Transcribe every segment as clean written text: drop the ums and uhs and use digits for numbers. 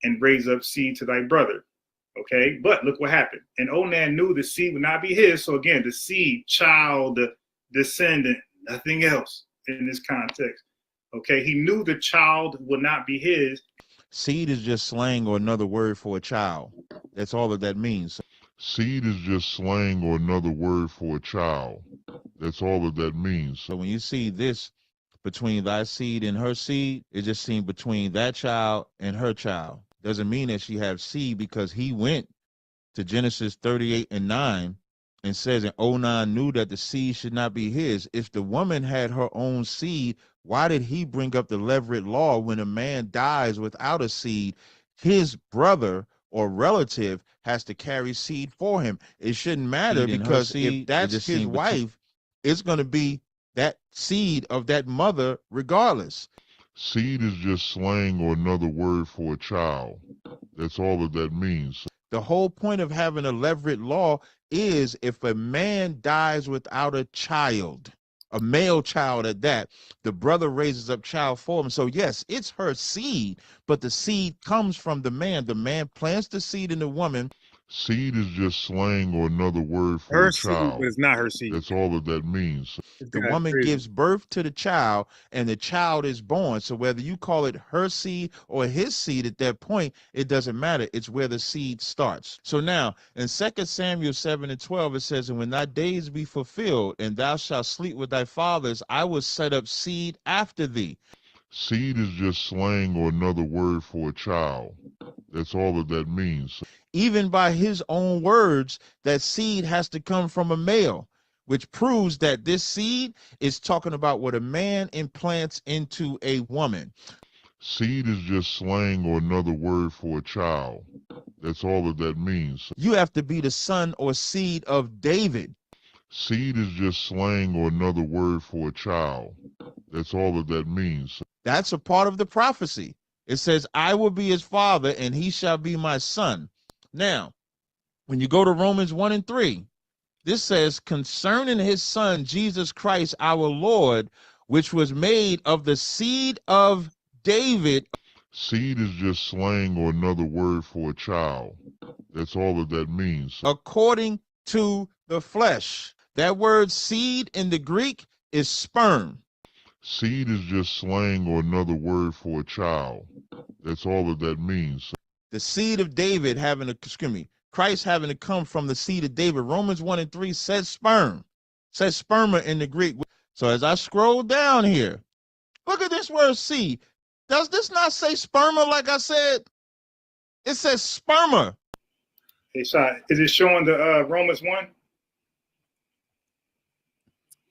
and raise up seed to thy brother. Okay, but look what happened. And Onan knew the seed would not be his. So again, the seed, child, descendant, nothing else in this context. Okay, he knew the child would not be his. Seed is just slang or another word for a child. That's all that means. Seed is just slang or another word for a child. That's all that means. So when you see this between thy seed and her seed, it just seems between that child and her child. Doesn't mean that she have seed, because he went to Genesis 38:9 and says, and Onan knew that the seed should not be his. If the woman had her own seed, why did he bring up the Levirate law when a man dies without a seed? His brother or relative has to carry seed for him. It shouldn't matter, because if that's his wife, it's going to be that seed of that mother regardless. Seed is just slang or another word for a child. That's all that means. The whole point of having a Levirate law is if a man dies without a child, a male child at that, the brother raises up child for him. So yes, it's her seed, but the seed comes from the man. The man plants the seed in the woman. Seed is just slang or another word for Her a child. seed, but it's not her seed. That's all that means. The woman gives birth to the child, and the child is born. So whether you call it her seed or his seed at that point, it doesn't matter. It's where the seed starts. So now in 2 Samuel 7:12, it says, and when thy days be fulfilled, and thou shalt sleep with thy fathers, I will set up seed after thee. Seed is just slang or another word for a child. That's all that means. Even by his own words, that seed has to come from a male, which proves that this seed is talking about what a man implants into a woman. Seed is just slang or another word for a child. That's all that means. You have to be the son or seed of David. Seed is just slang or another word for a child. That's all that means. That's a part of the prophecy. It says, I will be his father, and he shall be my son. Now, when you go to Romans 1:3, this says, concerning his son, Jesus Christ, our Lord, which was made of the seed of David. Seed is just slang or another word for a child. That's all that means. According to the flesh. That word seed in the Greek is sperm. Seed is just slang or another word for a child. That's all that means. The seed of David having to, excuse me, Christ having to come from the seed of David. Romans 1:3 says sperm, says sperma in the Greek. So as I scroll down here, look at this word seed. Does this not say sperma like I said? It says sperma. Hey, Shai, is it showing the Romans 1?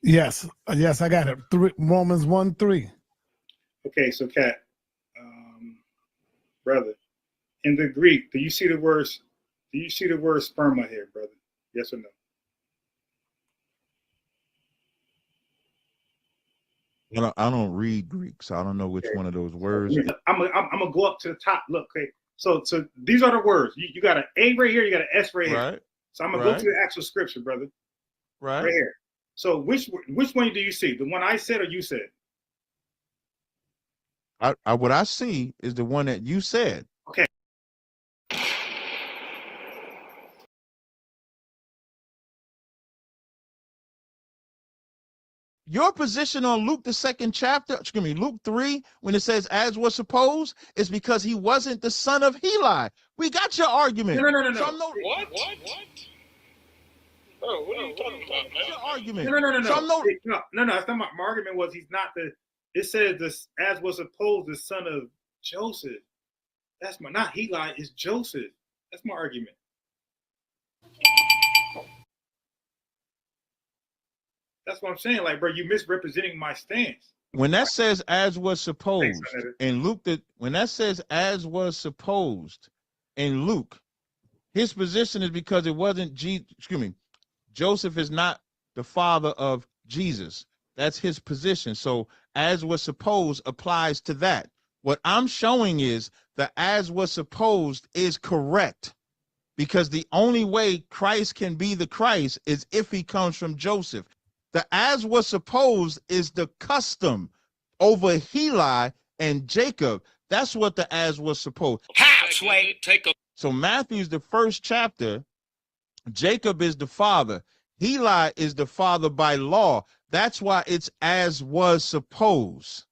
Yes, yes, I got it. Romans 1:3. Okay, so Kat, brother, in the Greek, do you see the word sperma here, brother? Yes or no? Well, I don't read Greek, so I don't know which one of those words. I'm gonna go up to the top. Look, okay. So these are the words. You got an A right here. You got an S right here. Right. So I'm gonna go to the actual scripture, brother. Right here. So which one do you see? The one I said or you said? What I see is the one that you said. Okay. Your position on Luke, the 2nd chapter, excuse me, Luke 3, when it says as was supposed, is because he wasn't the son of Heli. We got your argument. No. What? Oh, what are you talking about, man? Your argument. No. That's not my argument. Was he's not the? It says this as was supposed the son of Joseph. That's not Heli. It's Joseph. That's my argument. That's what I'm saying. Like, bro, you misrepresenting my stance. When that says as was supposed in Luke, when that says as was supposed in Luke, his position is because it wasn't Joseph is not the father of Jesus. That's his position. So as was supposed applies to that. What I'm showing is the as was supposed is correct, because the only way Christ can be the Christ is if he comes from Joseph. The as was supposed is the custom over Heli and Jacob. That's what the as was supposed. How? Sway. Take a So Matthew's the first chapter. Jacob is the father. Heli is the father by law. That's why it's as was supposed.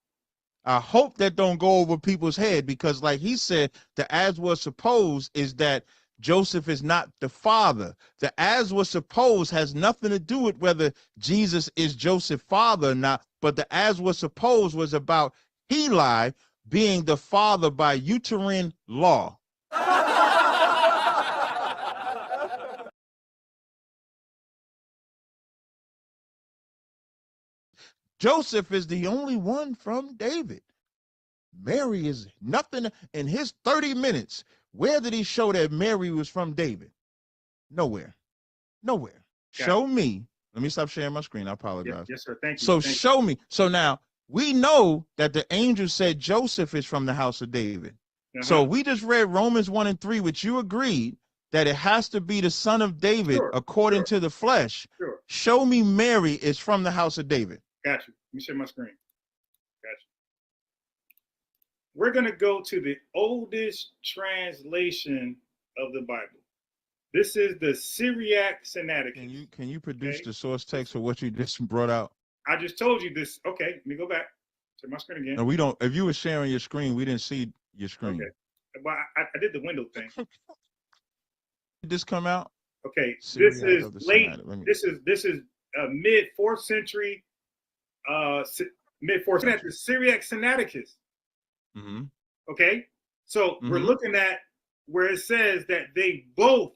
I hope that don't go over people's head, because like he said, the as was supposed is that Joseph is not the father. The as was supposed has nothing to do with whether Jesus is Joseph's father or not, but the as was supposed was about Heli being the father by uterine law. Joseph is the only one from David. Mary is nothing in his 30 minutes. Where did he show that Mary was from David? Nowhere. Nowhere. Got Show me. Let me stop sharing my screen. I apologize. Yes, sir. Thank you. So Thank show me. So now we know that the angel said Joseph is from the house of David. you. So we just read Romans 1 and 3, which you agreed that it has to be the son of David Sure, according to the flesh. Sure. Show me Mary is from the house of David. Got you. Let me share my screen. Got you. We're going to go to the oldest translation of the Bible. This is the Syriac Sinaiticus. Can you produce Okay. the source text for what you just brought out? I just told you this. Okay, let me go back. Share my screen again. No, we don't. If you were sharing your screen, we didn't see your screen. Okay. Well, I did the window thing. Did this come out? Okay, Syriac this is of the late. Sinaitic. Let me- This is mid 4th century. Mid 4th century. The Syriac Sinaiticus. Mhm. Okay, so we're Mhm. looking at where it says that they both,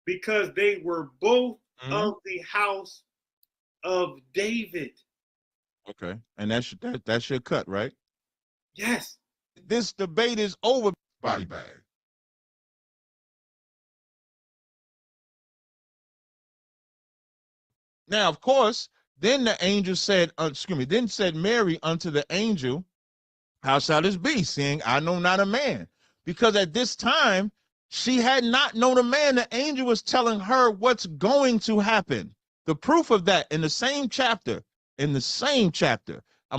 because they were both Mhm. of the house of David. Okay, and that's your cut, right? Yes. This debate is over. Body bag. Now, of course, then the angel said, then said Mary unto the angel, how shall this be, seeing I know not a man? Because at this time, she had not known a man. The angel was telling her what's going to happen. The proof of that in the same chapter, I'm going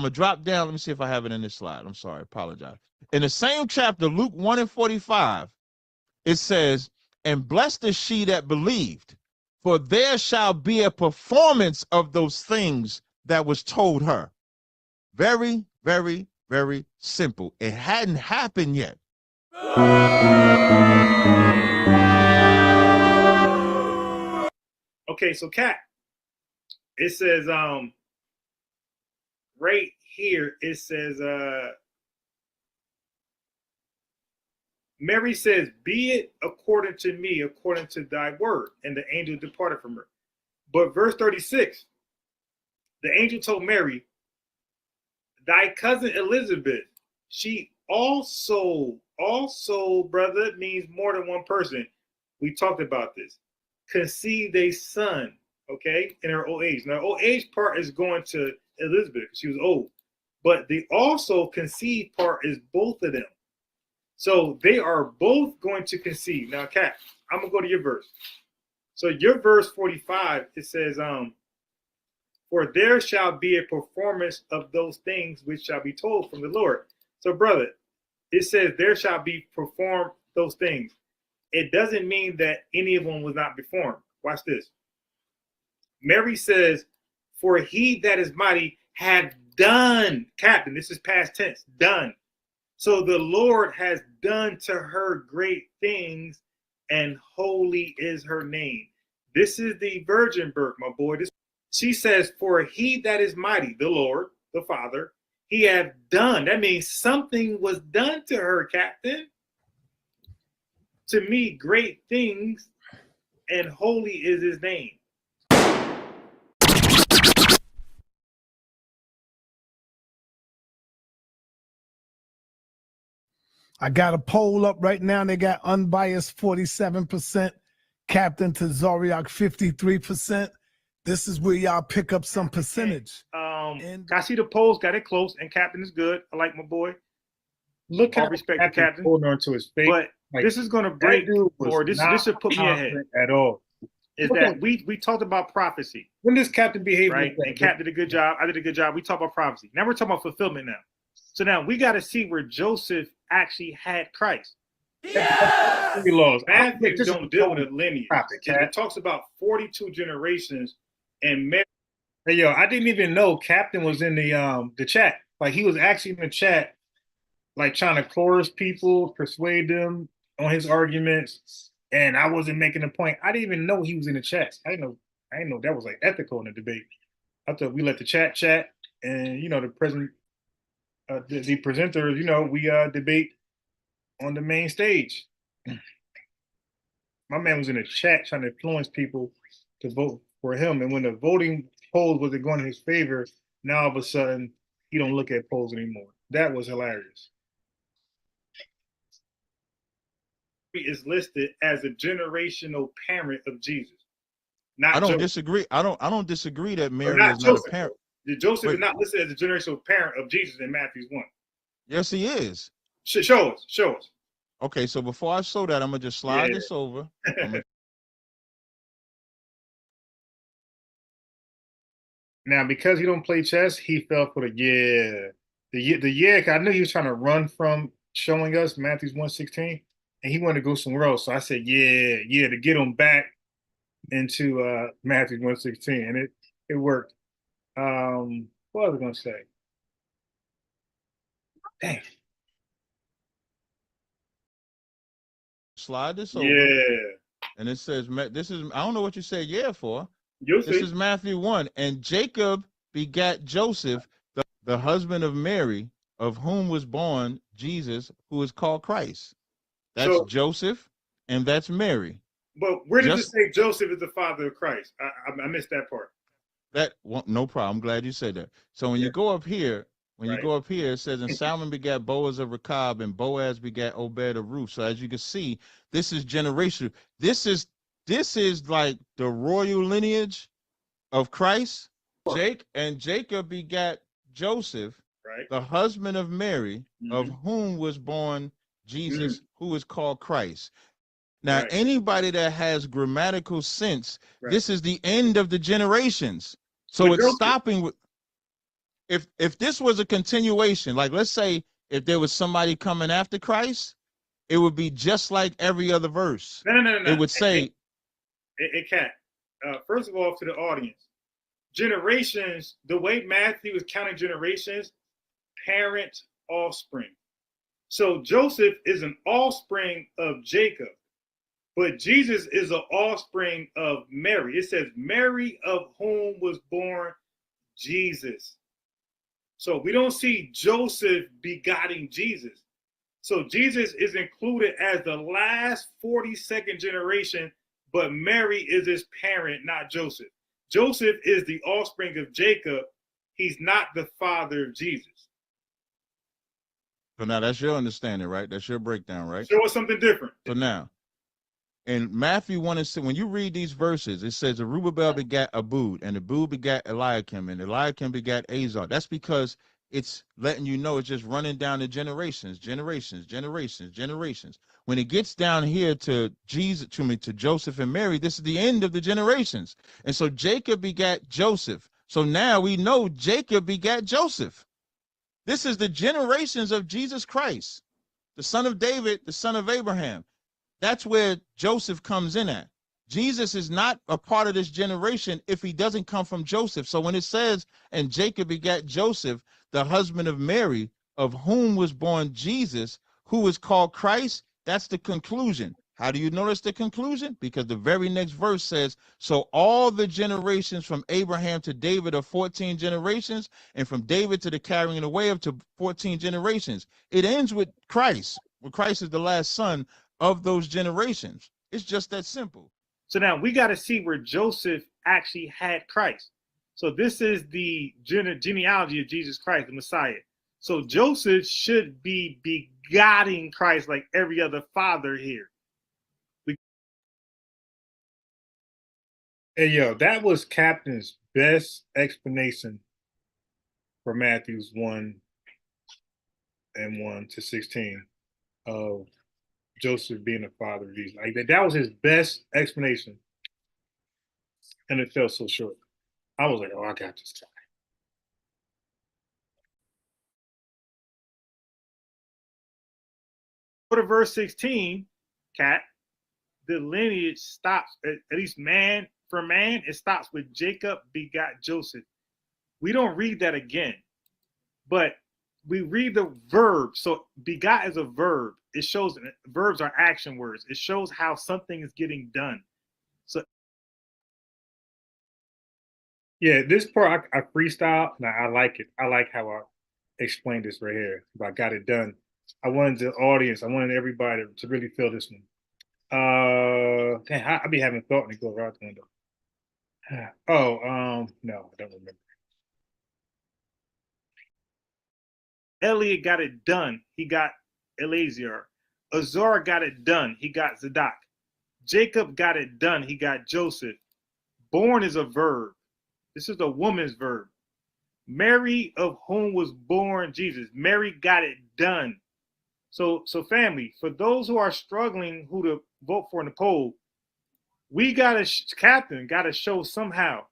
to drop down. Let me see if I have it in this slide. I'm sorry, apologize. In the same chapter, Luke 1 and 45, it says, and blessed is she that believed, for there shall be a performance of those things that was told her. Very, very, very simple. It hadn't happened yet. Okay, so Cat, it says right here, it says Mary says, be it according to me, according to thy word. And the angel departed from her. But verse 36, the angel told Mary, thy cousin Elizabeth, she also, brother, means more than one person. We talked about this. Conceived a son, okay, in her old age. Now, old age part is going to Elizabeth. She was old. But the also conceived part is both of them. So they are both going to conceive. Now, Kat, I'm going to go to your verse. So your verse 45, it says, for there shall be a performance of those things which shall be told from the Lord. So, brother, it says there shall be performed those things. It doesn't mean that any of them was not performed. Watch this. Mary says, for he that is mighty had done, Captain, this is past tense, done. So the Lord has done to her great things, and holy is her name. This is the virgin birth, my boy. She says, for he that is mighty, the Lord, the Father, he have done. That means something was done to her, Captain. To me, great things, and holy is his name. I got a poll up right now. They got Unbiased 47%, Captain to Zoriak 53%. This is where y'all pick up some percentage. Can I see the polls? Got it close, and Captain is good. I like my boy. Look All at respect to Captain. holding on to his face. But Like, this is going to that break, dude was or this not should put me ahead. confident at all. Is Look that at- we talked about prophecy, When does Captain behave right? like that? And Cap did a good job. I did a good job. We talked about prophecy. Now we're talking about fulfillment now. So now we got to see where Joseph actually had Christ. We lost. Matthew This is don't deal with a lineage. topic, It Cat. talks about 42 generations, and Mary. Hey, yo, I didn't even know Captain was in the chat. Like, he was actually in the chat, like trying to chorus people, persuade them on his arguments, and I wasn't making a point. I didn't even know he was in the chat. I didn't know that was like ethical in the debate. I thought we let the chat, and the the presenters, we debate on the main stage. My man was in the chat trying to influence people to vote for him, and when the voting polls wasn't going in his favor, now all of a sudden he don't look at polls anymore. That was hilarious. Is listed as a generational parent of Jesus. Not I don't Joseph. disagree. I don't disagree that Mary not is not Joseph. a parent. Joseph Wait. is not listed as a generational parent of Jesus in Matthew's 1. Yes, he is. Show us. Okay, so before I show that, I'm gonna just slide Yeah. this over. Now, because he don't play chess, he fell for the yeah. The yeah, 'cause I knew he was trying to run from showing us Matthew's 1:16, and he wanted to go somewhere else. So I said, yeah, to get him back into Matthew's 1:16, and it worked. What was I gonna say? Dang. Slide this over. Yeah. And it says, this is, I don't know what you said yeah for. You'll This see. is Matthew 1. And Jacob begat Joseph, the husband of Mary, of whom was born Jesus, who is called Christ. That's So- Joseph, and that's Mary. But where did Just- it say Joseph is the father of Christ? I missed that part. That, well, no problem. I'm glad you said that. So when you go up here, it says, and Salmon begat Boaz of Rechab, and Boaz begat Obed of Ruth. So as you can see, this is generational. This is like the royal lineage of Christ. Jacob begat Joseph, Right. the husband of Mary, of Mhm. whom was born Jesus, who is called Christ. Now, Right. anybody that has grammatical sense, Right. this is the end of the generations. So But it's Joseph- stopping with, if this was a continuation, like let's say if there was somebody coming after Christ, it would be just like every other verse. No. It would say, Hey, Cat. First of all, to the audience, generations, the way Matthew is counting generations, parent, offspring. So Joseph is an offspring of Jacob, but Jesus is an offspring of Mary. It says Mary of whom was born Jesus. So we don't see Joseph begotten Jesus. So Jesus is included as the last 42nd generation, but Mary is his parent, not Joseph. Joseph is the offspring of Jacob. He's not the father of Jesus. so now that's your understanding, right? That's your breakdown, right? Show us something different. So now, in Matthew 1 and 6, when you read these verses, it says Zerubbabel begat Abud, and Abud begat Eliakim, and Eliakim begat Azar. That's because it's letting you know it's just running down the generations. When it gets down here to Jesus, to Joseph and Mary, this is the end of the generations. And so Jacob begat Joseph. So now we know Jacob begat Joseph. This is the generations of Jesus Christ, the son of David, the son of Abraham. That's where Joseph comes in at. Jesus is not a part of this generation if he doesn't come from Joseph. So when it says, and Jacob begat Joseph, the husband of Mary, of whom was born Jesus, who is called Christ, that's the conclusion. How do you notice the conclusion? Because the very next verse says, so all the generations from Abraham to David are 14 generations, and from David to the carrying away of to 14 generations. It ends with Christ, where Christ is the last son of those generations. It's just that simple. So now we got to see where Joseph actually had Christ. So this is the genealogy of Jesus Christ, the Messiah. So Joseph should be begotten Christ like every other father here. Hey, yo, that was Captain's best explanation for Matthew's 1 and 1 to 16 of Joseph being the father of Jesus. Like that was his best explanation. And it felt so short. I was like, oh, I got this guy. go to verse 16, Cat, the lineage stops, at least man for man, it stops with Jacob begot Joseph. We don't read that again, but we read the verb. So begot is a verb. It shows verbs are action words. It shows how something is getting done. So Yeah, this part I freestyle. Now I like it. I like how I explained this right here. I got it done. I wanted the audience, I wanted everybody to really feel this one. I be having thought and it go right out the window. Oh, no, I don't remember. Eliot got it done. He got Eleazar. Azar got it done. He got Zadok. Jacob got it done. He got Joseph. Born is a verb. This is a woman's verb. Mary, of whom was born Jesus. Mary got it done. So family, for those who are struggling who to vote for in the poll, Captain got to show somehow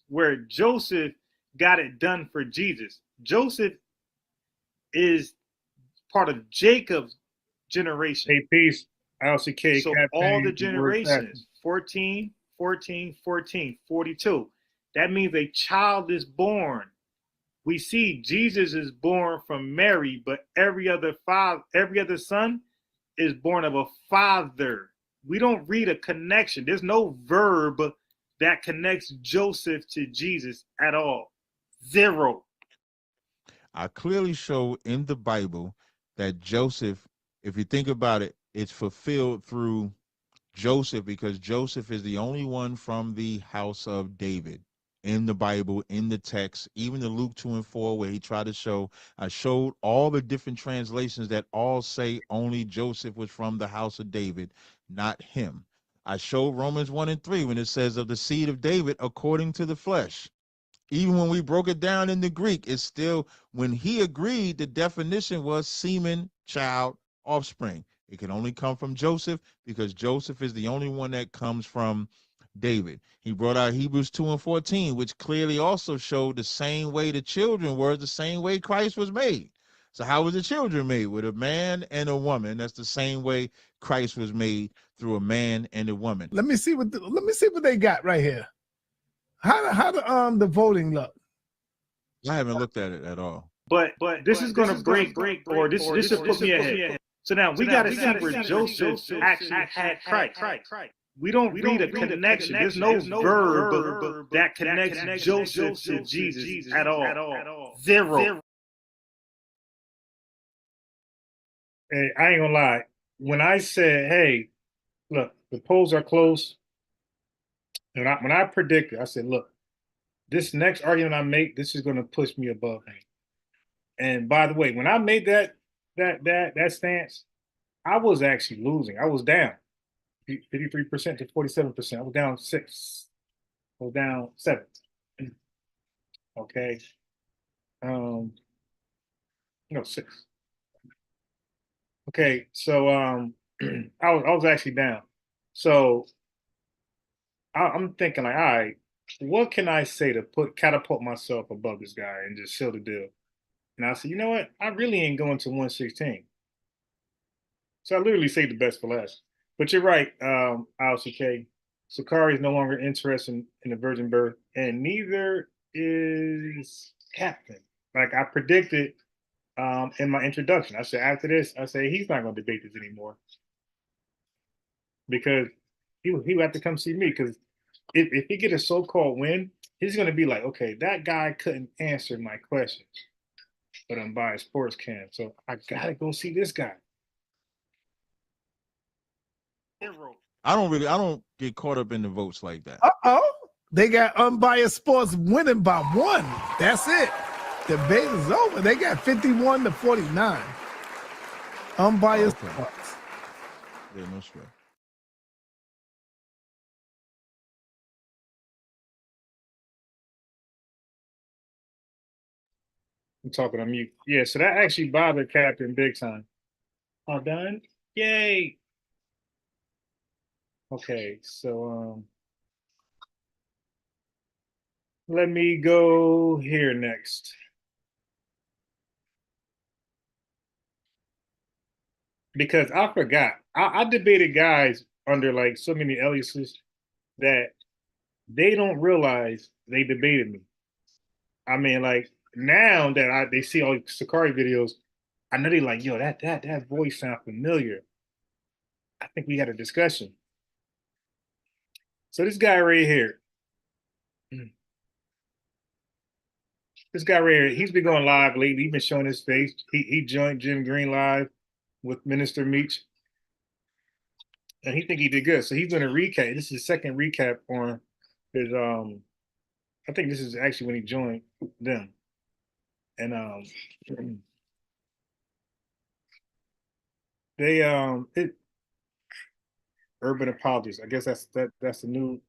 where Joseph got it done for Jesus. Joseph is part of Jacob's generation. Hey, peace. LCK. So Captain, all the generations, 14, 14, 14, 42. That means a child is born. We see Jesus is born from Mary, but every other son is born of a father. We don't read a connection. There's no verb that connects Joseph to Jesus at all. Zero. I clearly show in the Bible that Joseph, if you think about it, it's fulfilled through Joseph, because Joseph is the only one from the house of David in the Bible, in the text, even the Luke 2 and 4, where he tried to show, I showed all the different translations that all say only Joseph was from the house of David, not him. I showed Romans 1 and 3 when it says of the seed of David according to the flesh. Even when we broke it down in the Greek, it's still, when he agreed, the definition was semen, child, offspring. It can only come from Joseph because Joseph is the only one that comes from David. He brought out Hebrews 2 and 14, which clearly also showed the same way the children were, the same way Christ was made. So how was the children made? With a man and a woman. That's the same way Christ was made, through a man and a woman. Let me see what they got right here. How the voting look? I haven't looked at it at all. But this is going to break, or this should put me ahead. So now we got to see where Joseph actually had Christ. We don't read a connection. There's no verb that connects Joseph to Jesus at all. Zero. Hey, I ain't gonna lie. When I said, hey, look, the polls are close. And when I predicted, I said, look, this next argument I make, this is gonna push me above him. And by the way, when I made that stance, I was actually losing. I was down 53% to 47%. I was down 6. I was down 7. Okay. No, 6. Okay, so I was actually down. So I'm thinking like, all right, what can I say to catapult myself above this guy and just seal the deal? And I said, you know what? I really ain't going to 116. So I literally saved the best for last. But you're right, LCK. Sakari is no longer interested in the virgin birth, and neither is Captain. Like I predicted in my introduction. I said after this, I say he's not going to debate this anymore because he would have to come see me. Because if he get a so-called win, he's going to be like, okay, that guy couldn't answer my questions, but Unbiased Sports can. So I gotta go see this guy. I don't get caught up in the votes like that. They got Unbiased Sports winning by 1. That's it. Debate is over. They got 51 to 49. Unbiased Sports. Yeah, no sweat. I'm talking on mute. Yeah, so that actually bothered Captain big time. All done? Yay. Okay, so let me go here next. because I forgot. I debated guys under like so many aliases that they don't realize they debated me. I mean, like now that they see all the Sakari videos, I know they like, yo, that voice sound familiar. I think we had a discussion. So this guy right here, he's been going live lately. He's been showing his face. He joined Jim Green live with Minister Meach, and he think he did good. So he's doing a recap. This is his second recap on his I think this is actually when he joined them. And they urban apologies. I guess that's the new.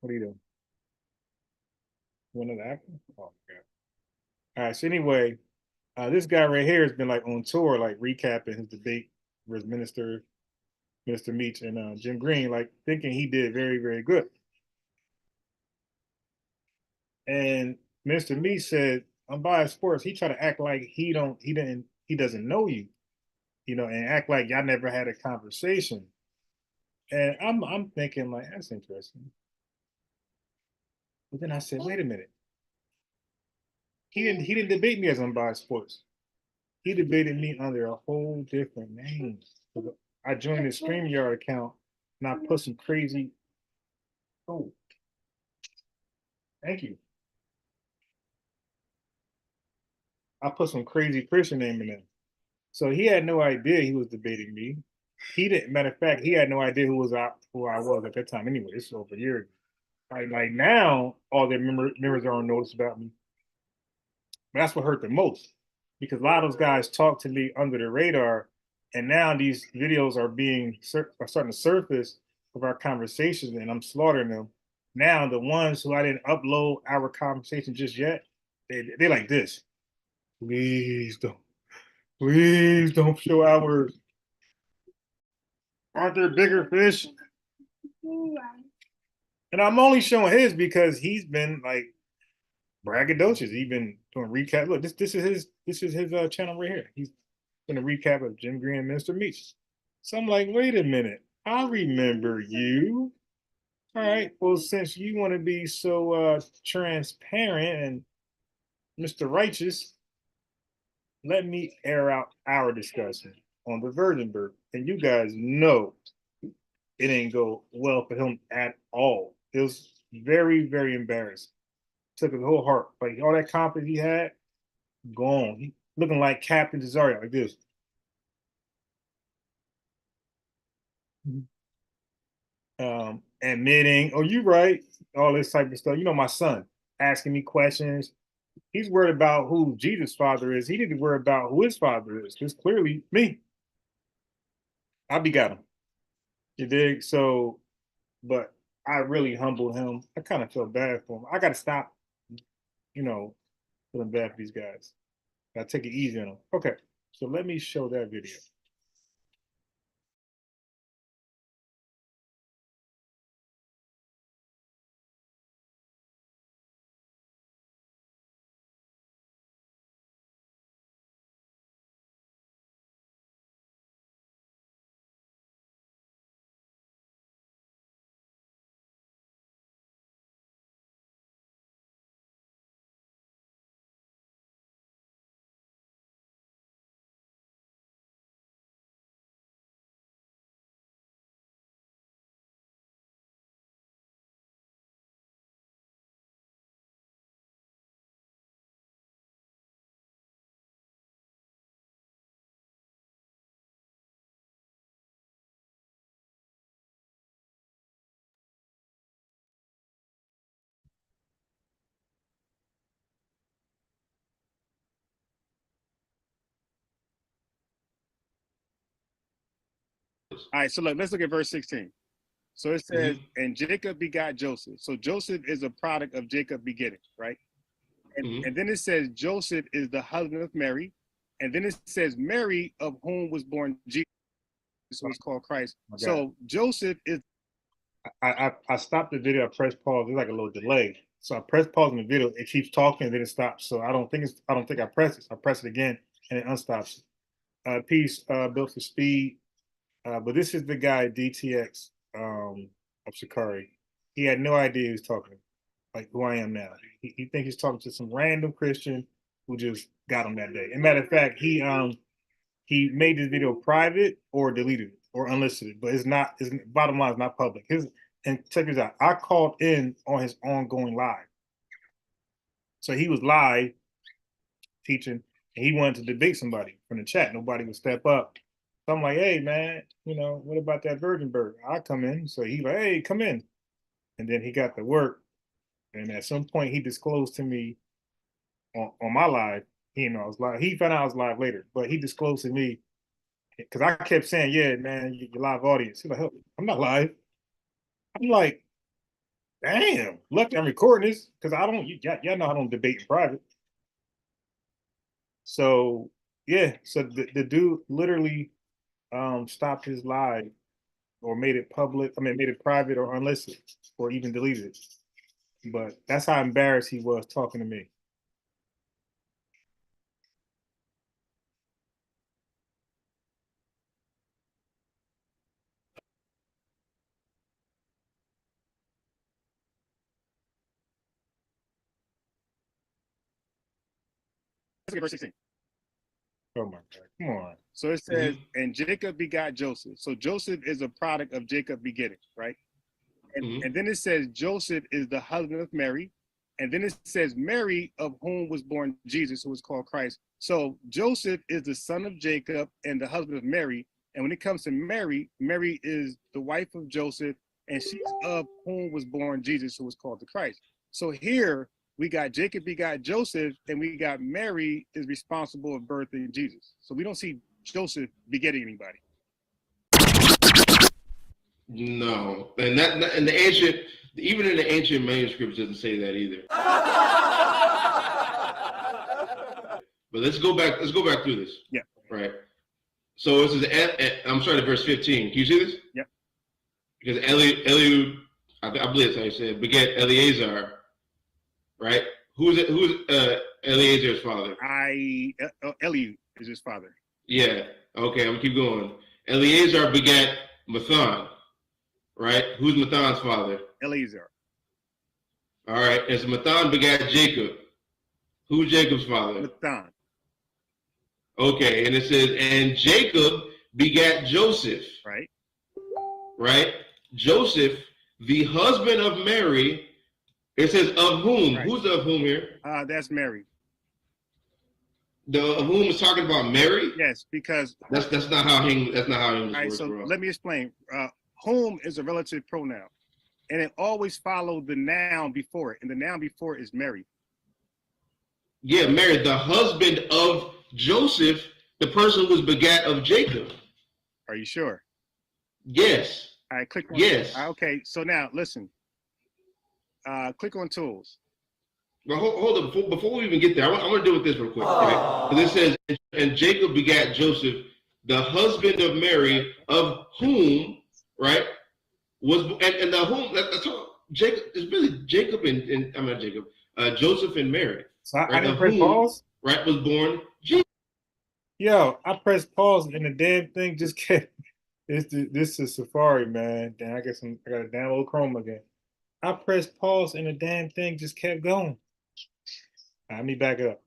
What are you doing? One of the apple? Oh god. All right. So anyway, this guy right here has been like on tour, like recapping his debate with Minister Meach and Jim Green, like thinking he did very, very good. And Mr. Meach said, Unbiased Sports, he tried to act like he doesn't know you, and act like y'all never had a conversation. And I'm thinking like, that's interesting. But then I said, wait a minute. He didn't debate me as Unbiased Sports. He debated me under a whole different name. I joined his StreamYard account and I put some crazy. Oh, thank you. I put some crazy Christian name in there. So he had no idea he was debating me. He didn't. Matter of fact, he had no idea who I was at that time. Anyway, this is over a year ago. Like now, all their members are on notice about me. But that's what hurt the most, because a lot of those guys talk to me under the radar, and now these videos are starting to surface of our conversations, and I'm slaughtering them. Now the ones who I didn't upload our conversation just yet, they like this. Please don't show ours. Aren't there bigger fish? And I'm only showing his because he's been like braggadocious. He's been doing recap. Look, this is his channel right here. He's doing a recap of Jim Green and Minister Meach. So I'm like, wait a minute, I remember you. All right, well, since you want to be so transparent and Mr. Righteous, let me air out our discussion on the virgin birth. And you guys know it didn't go well for him at all. It was very, very embarrassing. Took his whole heart. Like all that confidence he had, gone. He looking like Captain Cesario, like this. Admitting, oh, you right, all this type of stuff. My son asking me questions. He's worried about who Jesus' father is. He didn't worry about who his father is. It's clearly me. I begot him. You dig? So, but I really humbled him. I kind of felt bad for him. I got to stop, feeling bad for these guys. I take it easy on them. Okay, so let me show that video. All right, so let's look at verse 16. So it says, and Jacob begot Joseph. So Joseph is a product of Jacob begetting, right? And then it says Joseph is the husband of Mary. And then it says Mary, of whom was born Jesus, who is called Christ. So Joseph is. I stopped the video. I pressed pause. There's like a little delay. So I press pause in the video. It keeps talking and then it stops. So I don't think I press it. So I press it again and it unstops. Peace, built for speed. But this is the guy DTX of Shikari. He had no idea he was talking like who I am now. He thinks he's talking to some random Christian who just got him that day. And matter of fact, he made this video private or deleted it or unlisted, but it's not. It's bottom line, it's not public. And check this out. I called in on his ongoing live, so he was live teaching, and he wanted to debate somebody from the chat. Nobody would step up. So I'm like, hey man, what about that virgin bird? I come in. So he like, hey, come in. And then he got to work, and at some point he disclosed to me on my live. He I was live. He found out I was live later, but he disclosed to me because I kept saying, yeah, man, your live audience. He's like, oh, I'm not live. I'm like, damn, lucky I'm recording this because I don't, y'all know I don't debate in private. So yeah, so the dude literally stopped his live or made it public. I mean, made it private or unlisted or even deleted it. But that's how embarrassed he was talking to me. Let's look at verse 16. Oh my God, come on. So it says, and Jacob begot Joseph. So Joseph is a product of Jacob begetting, right? And then it says Joseph is the husband of Mary. And then it says Mary, of whom was born Jesus, who is called Christ. So Joseph is the son of Jacob and the husband of Mary. And when it comes to Mary, Mary is the wife of Joseph, and she's of whom was born Jesus, who was called the Christ. So here we got Jacob begot Joseph, and we got Mary is responsible for birthing Jesus. So we don't see Joseph begetting anybody. No, and that in the ancient, even in the ancient manuscripts, doesn't say that either. But let's go back through this. Yeah. Right. So this is, I'm sorry, verse 15. Can you see this? Yep. Because Eliud, I believe that's how you say it, beget Eleazar. Right. Who's Eleazar's father? Eliud is his father. Yeah. Okay. I'm gonna keep going. Eleazar begat Mathan. Right. Who's Mathan's father? Eleazar. All right. And so Mathan begat Jacob. Who's Jacob's father? Mathan. Okay. And it says, and Jacob begat Joseph. Right. Right. Joseph, the husband of Mary. It says of whom? Right. Who's the of whom here? That's Mary. The of whom is talking about Mary? Yes, because that's not how English works. So bro. let me explain. Whom is a relative pronoun, and it always follows the noun before it, and the noun before it is Mary. Yeah, Mary, the husband of Joseph, the person who was begat of Jacob. Are you sure? Yes. All right, click on Yes. Okay, so now listen. Click on tools. Well, hold on. Before we even get there, I want to deal with this real quick. Right? Because it says, and Jacob begat Joseph, the husband of Mary, of whom, right, was, and the whom, that's all, Jacob, it's really Jacob and I'm not Jacob, Joseph and Mary. So right, I didn't press pause? Right, was born Jesus. Yo, I pressed pause and the damn thing just kept, this is Safari, man. Damn, I got to download Chrome again. I pressed pause and the damn thing just kept going. Let me back up.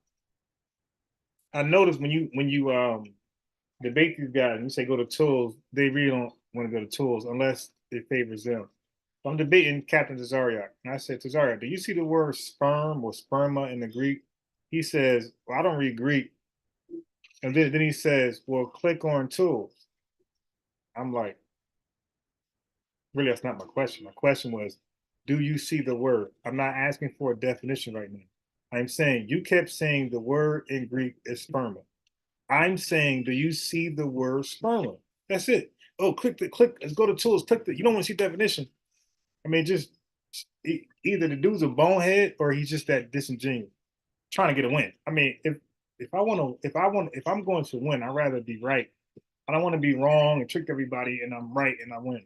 I noticed when you debate these guys and you say go to tools, they really don't want to go to tools unless it favors them. So I'm debating Captain Tazariak, and I said, Tazariak, do you see the word sperm or sperma in the Greek? He says, well, I don't read Greek. And then he says, well, click on tools. I'm like, really, that's not my question. My question was, do you see the word? I'm not asking for a definition right now. I'm saying you kept saying the word in Greek is sperma. I'm saying, do you see the word sperma? That's it. Oh, click, let's go to tools, you don't want to see definition. I mean, just either the dude's a bonehead or he's just that disingenuous, trying to get a win. I mean, if I'm going to win, I'd rather be right. I don't want to be wrong and trick everybody and I'm right and I win.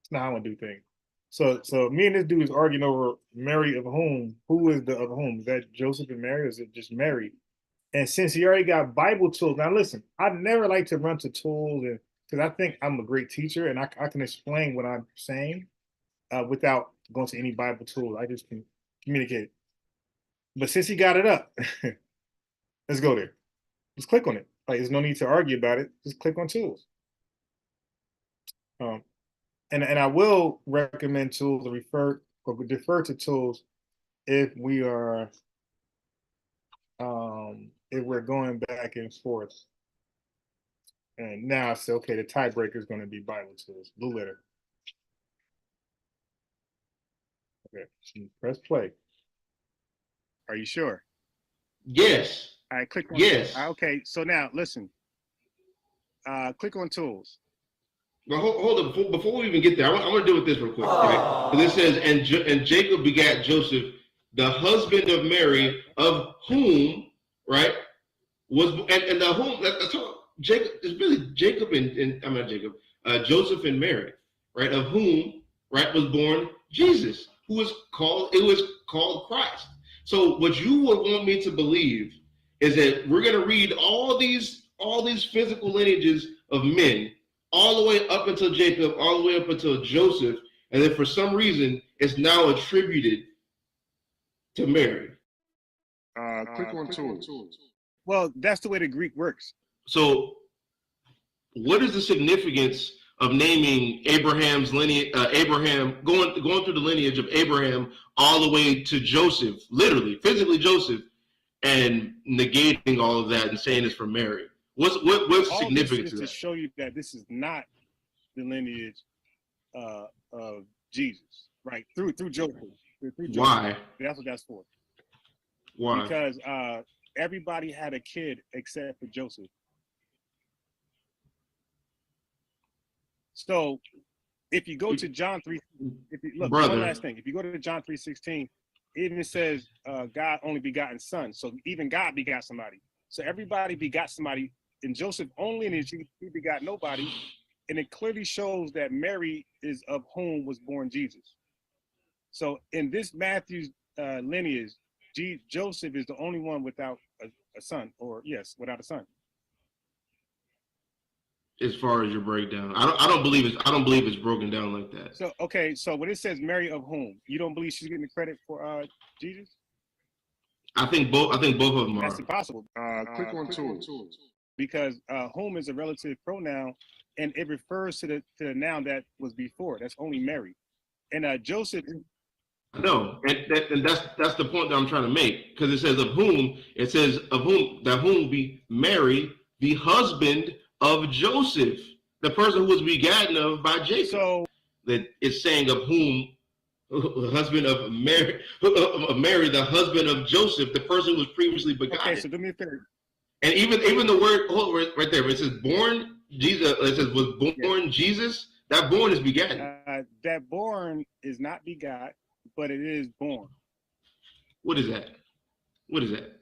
It's not how I do things. So me and this dude is arguing over Mary of whom. Who is the of whom? Is that Joseph and Mary, or is it just Mary? And since he already got Bible tools, now listen, I never like to run to tools, and because I think I'm a great teacher and I can explain what I'm saying without going to any Bible tool. I just can communicate. But since he got it up, let's go there. Just click on it. Like, there's no need to argue about it. Just click on tools. And I will recommend tools or defer to tools if we are if we're going back and forth. And now I say, okay, the tiebreaker is going to be Bible tools, blue letter. Okay, press play. Are you sure? Yes. All right, click on Yes. Okay, so now listen. Click on tools. Well, hold on. Before we even get there, I want to deal with this real quick. Right? So this says, and Jacob begat Joseph, the husband of Mary, of whom, right, was, and the whom, that's all, Jacob, it's really Jacob and I'm not Jacob, Joseph and Mary, right, of whom, right, was born Jesus, who was called Christ. So what you would want me to believe is that we're going to read all these physical lineages of men, all the way up until Jacob, all the way up until Joseph, and then for some reason, it's now attributed to Mary. Click on tools. Well, that's the way the Greek works. So, what is the significance of naming Abraham's lineage, Abraham, going through the lineage of Abraham all the way to Joseph, literally, physically Joseph, and negating all of that and saying it's from Mary? What's All significant this is to to that? show you that this is not the lineage of Jesus, right? Through Joseph. Through Joseph. Why? That's what that's for. Why? Because everybody had a kid except for Joseph. So if you go to John 3, look, Brother. one last thing. If you go to John 3:16, it even says God only begotten son. So even God begot somebody. So everybody begot somebody. And Joseph only, and he begot nobody. And it clearly shows that Mary is of whom was born Jesus. So in this Matthew's lineage, Joseph is the only one without a son, or yes, without a son. As far as your breakdown, I don't believe it's broken down like that. So okay, so when it says Mary of whom, you don't believe she's getting the credit for Jesus? I think both of them That's are. impossible. Click on tools. Because whom is a relative pronoun, and it refers to the noun that was before. That's only Mary, and Joseph. No, and that's the point that I'm trying to make, because it says of whom, it says of whom, that whom be Mary, the husband of Joseph, the person who was begotten of by Jacob. So that it's saying of whom, husband of Mary, the husband of Joseph, the person who was previously begotten. okay, so do me a favor. And even the word right there, it says born Jesus. It says was born Jesus. That born is begotten. That born is not begot, but it is born. What is that? What is that?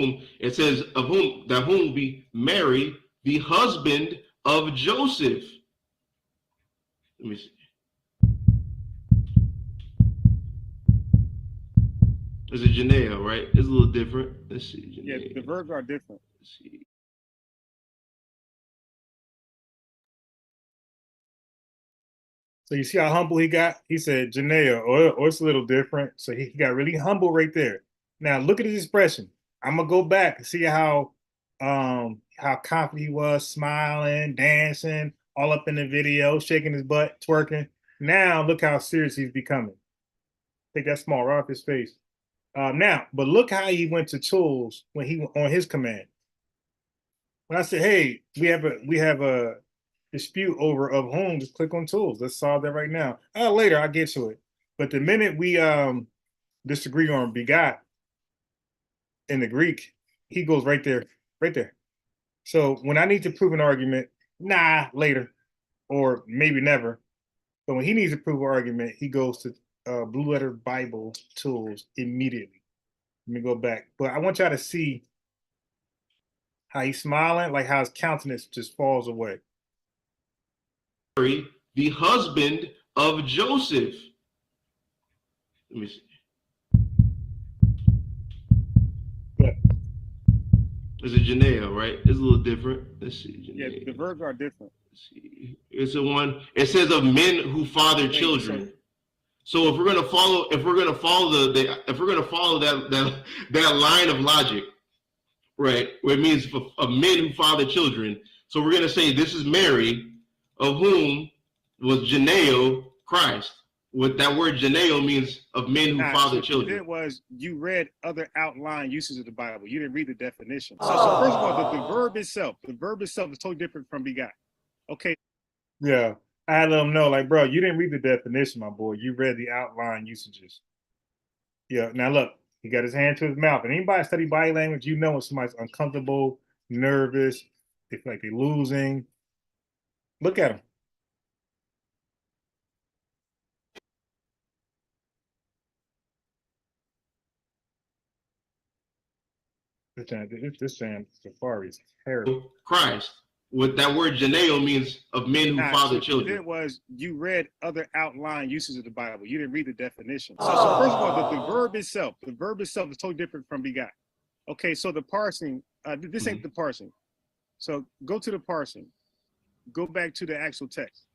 It says of whom, that whom be Mary, the husband of Joseph. Let me see. It's a Janelle, right? It's a little different. Let's see. Yeah, the verbs are different. Let's see. So you see how humble he got? He said Janelle, or it's a little different. So he got really humble right there. Now look at his expression. I'm gonna go back and see how confident he was, smiling, dancing, all up in the video, shaking his butt, twerking. Now look how serious he's becoming. Take that small right off his face. Now, but look how he went to tools when he on his command. When I said, "Hey, we have a dispute over of whom," just click on tools. Let's solve that right now. Later, I'll get to it. But the minute we disagree on begot in the Greek, he goes right there, right there. So when I need to prove an argument, later, or maybe never. But when he needs to prove an argument, he goes to Blue Letter Bible tools immediately. Let me go back. But I want y'all to see how he's smiling, like how his countenance just falls away. The husband of Joseph. Let me see. Yeah. It's a Janelle, right? It's a little different. Let's see. Yeah, Janelle. the verbs are different. Let's see. It's a one. It says of men who father children. So if we're gonna follow that line of logic, right, where it means of men who father children. So we're gonna say this is Mary, of whom was Janeo Christ. What that word Janeo means of men who father so children. It was you read other outline uses of the Bible. You didn't read the definition. So first of all, the verb itself is totally different from begot. Okay. Yeah. I had to let him know, like, bro, you didn't read the definition, my boy. You read the outline usages. Yeah. Now look, he got his hand to his mouth. And anybody study body language, you know when somebody's uncomfortable, nervous, they feel like they're losing. Look at him. This Sam Safari is terrible. Christ. What that word Janeo means of men who father so children. It was you read other outline uses of the Bible. You didn't read the definition. So first of all, the verb itself is totally different from begot. Okay, so the parsing, this ain't the parsing. So go to the parsing. Go back to the actual text.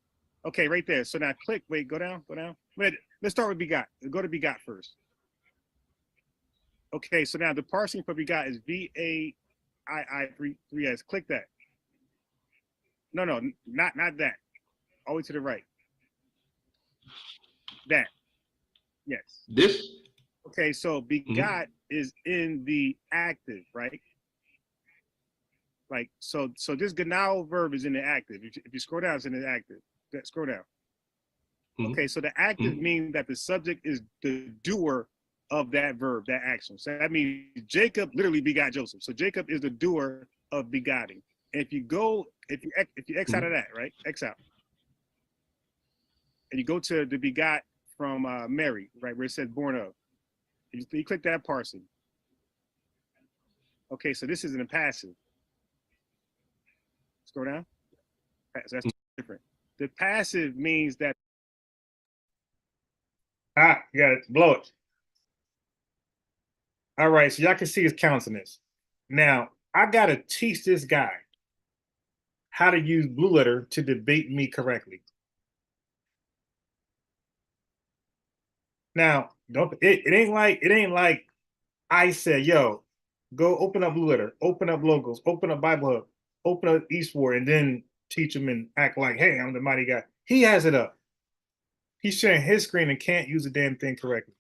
Okay, right there. So now click, wait, go down. Wait, let's start with begot. Go to begot first. Okay, so now the parsing for begot is VAII3S. Click that. No, not that. All the way to the right. That. Yes. This? Okay, so begot is in the active, right? Like, so this ganao verb is in the active. If you scroll down, it's in the active. Scroll down. Okay, so the active means that the subject is the doer of that verb, that action. So that means Jacob literally begot Joseph. So Jacob is the doer of begetting. And if you X out of that, right? X out. And you go to the begot from Mary, right, where it says born of. You click that parsing. Okay, so this is in a passive. Scroll down. So that's different. The passive means that. You got it. Blow it. All right, so y'all can see his countenance. Now, I got to teach this guy how to use blue letter to debate me correctly. Now, it ain't like I said, yo, go open up blue letter, open up logos, open up Bible Hub, open up Eastward, and then teach him and act like, hey, I'm the mighty guy. He has it up. He's sharing his screen and can't use the damn thing correctly.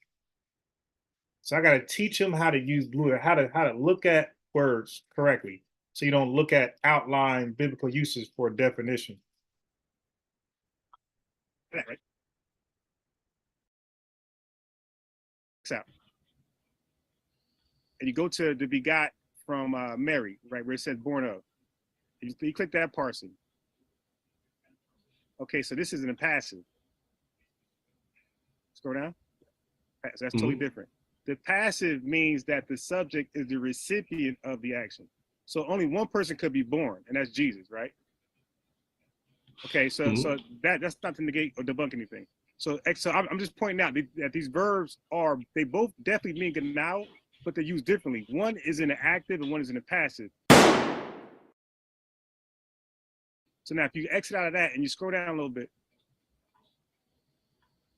So I got to teach him how to use blue letter, how to look at words correctly, so you don't look at outline biblical uses for a definition. Right. Out. And you go to the begot from Mary, right, where it says born of. You click that parsing. Okay, so this is in a passive. Scroll down. So that's totally different. The passive means that the subject is the recipient of the action. So only one person could be born, and that's Jesus, right? Okay, so that's not to negate or debunk anything. So I'm just pointing out that these verbs they both definitely mean ganao, but they're used differently. One is in the active and one is in the passive. So now if you exit out of that and you scroll down a little bit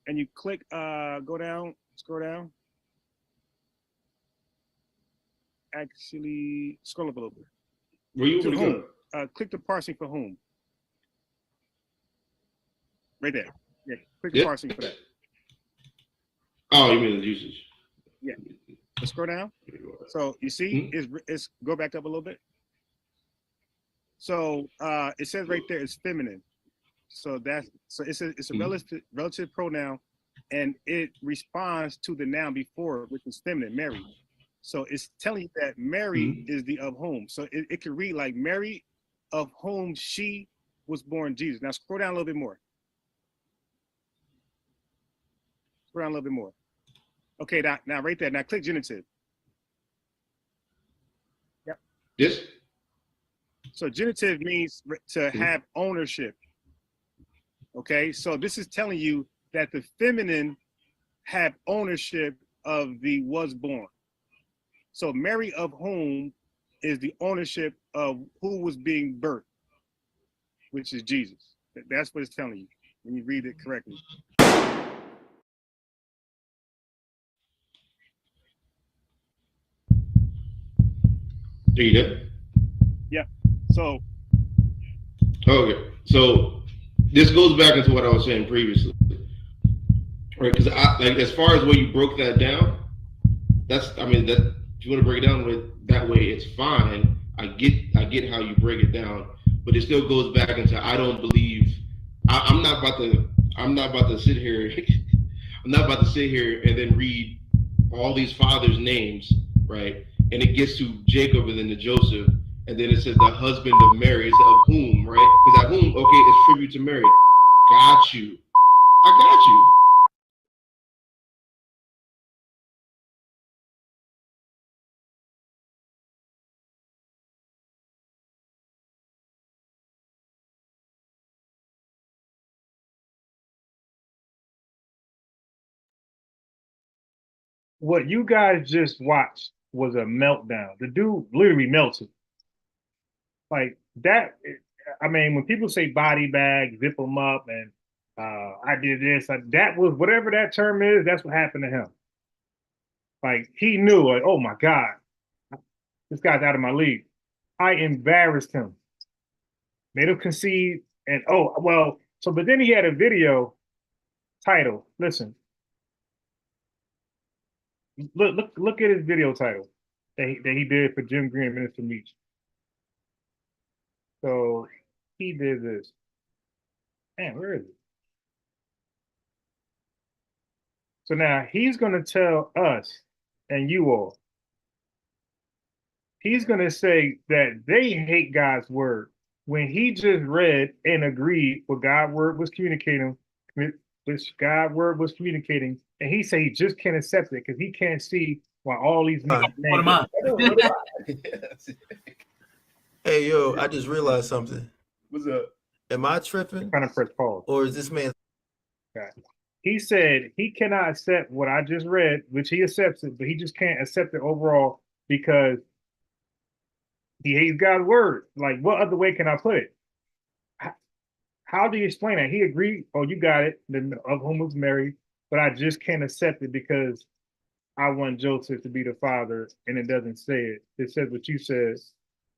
and you click, go down, scroll down. Actually, scroll up a little bit. Where you want to go? Click the parsing for whom. Right there. Yeah, click the parsing for that. Oh, you mean the usage? Yeah. Let's scroll down. So you see, it's go back up a little bit. So it says right there it's feminine. So it's a relative pronoun, and it responds to the noun before, which is feminine, Mary. So it's telling you that Mary is the of whom. So it can read like Mary, of whom she was born Jesus. Now scroll down a little bit more. Scroll down a little bit more. Okay, now right there. Now click genitive. Yep. This? So genitive means to have ownership. Okay, so this is telling you that the feminine have ownership of the was born. So Mary of whom is the ownership of who was being birthed, which is Jesus. That's what it's telling you when you read it correctly. Are you there? Yeah. So Okay. So this goes back into what I was saying previously, right? Because I like as far as where you broke that down, that's I mean that if you want to break it down with that way, it's fine. I get how you break it down, but it still goes back into I don't believe I'm not about to sit here I'm not about to sit here and then read all these fathers' names, right? And it gets to Jacob and then to Joseph, and then it says the husband of Mary is of whom, right? Because that whom, okay, is tribute to Mary. Got you. I got you. What you guys just watched was a meltdown. The dude literally melted. Like that. I mean, when people say body bag, zip them up, and I did this, that was whatever that term is. That's what happened to him. Like he knew, like, oh my God, this guy's out of my league. I embarrassed him, made him concede, and oh well. So, but then he had a video title. Listen, look at his video title that he did for Jim Green and Minister Meach. So he did this. Man, where is it? So now he's going to tell us and you all, he's going to say that they hate God's word when he just read and agreed what God's word was communicating, which God's word was communicating, and he said he just can't accept it because he can't see why all these names. What am I? Hey, yo, I just realized something. What's up? Am I tripping? Trying to press pause. Or is this man? Okay. He said he cannot accept what I just read, which he accepts it, but he just can't accept it overall because he hates God's word. Like, what other way can I put it? How do you explain that? He agreed, oh, you got it, of whom was married, but I just can't accept it because I want Joseph to be the father, and it doesn't say it. It says what you said,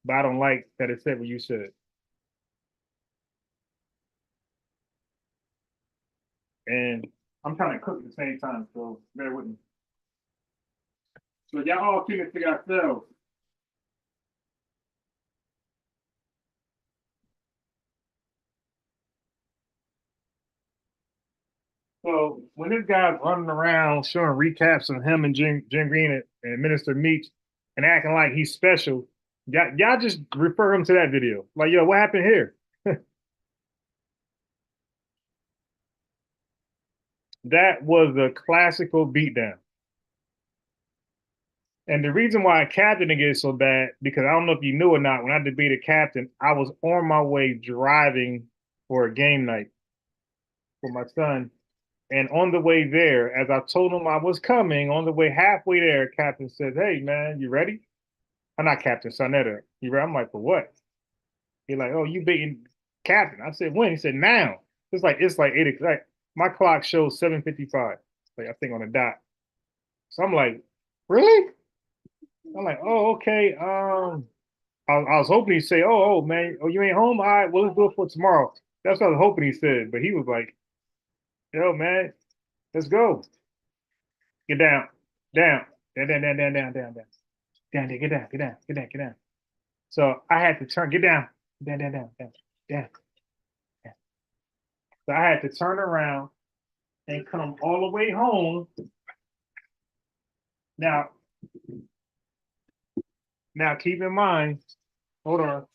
but I don't like that it said what you said. And I'm trying to cook at the same time, so bear with me. So y'all all figure to yourselves. So when this guy's running around showing recaps of him and Jim Green and Minister Meach and acting like he's special, y'all just refer him to that video. Like, yo, what happened here? That was a classical beatdown. And the reason why Captain gets so bad, because I don't know if you knew or not, when I debated Captain, I was on my way driving for a game night for my son. And on the way there, as I told him I was coming, on the way halfway there, Captain said, hey, man, you ready? I'm not Captain Sonetta. You ready? I'm like, for what? He's like, oh, you beating Captain. I said, when? He said, now. It's like 8 o'clock. My clock shows 7:55. Like, I think on the dot. So I'm like, really? I'm like, oh, okay. I was hoping he'd say, oh, man, oh, you ain't home? All right, well, let's do it for tomorrow. That's what I was hoping he said. But he was like, yo, man, let's go. Get down, down, down, down, down, down, down, down, down. Down, get down, get down, get down, get down. So I had to turn, get down, down, down, down, down, down. So I had to turn around and come all the way home. Now keep in mind, hold on.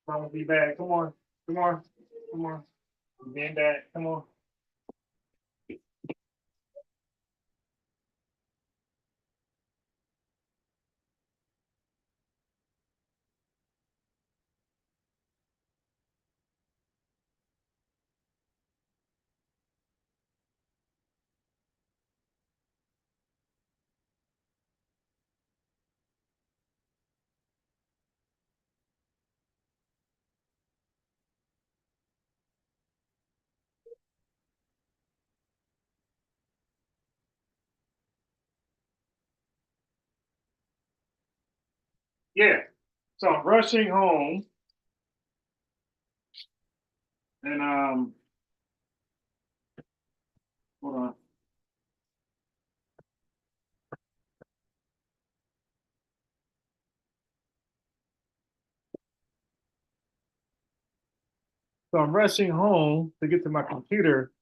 I'm gonna be back. Come on, come on, come on. I'm being back. Come on. Yeah. So I'm rushing home, and hold on. So I'm rushing home to get to my computer,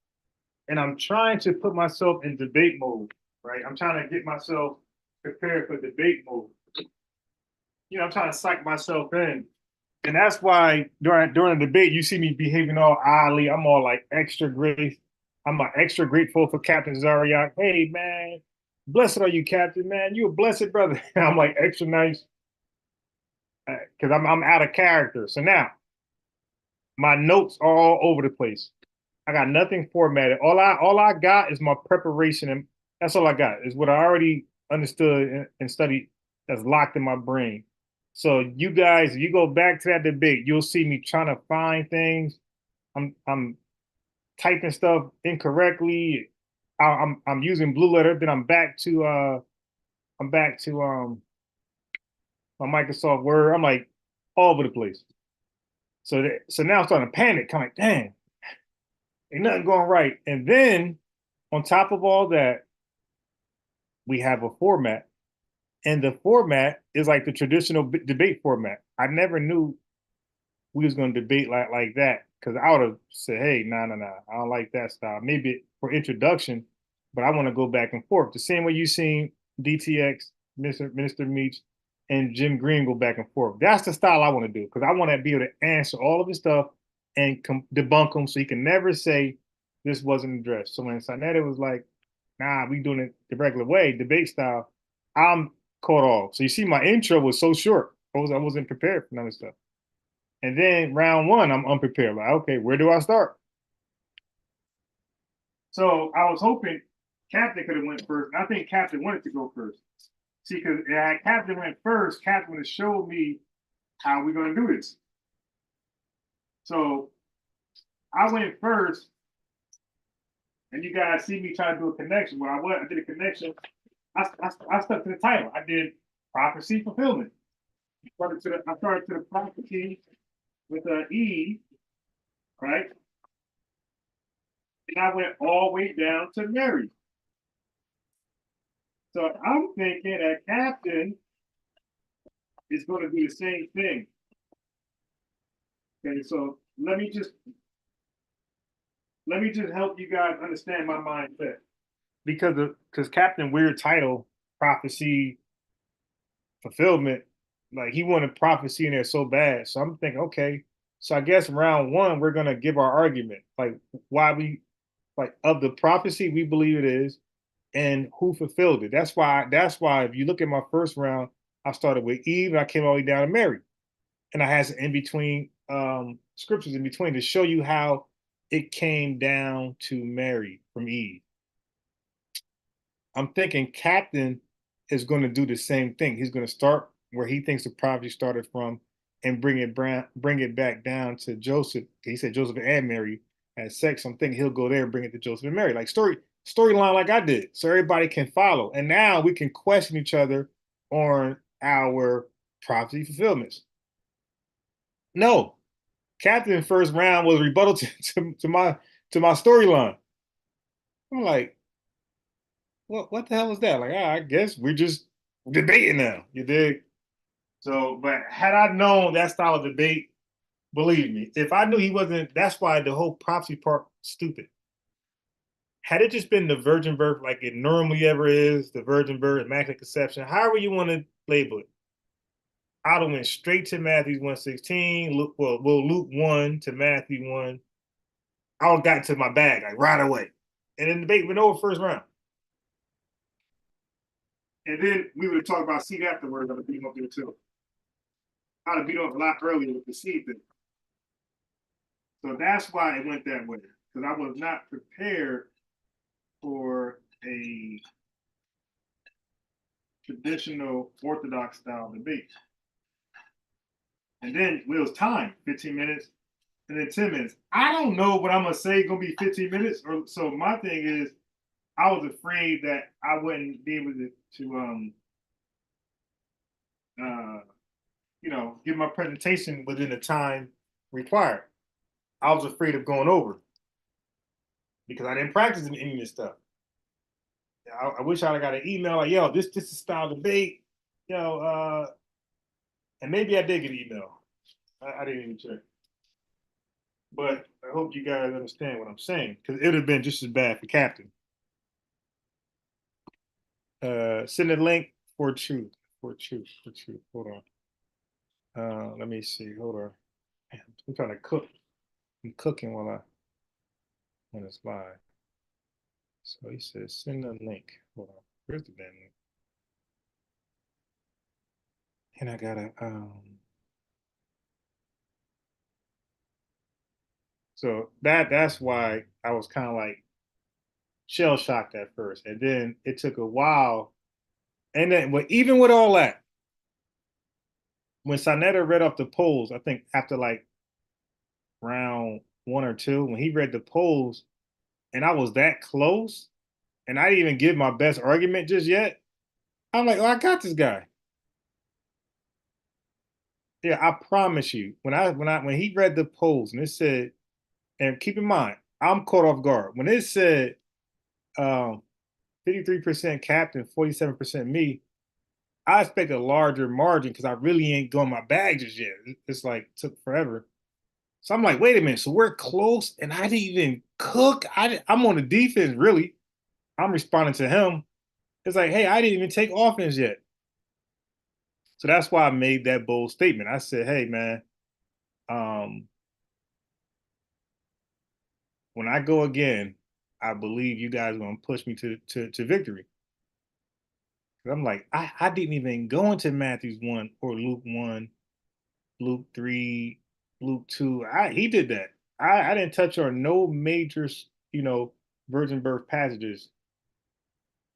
and I'm trying to put myself in debate mode, right? I'm trying to get myself prepared for debate mode. You know, I'm trying to psych myself in. And that's why during the debate, you see me behaving all oddly. I'm all like extra great. I'm like extra grateful for Captain Zariak. Hey man, blessed are you, Captain, man. You a blessed brother. I'm like extra nice because I'm out of character. So now my notes are all over the place. I got nothing formatted. All I got is my preparation, and that's all I got. Is what I already understood and studied that's locked in my brain. So you guys, if you go back to that debate, you'll see me trying to find things. I'm typing stuff incorrectly. I'm using blue letter. Then I'm back to my Microsoft Word. I'm like all over the place. So now I'm starting to panic. I'm like, dang, ain't nothing going right. And then on top of all that, we have a format, and the format is like the traditional debate format. I never knew we was going to debate like that because I would have said, "Hey, no, I don't like that style." Maybe for introduction, but I want to go back and forth the same way you seen DTX, Minister Meach, and Jim Green go back and forth. That's the style I want to do because I want to be able to answer all of his stuff and debunk them, so he can never say this wasn't addressed. So when Sinetta was like, "Nah, we doing it the regular way, debate style," I'm caught off. So you see, my intro was so short. I wasn't prepared for none of stuff. And then round one, I'm unprepared. Like, okay, where do I start? So I was hoping Captain could have went first. I think Captain wanted to go first. See, because Captain went first, Captain would have showed me how we're going to do this. So I went first, and you guys see me try to do a connection. When I did a connection. I stuck to the title. I did prophecy fulfillment. I started to the prophecy with an E, right? And I went all the way down to Mary. So I'm thinking that Captain is going to do the same thing. Okay, so let me just help you guys understand my mindset. Because Captain weird title, prophecy, fulfillment, like he wanted prophecy in there so bad. So I'm thinking, okay, so I guess round one, we're gonna give our argument, like why we like of the prophecy we believe it is, and who fulfilled it. That's why if you look at my first round, I started with Eve and I came all the way down to Mary. And I had some in between scriptures in between to show you how it came down to Mary from Eve. I'm thinking Captain is going to do the same thing. He's going to start where he thinks the prophecy started from and bring it back down to Joseph. He said Joseph and Mary had sex. I'm thinking he'll go there and bring it to Joseph and Mary, like storyline like I did, so everybody can follow. And now we can question each other on our prophecy fulfillments. No, Captain first round was rebuttal to my storyline. I'm like, what the hell is that? Like, I guess we're just debating now. You dig? So, but had I known that style of debate, believe me, if I knew he wasn't, that's why the whole prophecy part stupid. Had it just been the virgin birth like it normally ever is, the virgin birth, immaculate conception, however you want to label it, I'd have went straight to Matthew 1:16, Luke 1 to Matthew 1. I would have gotten to my bag like right away. And then the debate went over first round. And then we would have talked about seed afterwards. I'd have beat him up there too. I'd have beat him up a lot earlier with the seed thing. So that's why it went that way. Because I was not prepared for a traditional Orthodox style debate. And then it was time, 15 minutes, and then 10 minutes. I don't know what I'm gonna say gonna be 15 minutes. Or so my thing is, I was afraid that I wouldn't be able to give my presentation within the time required. I was afraid of going over because I didn't practice any of this stuff. I wish I'd have got an email like, yo, this is style debate, and maybe I did get an email. I didn't even check. But I hope you guys understand what I'm saying, because it would have been just as bad for Captain. Send a link for truth. For truth. Hold on. Let me see. Hold on. Man, I'm trying to cook. I'm cooking when it's live. So he says send a link. Hold on. Where's the damn link? And I gotta so that's why I was kind of like shell shocked at first. And then it took a while. And then even with all that, when Sanetta read off the polls, I think after like round 1 or 2, when he read the polls, and I was that close, and I didn't even give my best argument just yet. I'm like, oh, I got this guy. Yeah, I promise you. When he read the polls and it said, and keep in mind, I'm caught off guard. When it said 53% Captain, 47% me, I expect a larger margin because I really ain't going my bag just yet. It's like took forever. So I'm like, wait a minute. So we're close, and I didn't even cook. I'm on the defense, really. I'm responding to him. It's like, hey, I didn't even take offense yet. So that's why I made that bold statement. I said, hey, man, when I go again, I believe you guys are going to push me to victory. I'm like, I didn't even go into Matthews 1 or Luke 1, Luke 3, Luke 2. He did that. I didn't touch on no major, virgin birth passages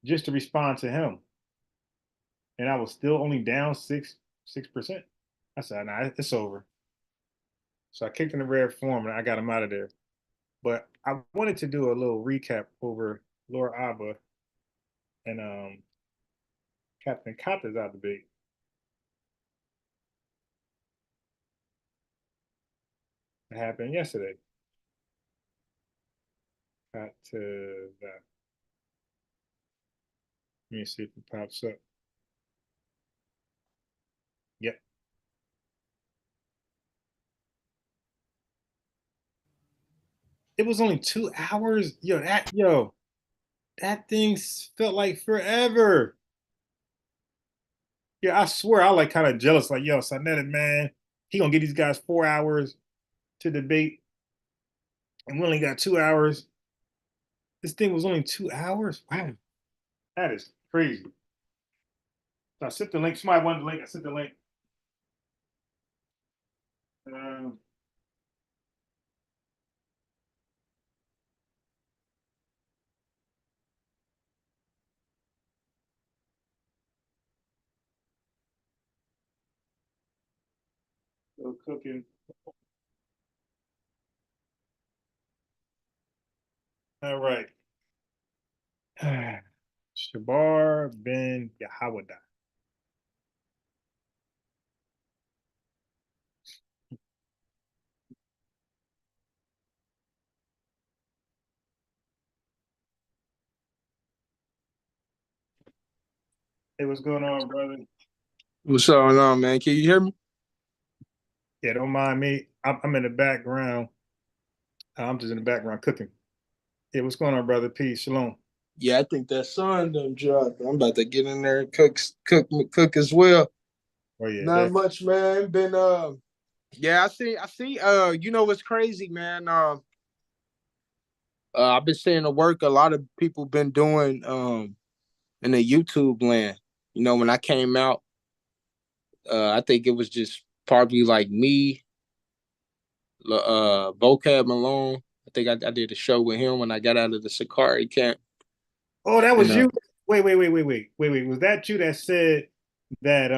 just to respond to him. And I was still only down 6%. I said, nah, it's over. So I kicked in the red form and I got him out of there. But I wanted to do a little recap over Laura Abba and Captain Kata's out debate. It happened yesterday. Got to that. Let me see if it pops up. Yep. It was only 2 hours. That thing felt like forever. Yeah, I swear I like kind of jealous. Like, yo, Sanetta, man, he gonna get these guys 4 hours to debate, and we only got 2 hours. This thing was only 2 hours. Wow, that is crazy. So I sent the link. Somebody wanted the link. I sent the link. Still cooking. All right. Shabar ben Yahawada. Hey, what's going on, brother? What's going on, man? Can you hear me? Yeah, don't mind me. I'm in the background. I'm just in the background cooking. Yeah, what's going on, brother? Peace, shalom. Yeah, I think that sun done dropped. I'm about to get in there and cook as well. Oh yeah, Not much, man. Been yeah, I see. You know what's crazy, man? I've been seeing the work a lot of people been doing in the YouTube land. You know, when I came out, I think it was just probably like me, Vocab Malone. I think I did a show with him when I got out of the Sakari camp. Oh, that was you. Wait. Was that you that said that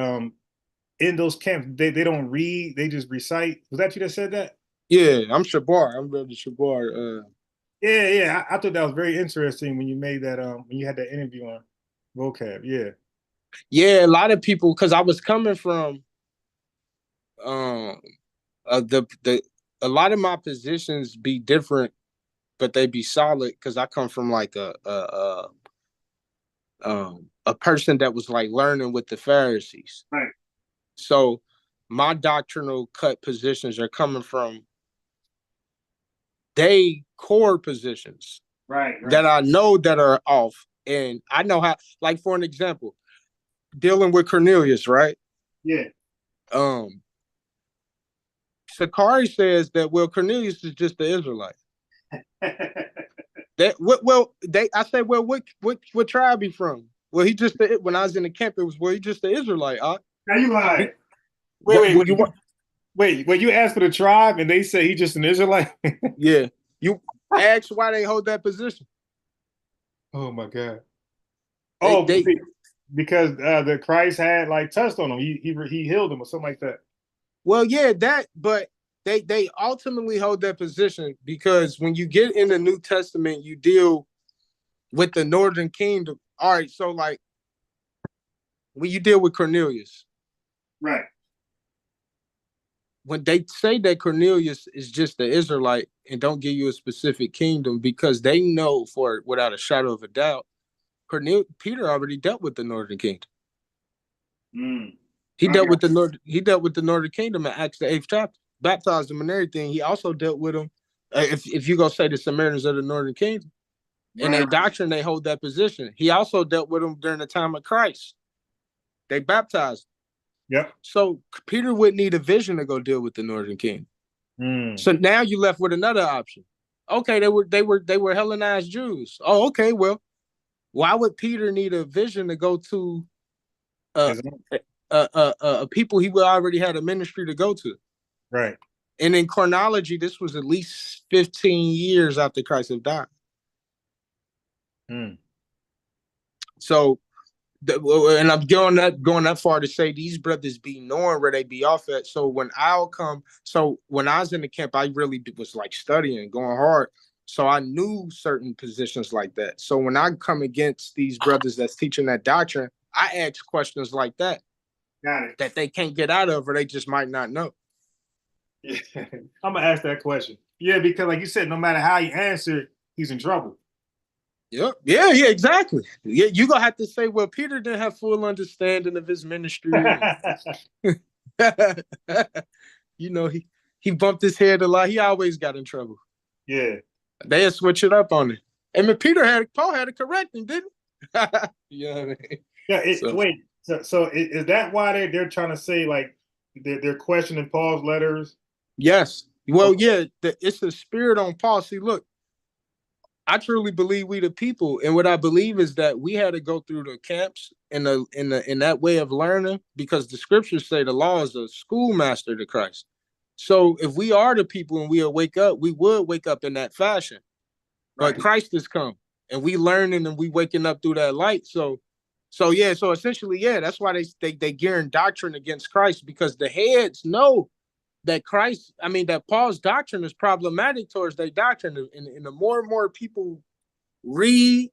in those camps they don't read, they just recite? Was that you that said that? Yeah, I'm Shabar. I'm Brother Shabar. Yeah. I thought that was very interesting when you made that when you had that interview on Vocab. Yeah. Yeah, a lot of people, because I was coming from The a lot of my positions be different, but they be solid because I come from like a person that was like learning with the Pharisees. Right. So my doctrinal cut positions are coming from they core positions Right. that I know that are off. And I know how, like for an example, dealing with Cornelius, right? Yeah. Sakari says that Cornelius is just the Israelite. I said, well, what tribe he from? Well, he just when I was in the camp, it was he just the Israelite. Now you lied. Wait, you asked for the tribe and they say he's just an Israelite? Yeah. You ask why they hold that position. Oh my God. They because the Christ had like touched on him. He healed him or something like that. Well, yeah, but they ultimately hold that position because when you get in the New Testament, you deal with the Northern Kingdom. All right, so like when you deal with Cornelius, right? When they say that Cornelius is just the Israelite and don't give you a specific kingdom because they know for without a shadow of a doubt, Peter already dealt with the Northern Kingdom. He dealt with the Northern Kingdom in Acts the 8th chapter, baptized them and everything. He also dealt with them. If you go say the Samaritans of the Northern Kingdom, in their doctrine they hold that position. He also dealt with them during the time of Christ. They baptized. Yep. So Peter would need a vision to go deal with the Northern Kingdom. So now you left with another option. Okay, they were Hellenized Jews. Oh, okay. Well, why would Peter need a vision to go to people he would already had a ministry to go to? Right. And in chronology, this was at least 15 years after Christ had died. So, and I'm going that far to say these brothers be knowing where they be off at. So when I was in the camp, I really was like studying, going hard. So I knew certain positions like that. So when I come against these brothers that's teaching that doctrine, I ask questions like that. Got it. That they can't get out of, or they just might not know. Yeah. I'm gonna ask that question. Yeah, because like you said, no matter how he answered, he's in trouble. Yep. Yeah, exactly. Yeah, you gonna have to say, well, Peter didn't have full understanding of his ministry. You know, he bumped his head a lot. He always got in trouble. Yeah. They'll switch it up on it. And Paul had to correct him, didn't he? You know what I mean? Yeah. Wait. So is that why they're trying to say like they're questioning Paul's letters? Yes. Well, yeah. It's the spirit on Paul. See, look, I truly believe we the people, and what I believe is that we had to go through the camps in that way of learning because the scriptures say the law is a schoolmaster to Christ. So if we are the people and we wake up, we would wake up in that fashion. But Christ has come, and we learning and we waking up through that light. So essentially, yeah, that's why they gearing doctrine against Christ because the heads know that that Paul's doctrine is problematic towards their doctrine. And the more and more people read,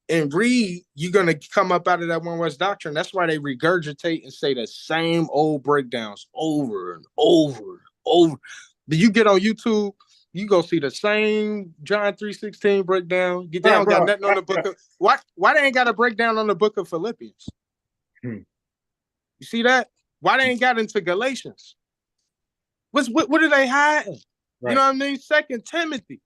you're going to come up out of that One West doctrine. That's why they regurgitate and say the same old breakdowns over and over and over. But you get on YouTube, you go see the same John 3:16 breakdown. They don't got nothing on the book of why they ain't got a breakdown on the book of Philippians? You see that? Why they ain't got into Galatians? What are they hiding? Right. You know what I mean? 2 Timothy.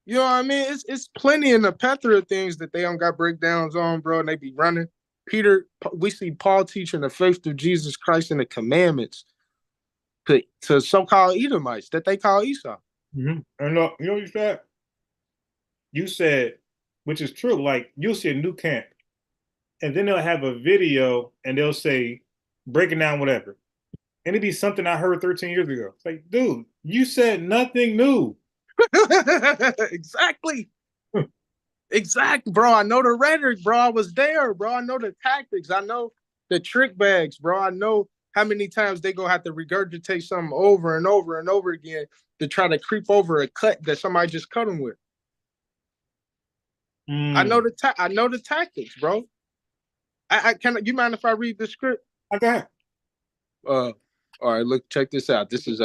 You know what I mean? It's plenty in the plethora of things that they don't got breakdowns on, bro, and they be running. We see Paul teaching the faith of Jesus Christ and the commandments to so-called Edomites that they call Esau. And you know what you said? You said, which is true, like you'll see a new camp, and then they'll have a video and they'll say, breaking down whatever. And it'd be something I heard 13 years ago. It's like, dude, you said nothing new. Exactly. Exactly, bro. I know the rhetoric, bro. I was there, bro. I know the tactics. I know the trick bags, bro. I know how many times they gonna have to regurgitate something over and over and over again to try to creep over a cut that somebody just cut them with. I know the tactics, bro. You mind if I read the script? Okay. All right, look, check this out. This is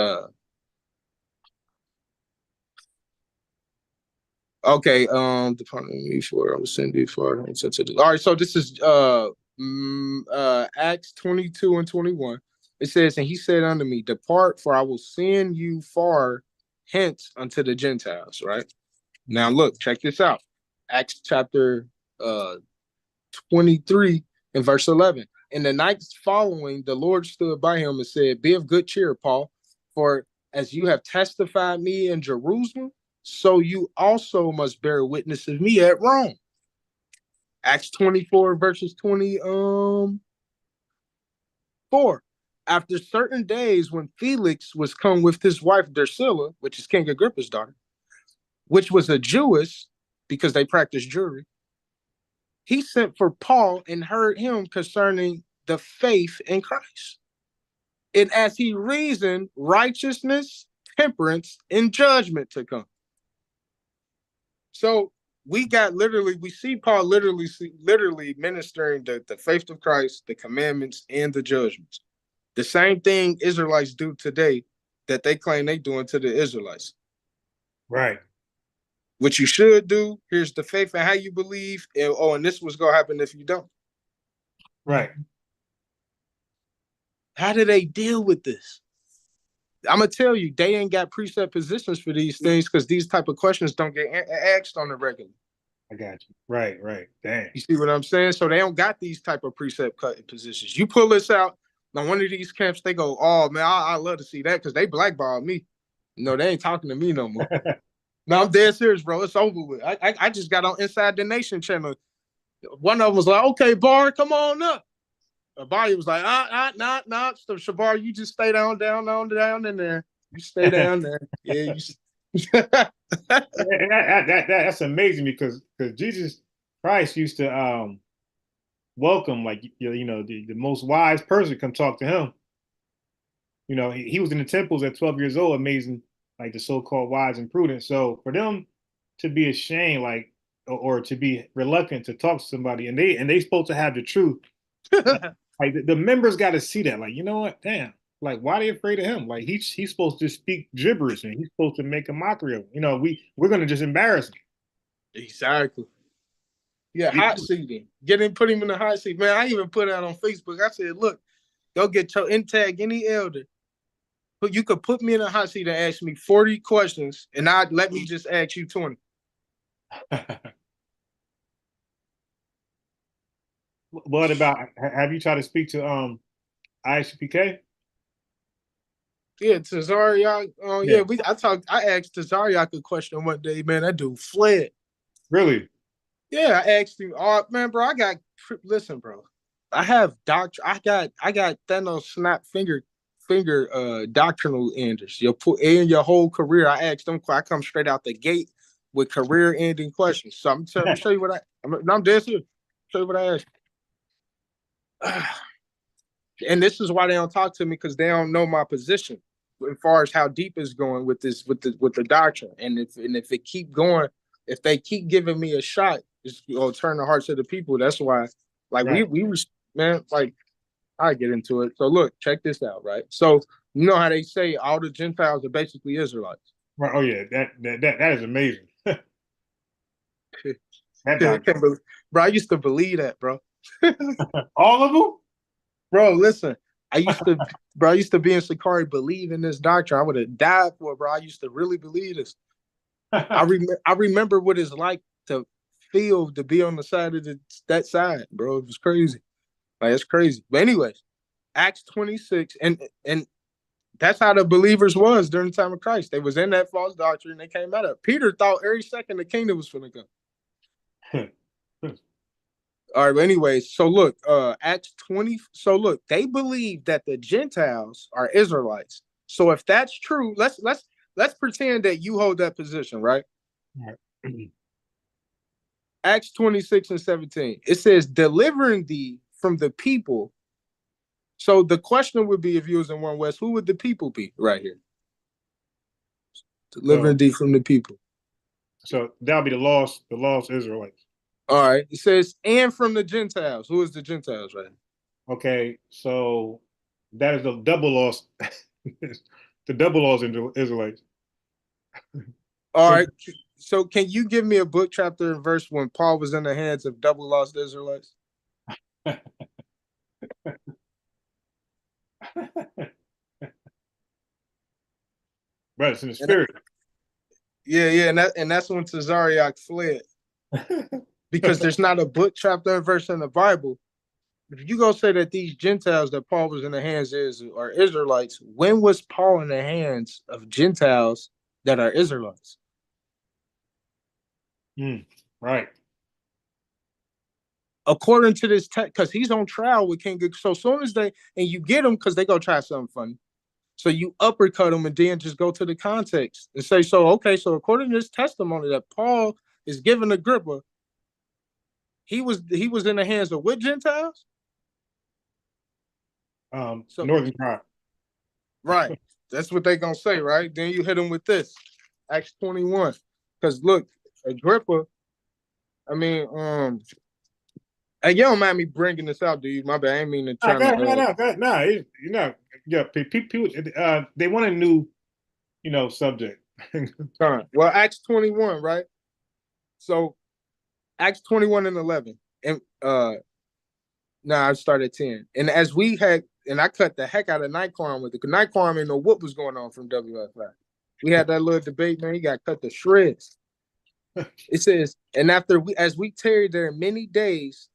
okay. Department me for I'm gonna send you for. All right, so this is Acts 22 and 21. It says, and he said unto me, depart, for I will send you far hence unto the Gentiles. Right now, look, check this out. Acts chapter 23 and verse 11. In the nights following, the Lord stood by him and said, be of good cheer, Paul, for as you have testified me in Jerusalem, so you also must bear witness of me at Rome. Acts 24 verses 24. After certain days, when Felix was come with his wife Drusilla, which is King Agrippa's daughter, which was a Jewess, because they practiced Jewry, he sent for Paul and heard him concerning the faith in Christ. And as he reasoned, righteousness, temperance, and judgment to come. So we see Paul literally ministering the faith of Christ, the commandments, and the judgments. The same thing Israelites do today that they claim they doing to the Israelites. Right. What you should do, here's the faith and how you believe, and this was going to happen if you don't. Right. How do they deal with this? I'm going to tell you, they ain't got preset positions for these things because these type of questions don't get asked on the regular. I got you. Right. Damn. You see what I'm saying? So they don't got these type of preset cut positions. You pull this out, now one of these camps, they go, oh, man, I love to see that because they blackballed me. No, they ain't talking to me no more. No, I'm dead serious, bro. It's over with. I just got on Inside the Nation channel. One of them was like, okay, Bar, come on up. Barry was like, nah. So Shabar, you just stay down in there. You stay down there. Yeah, that's amazing because Jesus Christ used to welcome, like, the most wise person come talk to him. He was in the temples at 12 years old, amazing, like the so-called wise and prudent. So for them to be ashamed, like, or to be reluctant to talk to somebody, and they supposed to have the truth, like the members got to see that, like, you know what, damn, like, why are they afraid of him? Like, he's supposed to speak gibberish and he's supposed to make a mockery of him. We're gonna just embarrass him. Exactly. Yeah, hot seating. Put him in the hot seat, man. I even put out on Facebook. I said, look, go get your tag any elder. But you could put me in a hot seat and ask me 40 questions, and I'd let me just ask you 20. What about, have you tried to speak to ISPK? Yeah, Tazariak. I asked Tazariak a question one day, man. That dude fled. Really? Yeah, I asked him, oh man, bro, listen, bro. I have I got Thanos snap finger doctrinal enders. Your whole career. I asked them, I come straight out the gate with career ending questions. So I'm gonna show you what I'm dead serious. Show you what I asked. And this is why they don't talk to me, because they don't know my position as far as how deep it's going with the doctrine. And if it keep going, if they keep giving me a shot, it's gonna turn the hearts of the people. That's why, like, right. we man, like, I get into it. So look, check this out, right? So you know how they say all the Gentiles are basically Israelites. Right. Oh yeah, that is amazing. Bro, I used to believe that, bro. All of them? Bro, listen, I used to be in Sakari, believe in this doctrine. I would have died for it, bro. I used to really believe this. I remember what it's like to feel to be on the side of that side, bro. It was crazy. Like, it's crazy. But anyways, Acts 26, and that's how the believers was during the time of Christ. They was in that false doctrine. They came out of it. Peter thought every second the kingdom was going to come. All right, but anyways, so look, Acts 20. So look, they believe that the Gentiles are Israelites. So if that's true, let's pretend that you hold that position, right? Right. Acts 26 and 17. It says, delivering thee from the people. So the question would be, if you was in One West, who would the people be right here? Delivering thee from the people. So that'll be the lost Israelites. All right. It says, and from the Gentiles. Who is the Gentiles right now? Okay, so That is the double loss. The double loss Israelites. All So- right. So can you give me a book, chapter, and verse when Paul was in the hands of double lost Israelites? But it's in the spirit. Yeah, and that's when Tazariak fled. Because there's not a book, chapter, and verse in the Bible. If you go say that these Gentiles that Paul was in the hands are Israelites, when was Paul in the hands of Gentiles that are Israelites? Right. According to this text, because he's on trial with King. So soon as and you get him because they go try something funny. So you uppercut them and then just go to the context and say, so according to this testimony that Paul is giving Agrippa, he was in the hands of what Gentiles? Northern Tribe. Right. That's what they gonna say, right? Then you hit them with this, Acts 21. Because look, Agrippa, I mean, hey, you don't mind me bringing this out, do you? My bad. I ain't mean to try No. Yeah, people, they want a new, subject. Well, Acts 21, right? So Acts 21 and 11. And I started 10. And as we had, and I cut the heck out of Nightcrawler with it. Because Nightcrawler didn't know what was going on from WFI. We had that little debate, man. He got cut to shreds. It says, and as we tarried there many days,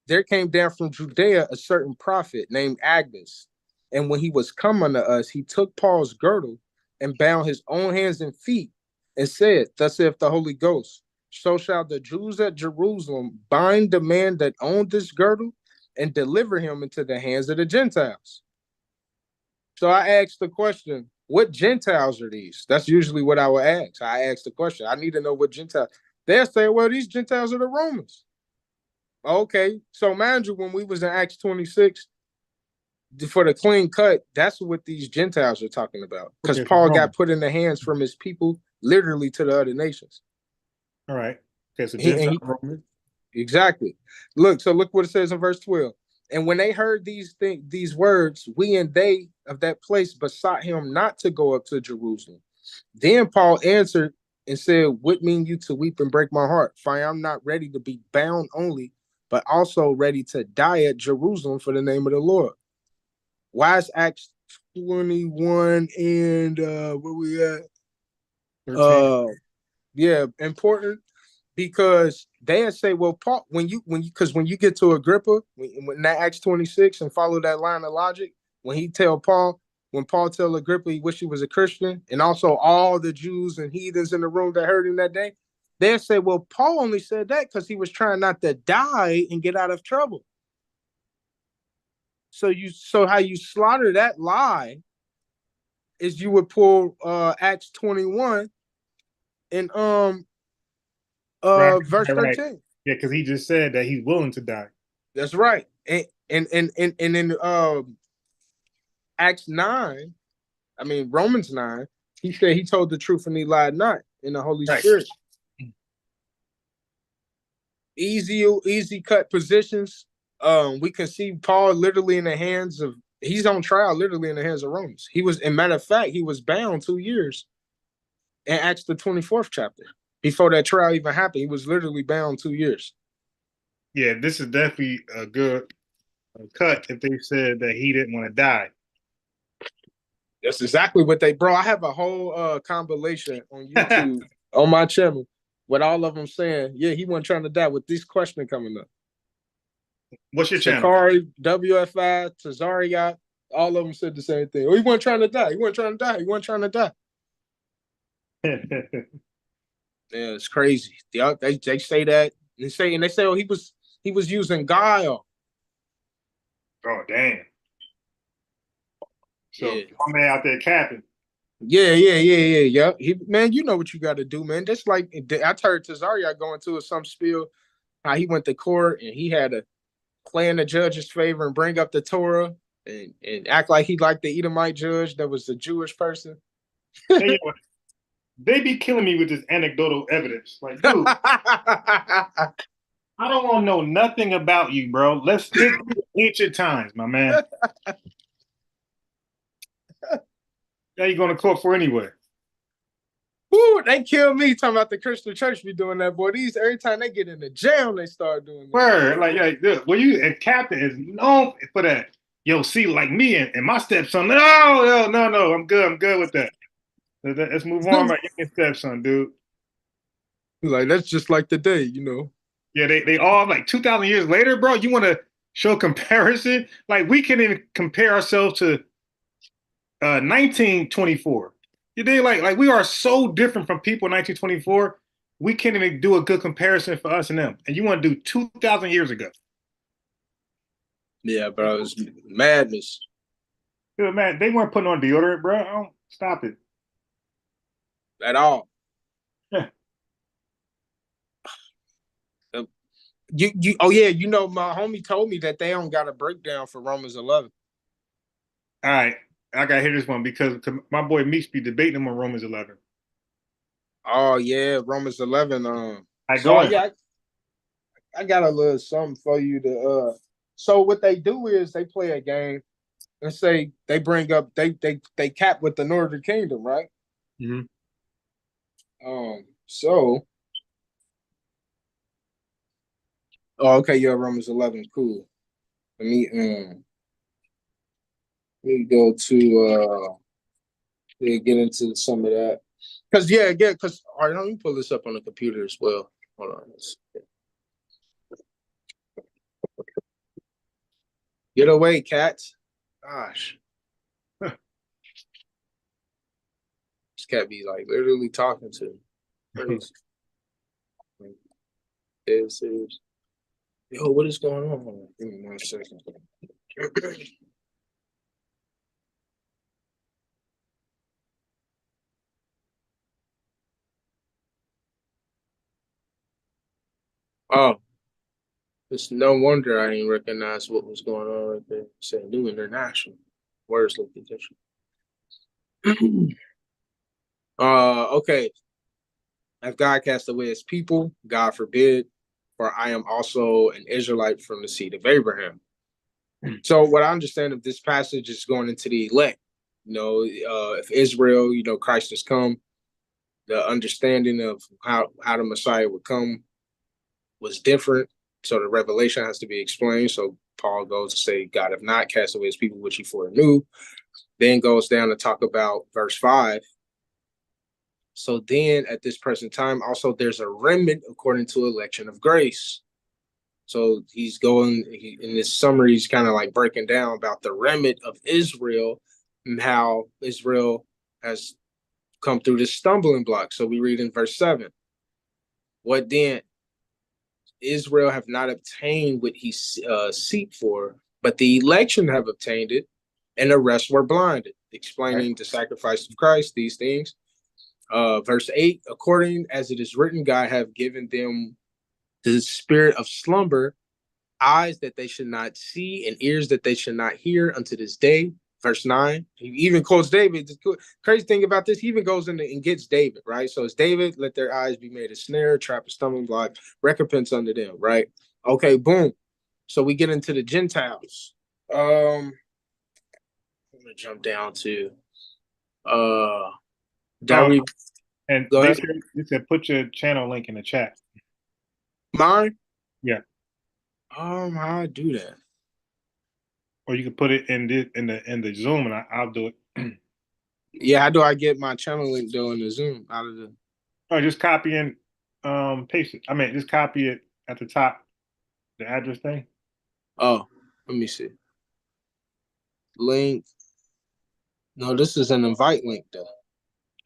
there came down from Judea a certain prophet named Agnes. And when he was come unto us, he took Paul's girdle and bound his own hands and feet and said, thus saith the Holy Ghost, so shall the Jews at Jerusalem bind the man that owned this girdle and deliver him into the hands of the Gentiles. So I asked the question, what Gentiles are these? That's usually what I would ask. I asked the question. I need to know what Gentiles. They'll say, well, these Gentiles are the Romans. Okay, so mind you, when we was in Acts 26, for the clean cut, that's what these Gentiles are talking about. Because Okay, Paul so got put in the hands from his people, literally to the other nations. All right. Okay, so Gentile Roman. Exactly. Look what it says in verse 12. And when they heard these words, we and they of that place besought him not to go up to Jerusalem. Then Paul answered and said, what mean you to weep and break my heart? For I am not ready to be bound only, but also ready to die at Jerusalem for the name of the Lord. Why is Acts 21 and where we at? 13. Important because they say, well, Paul, when you get to Agrippa, when that Acts 26 and follow that line of logic, when Paul tell Agrippa he wish he was a Christian, and also all the Jews and heathens in the room that heard him that day, they say, well, Paul only said that because he was trying not to die and get out of trouble. So how you slaughter that lie is you would pull Acts 21 and verse 13. Right. Yeah, because he just said that he's willing to die. That's right. And in Acts 9, I mean Romans 9, he said he told the truth and he lied not in the Holy Spirit. Easy cut positions. We can see Paul literally in the hands of, he's on trial literally in the hands of Romans. He was, in matter of fact, he was bound 2 years in Acts the 24th chapter. Before that trial even happened, he was literally bound 2 years. Yeah, this is definitely a good cut if they said that he didn't want to die. That's exactly what bro. I have a whole compilation on YouTube on my channel with all of them saying, yeah, he wasn't trying to die, with this question coming up. What's your channel? Sakari, WFI, Tazariot, all of them said the same thing. Oh, he wasn't trying to die. He wasn't trying to die. He wasn't trying to die. Yeah, it's crazy. They say that. They say, oh, he was using guile. Oh, damn. So Yeah. my man out there capping. Yeah. Man, you know what you got to do, man. Just like I heard Tazariot going to some spiel, how he went to court and he had to play in the judge's favor and bring up the Torah and act like he liked the Edomite judge that was a Jewish person. Hey, they be killing me with this anecdotal evidence. Like, dude, I don't want to know nothing about you, bro. Let's stick to ancient times, my man. Now you going to court for anyway. Ooh, they kill me talking about the Christian church be doing that, boy. These every time they get in the jail, they start doing that. Word, like look, well, you and Captain is known for that. Yo, see, like me and my stepson. No, I'm good with that. Let's move on, my young stepson, dude. Like that's just like the day, you know. Yeah, they all like 2,000 years later, bro. You want to show comparison? Like we can't even compare ourselves to 1924. You think like we are so different from people in 1924. We can't even do a good comparison for us and them. And you want to do 2,000 years ago? Yeah, bro, it's madness. Dude, man, they weren't putting on deodorant, bro. Don't stop it. At all. Yeah. Oh yeah, you know, my homie told me that they don't got a breakdown for Romans 11. All right, I gotta hear this one because my boy Meeks be debating him on Romans 11. Oh yeah, Romans 11. I go. Yeah, I got a little something for you to. So what they do is they play a game and say they bring up they cap with the Northern Kingdom, right? Mm-hmm. So. Oh, okay, yeah, Romans 11, cool. Let me go to get into some of that. All right, let me pull this up on the computer as well. Hold on. Get away, cats. Gosh. This cat be like literally talking to me. Dead serious. Yo, what is going on? Give me 1 second. Oh, it's no wonder I didn't recognize what was going on right there. It said New International. Words look potential. Okay. As God cast away his people, God forbid, for I am also an Israelite from the seed of Abraham. So what I understand of this passage is going into the elect. You know, if Israel, you know, Christ has come, the understanding of how the Messiah would come was different. So the revelation has to be explained. So Paul goes to say, God have not cast away his people, which he foreknew. Then goes down to talk about verse 5. So then at this present time, also there's a remnant according to election of grace. So he's going in this summary, he's kind of like breaking down about the remnant of Israel and how Israel has come through this stumbling block. So we read in verse 7. What then? Israel have not obtained what he seek for, but the election have obtained it, and the rest were blinded. Explaining the sacrifice of Christ, these things. Verse 8, according as it is written, God have given them the spirit of slumber, eyes that they should not see, and ears that they should not hear unto this day. Verse 9, he even quotes David. The crazy thing about this, he even goes in and gets David, right? So it's David, let their eyes be made a snare, trap, a stumbling block, recompense unto them, right? Okay, boom. So we get into the Gentiles. I'm gonna jump down to and go ahead. they said put your channel link in the chat. Mine? Yeah. How I do that? Or you can put it in the Zoom, and I'll do it. Yeah, how do I get my channel link though in the Zoom out of the? Oh, just copy and paste it. I mean, just copy it at the top, the address thing. Oh, let me see. Link. No, this is an invite link though.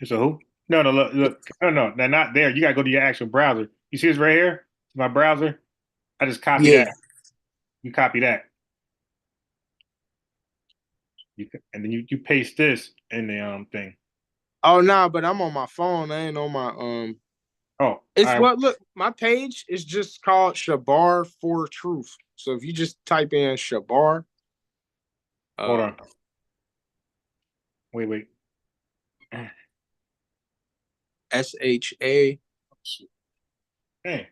It's a who? No, look. No, they're not there. You gotta go to your actual browser. You see this right here? It's my browser. I just copy that. You copy that. And then you paste this in the thing. Oh no, but I'm on my phone. I ain't on my Oh, it's what look, my page is just called Shabar for Truth. So if you just type in Shabar, hold on. Wait. SHA. Hey.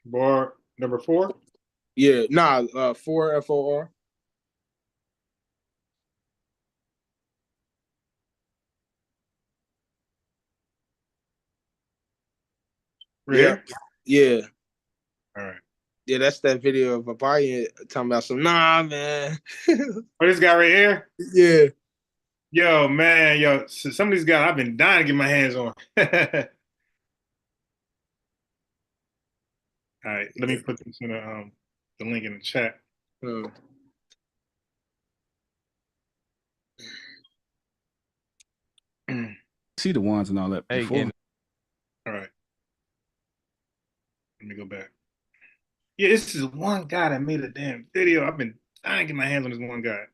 Bar number 4? Yeah, 4 FOR. Right Yeah. here? Yeah. All right. Yeah, that's that video of Abaya talking about some nah, man. Oh, this guy right here? Yeah. Yo, man, yo, so some of these guys I've been dying to get my hands on. All right, let me put this in the link in the chat. See the ones and all that before. All right. Let me go back. Yeah, this is one guy that made a damn video. I've been dying to get my hands on this one guy.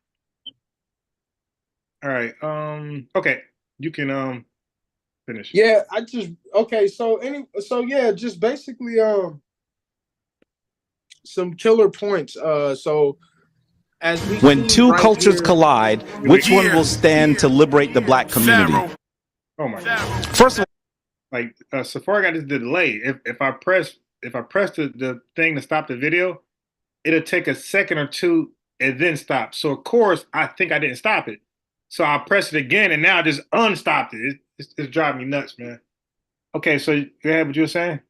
All right. Okay. You can finish. Yeah, I just okay. So yeah, just basically some killer points. So as we When see two right cultures here, collide, which one will stand to liberate the black community? Oh my God. First of all, Like Safari got this delay. If I press the thing to stop the video, it'll take a second or two and then stop. So of course I think I didn't stop it. So I'll press it again and now I just unstopped it. It's driving me nuts, man. Okay, so go ahead, what you were saying?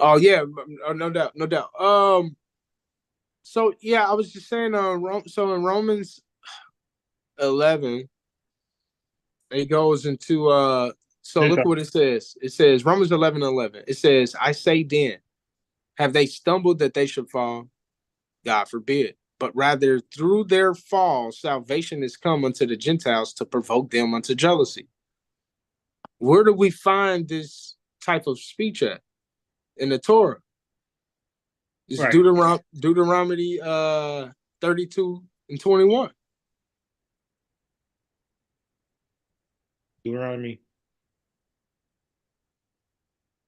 oh yeah, no doubt, no doubt. So yeah, I was just saying. So in Romans 11, it goes into So look what it says. It says Romans 11:11. It says, "I say then, have they stumbled that they should fall? God forbid. But rather through their fall, salvation is come unto the Gentiles to provoke them unto jealousy." Where do we find this type of speech at? In the Torah. It's Right. Deuteronomy 32:21. Deuteronomy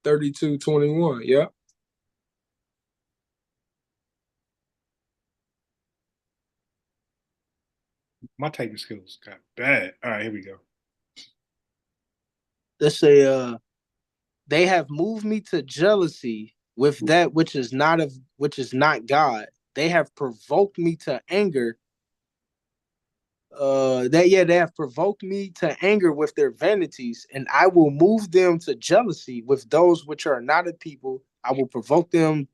32:21. Yeah. My typing skills got bad. All right, here we go. Let's say they have moved me to jealousy with that which is not God. They have provoked me to anger. They have provoked me to anger with their vanities, and I will move them to jealousy with those which are not a people. I will provoke them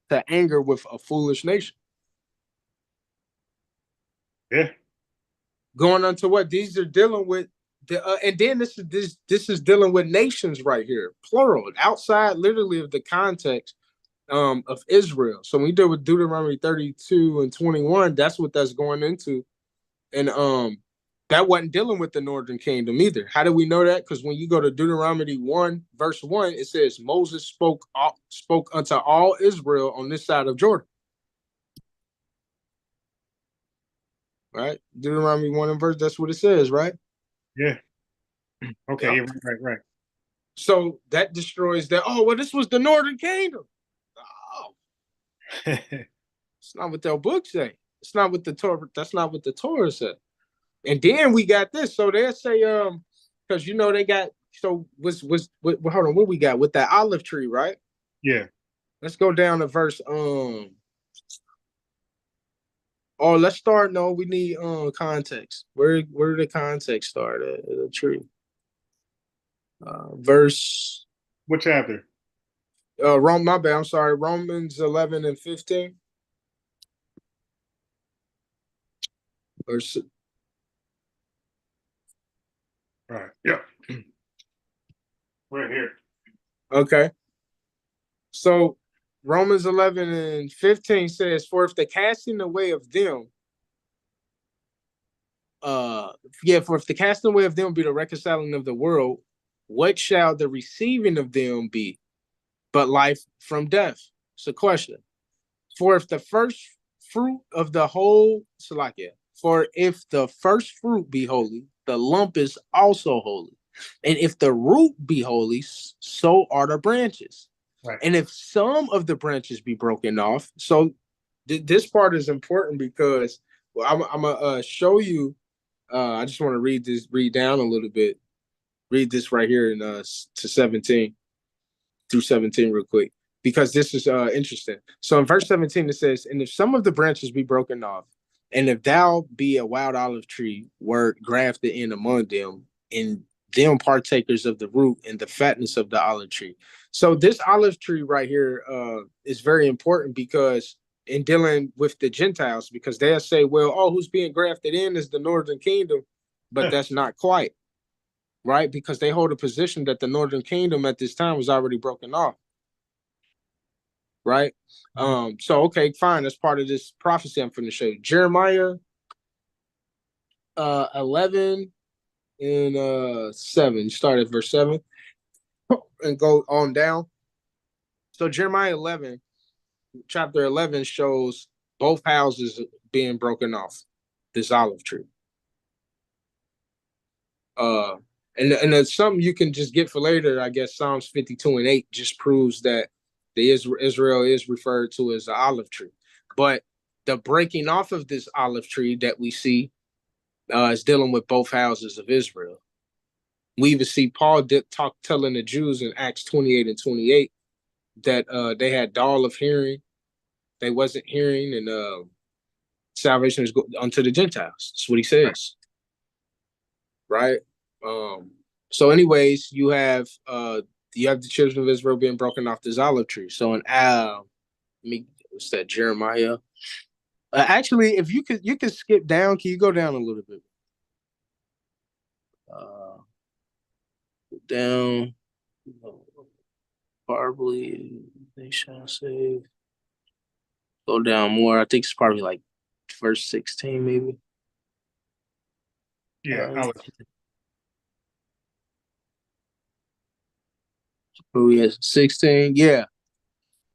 to anger with a foolish nation. Yeah. Going on to what these are dealing with, and then this is dealing with nations right here, plural, outside literally of the context of Israel. So when we deal with Deuteronomy 32:21, that's what that's going into. And that wasn't dealing with the northern kingdom either. How do we know that? Because when you go to Deuteronomy 1:1, it says Moses spoke unto all Israel on this side of Jordan. Right? Deuteronomy 1:1, that's what it says, right? Yeah. Okay, Yep. yeah, right. So that destroys that. Oh, well, this was the northern kingdom. Oh, it's not what their book say. It's not what the Torah. That's not what the Torah said. And then we got this. So they say, because they got. So hold on, what we got with that olive tree, right? Yeah. Let's go down to verse. Oh, let's start. No, we need context. Where did the context start at the tree? Verse. What chapter? My bad. I'm sorry. Romans 11:15. Verse. Right. Yeah. Right here. Okay. So Romans 11:15 says, "For if the casting away of them, for if the casting away of them be the reconciling of the world, what shall the receiving of them be, but life from death?" It's a question. For if the first fruit of the whole, for if the first fruit be holy, the lump is also holy. And if the root be holy, so are the branches. Right. And if some of the branches be broken off, so this part is important because I'm gonna show you. I just want to read down a little bit. Read this right here in to 17 through 17 real quick, because this is interesting. So in verse 17 it says, "And if some of the branches be broken off, and if thou be a wild olive tree, were grafted in among them, and them partakers of the root and the fatness of the olive tree. So this olive tree right here is very important because in dealing with the Gentiles, because they'll say, well, oh, who's being grafted in is the northern kingdom, but that's not quite, right? Because they hold a position that the northern kingdom at this time was already broken off, right? So, okay, fine. That's part of this prophecy I'm going to show you. Jeremiah 11 and 7. Start at verse 7 and go on down. So Jeremiah 11, chapter 11 shows both houses being broken off, this olive tree. And it's something you can just get for later. I guess Psalms 52 and 8 just proves that the Israel is referred to as the olive tree. But the breaking off of this olive tree that we see is dealing with both houses of Israel. We even see Paul telling the Jews in Acts 28 and 28 that they had dull of hearing. They wasn't hearing, and salvation is unto the Gentiles. That's what he says. Right? So anyways, you have the children of Israel being broken off this olive tree. So in what's that, Jeremiah? Actually, if you could skip down, can you go down a little bit? Down, probably they shall save. Go down more. I think it's probably like verse 16, maybe. Yeah, Oh yes, 16. Yeah.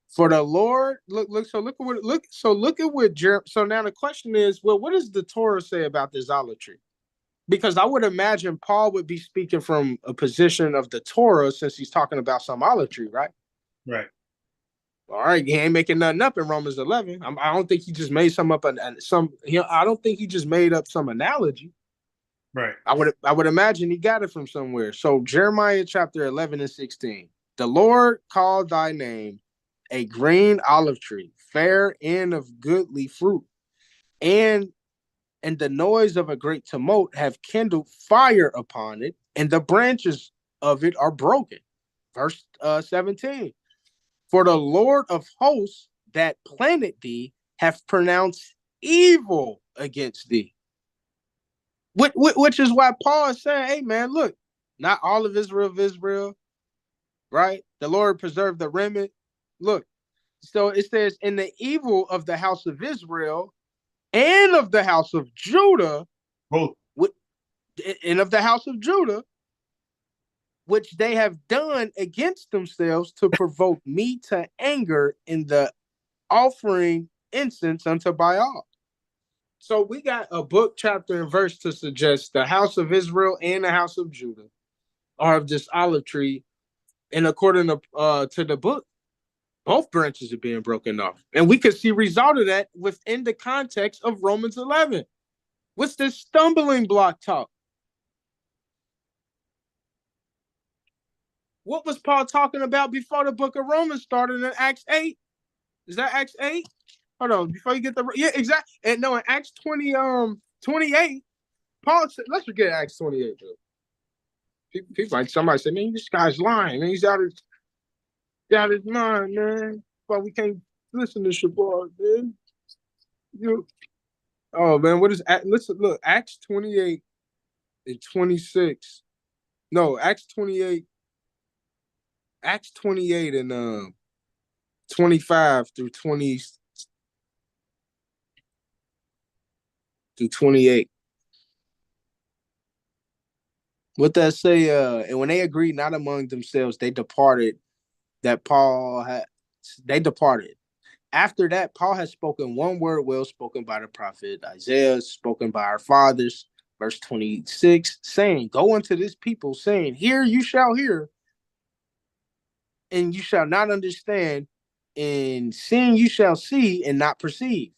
For the Lord, look at what so now the question is, well, what does the Torah say about this olive tree? Because I would imagine Paul would be speaking from a position of the Torah since he's talking about some olive tree, right? Right. All right, he ain't making nothing up in Romans 11. I don't think he just made some up and I don't think he just made up some analogy. Right. I would imagine he got it from somewhere. So Jeremiah chapter 11 and 16. The Lord called thy name a green olive tree, fair and of goodly fruit, and the noise of a great tumult have kindled fire upon it, and the branches of it are broken. Verse 17. For the Lord of hosts that planted thee have pronounced evil against thee. Which is why Paul is saying, hey, man, look, not all of Israel, right? The Lord preserved the remnant. Look, so it says, in the evil of the house of Israel and of the house of Judah, both, and of the house of Judah, which they have done against themselves to provoke me to anger in the offering incense unto Baal. So we got a book, chapter, and verse to suggest the house of Israel and the house of Judah are of this olive tree, and according to the book, both branches are being broken off. And we could see result of that within the context of Romans 11. What's this stumbling block talk? What was Paul talking about before the book of Romans started in Acts 8? Is that Acts 8? Hold on, before you get yeah, exactly. And no, in Acts 28, Paul said, let's forget Acts 28, bro. People like somebody say, man, this guy's lying, man. He's out of his mind, man. But we can't listen to Shabbat, man. Oh man, what is listen? Look, Acts 28 and 26. No, Acts 28 and 25 through 28. What that say? And when they agreed not among themselves, they departed. They departed. After that, Paul has spoken one word well spoken by the prophet Isaiah, spoken by our fathers. Verse 26, saying, go unto this people, saying, hear you shall hear, and you shall not understand, and seeing you shall see and not perceive.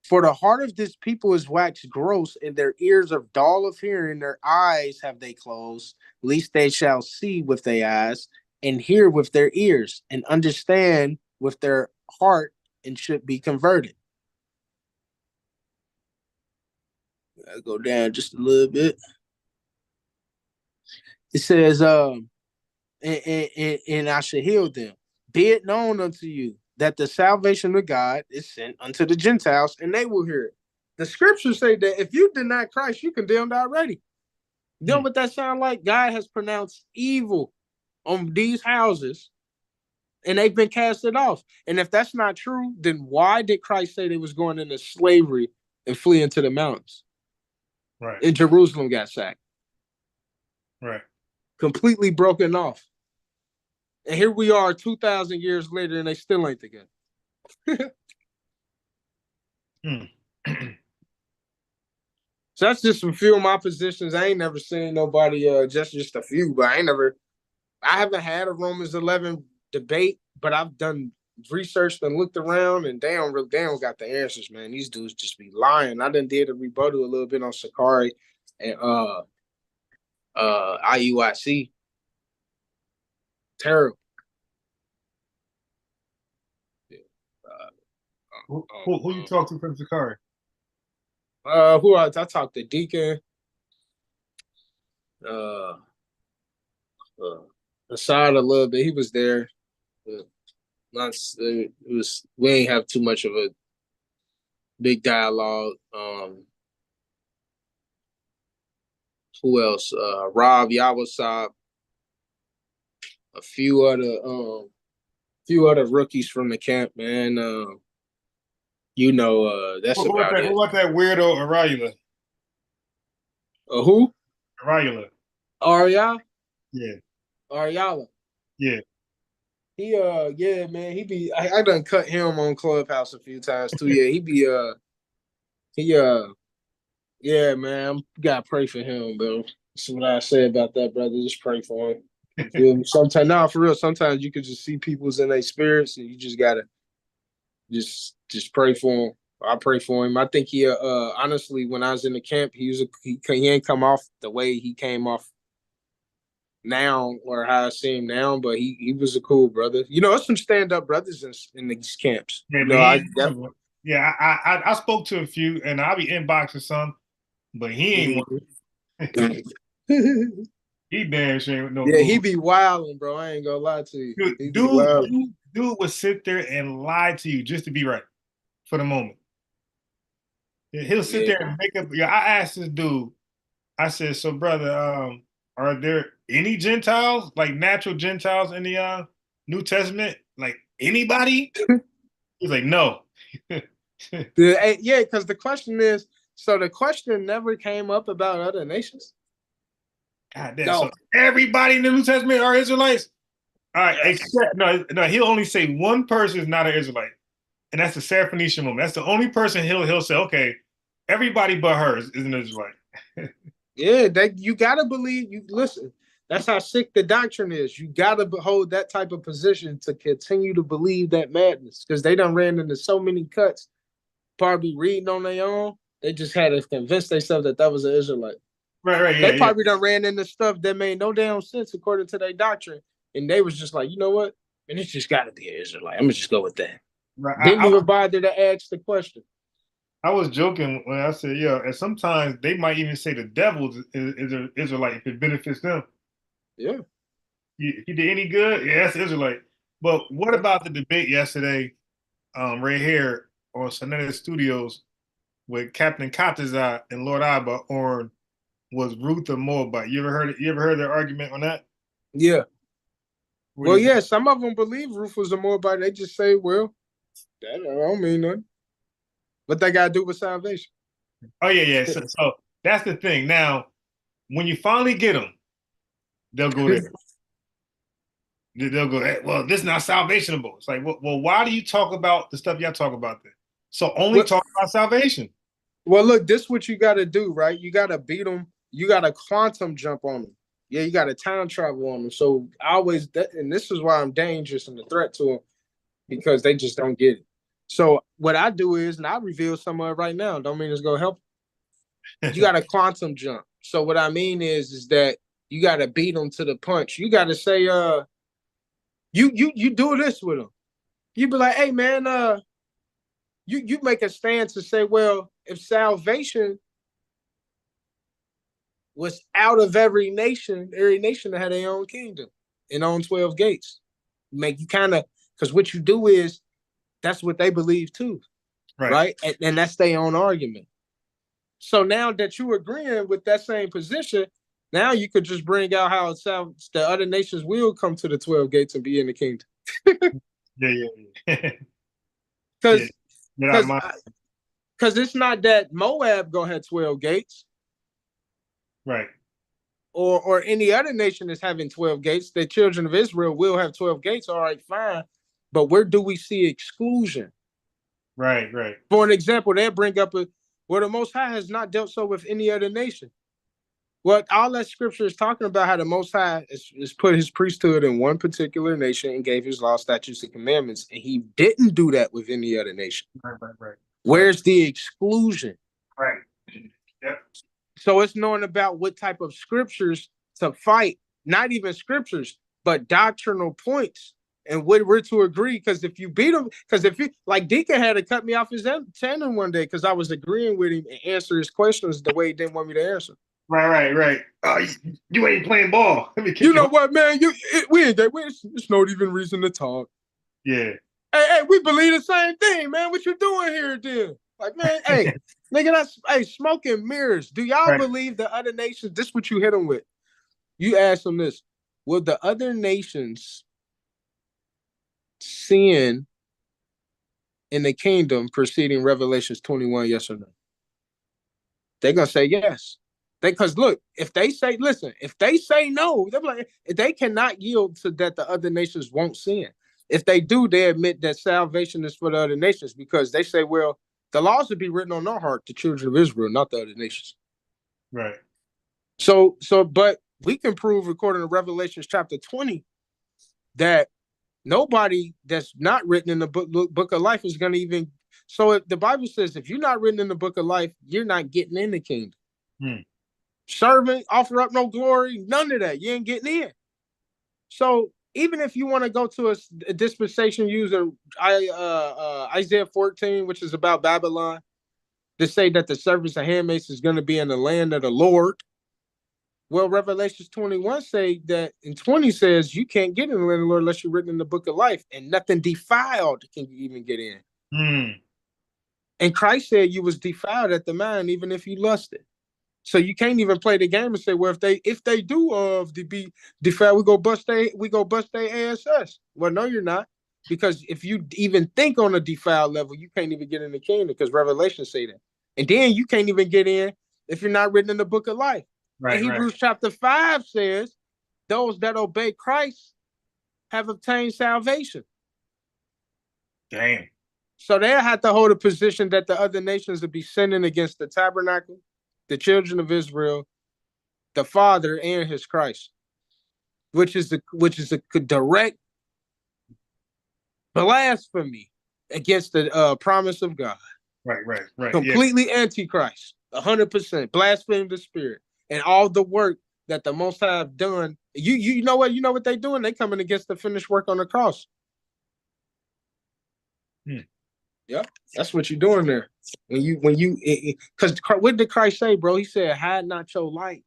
For the heart of this people is waxed gross, and their ears are dull of hearing, their eyes have they closed, lest they shall see with their eyes, and hear with their ears, and understand with their heart, and should be converted. I'll go down just a little bit. It says, and I should heal them. Be it known unto you that the salvation of God is sent unto the Gentiles, and they will hear it. The scriptures say that if you deny Christ, you condemned already. You know what that sounds like? God has pronounced evil on these houses, and they've been casted off. And if that's not true, then why did Christ say they was going into slavery and flee into the mountains? Right. And Jerusalem got sacked. Right. Completely broken off. And here we are 2,000 years later, and they still ain't together. So that's just a few of my positions. I ain't never seen nobody, just a few, but I haven't had a Romans 11 debate, but I've done researched and looked around, and they don't got the answers, man. These dudes just be lying. I done did a rebuttal a little bit on Sakari and IUIC. Terrible. Who you talk to from Sakari? Who else? I talked to Deacon. Assad a little bit. He was there. It was, we ain't have too much of a big dialogue. Who else? Rob Yawasab. A few other rookies from the camp, man. That's about it. Who about that weirdo Arayula? Who? Arayula. Aria? Yeah. Ariala. Yeah. He yeah, man, he be I done cut him on Clubhouse a few times too. Yeah, yeah, man, gotta pray for him, bro. That's what I say about that, brother. Just pray for him. You feel me? Sometimes, nah, for real, sometimes you can just see people's in their spirits, and you just gotta just pray for him. I pray for him. I think he honestly, when I was in the camp, he ain't come off the way he came off now, or how I see him now, but he was a cool brother. You know, there's some stand-up brothers in these camps. Yeah, you know, I spoke to a few, and I'll be inboxing some, but he ain't one. He damn sure with no yeah, move. he be wilding, bro. I ain't gonna lie to you. Dude would sit there and lie to you just to be right for the moment. He'll sit there and make up. Yeah, I asked this dude. I said, "So, brother, are there any Gentiles, like natural Gentiles, in the New Testament? Like anybody?" He's like, "No." Yeah, because the question is, so the question never came up about other nations. God damn. No. So everybody in the New Testament are Israelites? All right, except no, he'll only say one person is not an Israelite, and that's the Syrophoenician woman. That's the only person he'll say, okay, everybody but her is an Israelite. Yeah, you gotta believe. You listen. That's how sick the doctrine is. You gotta hold that type of position to continue to believe that madness, because they done ran into so many cuts. Probably reading on their own, they just had to convince themselves that was an Israelite. Right. Yeah, they probably done ran into stuff that made no damn sense according to their doctrine, and they was just like, you know what? And it's just got to be an Israelite. I'm gonna just go with that. Right. Didn't even bother to ask the question. I was joking when I said, yeah, and sometimes they might even say the devil is an Israelite if it benefits them. Yeah. He did any good? Yeah, that's Israelite. But what about the debate yesterday, right here on Sonetta Studios, with Captain Katazai and Lord Abba on was Ruth a Moabite? You ever heard their argument on that? Yeah. Well, yeah, some of them believe Ruth was a Moabite. They just say, well, that don't mean nothing. What they got to do with salvation? Oh, yeah. So that's the thing. Now, when you finally get them, they'll go there. They'll go, hey, well, this is not salvationable. It's like, well, why do you talk about the stuff y'all talk about then? So only talk about salvation. Well, look, this is what you got to do, right? You got to beat them. You got to quantum jump on them. Yeah, you got to time travel on them. So and this is why I'm dangerous and a threat to them, because they just don't get it. So what I do is, and I reveal some of it right now, don't mean it's going to help. You got to quantum jump. So what I mean is that you got to beat them to the punch. You got to say, you do this with them. You be like, hey, man, you make a stand to say, well, if salvation was out of every nation that had their own kingdom and own 12 gates. Make you kind of, because what you do is that's what they believe too, right? And that's their own argument. So now that you agreeing with that same position, now you could just bring out how the other nations will come to the 12 gates and be in the kingdom. Yeah. Because it's not that Moab gonna have 12 gates. Right. Or any other nation that's having 12 gates. The children of Israel will have 12 gates. All right, fine. But where do we see exclusion? Right. For an example, they bring up the Most High has not dealt so with any other nation. Well, all that scripture is talking about how the Most High is put his priesthood in one particular nation and gave his law, statutes, and commandments, and he didn't do that with any other nation. Right. Where's the exclusion? Right. Yep. So it's knowing about what type of scriptures to fight, not even scriptures, but doctrinal points and what we're to agree. Because if you beat him, because if you, like Deacon had to cut me off his channel one day because I was agreeing with him and answer his questions the way he didn't want me to answer. Right. You ain't playing ball. You know what, man? We ain't that. It's not even reason to talk. Yeah. Hey, we believe the same thing, man. What you doing here, then? Like, man, hey, nigga, that's smoke and mirrors. Do y'all believe the other nations? This is what you hit them with. You ask them this: will the other nations sin in the kingdom preceding Revelations 21? Yes or no? They're gonna say yes. Because look, if they say no, they're like, they cannot yield to that the other nations won't sin. If they do, they admit that salvation is for the other nations because they say, well, the laws would be written on our heart, the children of Israel, not the other nations. Right. So, but we can prove, according to Revelation chapter 20, that nobody that's not written in the book of life is going to even. So if the Bible says, if you're not written in the book of life, you're not getting in the kingdom. Servant, offer up no glory, none of that. You ain't getting in. So even if you want to go to a dispensation using Isaiah 14, which is about Babylon, to say that the servants and handmaids is going to be in the land of the Lord. Well, Revelations 21 say that, and 20 says you can't get in the land of the Lord unless you're written in the book of life, and nothing defiled can you even get in. And Christ said you was defiled at the mind, even if you lusted. So you can't even play the game and say, well, if they do be defiled, we go bust their ass. Well, no, you're not, because if you even think on a defiled level, you can't even get in the kingdom because Revelation say that, and then you can't even get in if you're not written in the book of life. And Hebrews chapter 5 says, those that obey Christ have obtained salvation. Damn. So they'll have to hold a position that the other nations will be sinning against the tabernacle, the children of Israel, the Father, and his Christ, which is a direct blasphemy against the promise of God. Right. Completely antichrist, 100%, blaspheme the Spirit and all the work that the Most High have done. You know what they're doing? They coming against the finished work on the cross. Yep, that's what you're doing there. Because what did Christ say, bro? He said, "Hide not your light."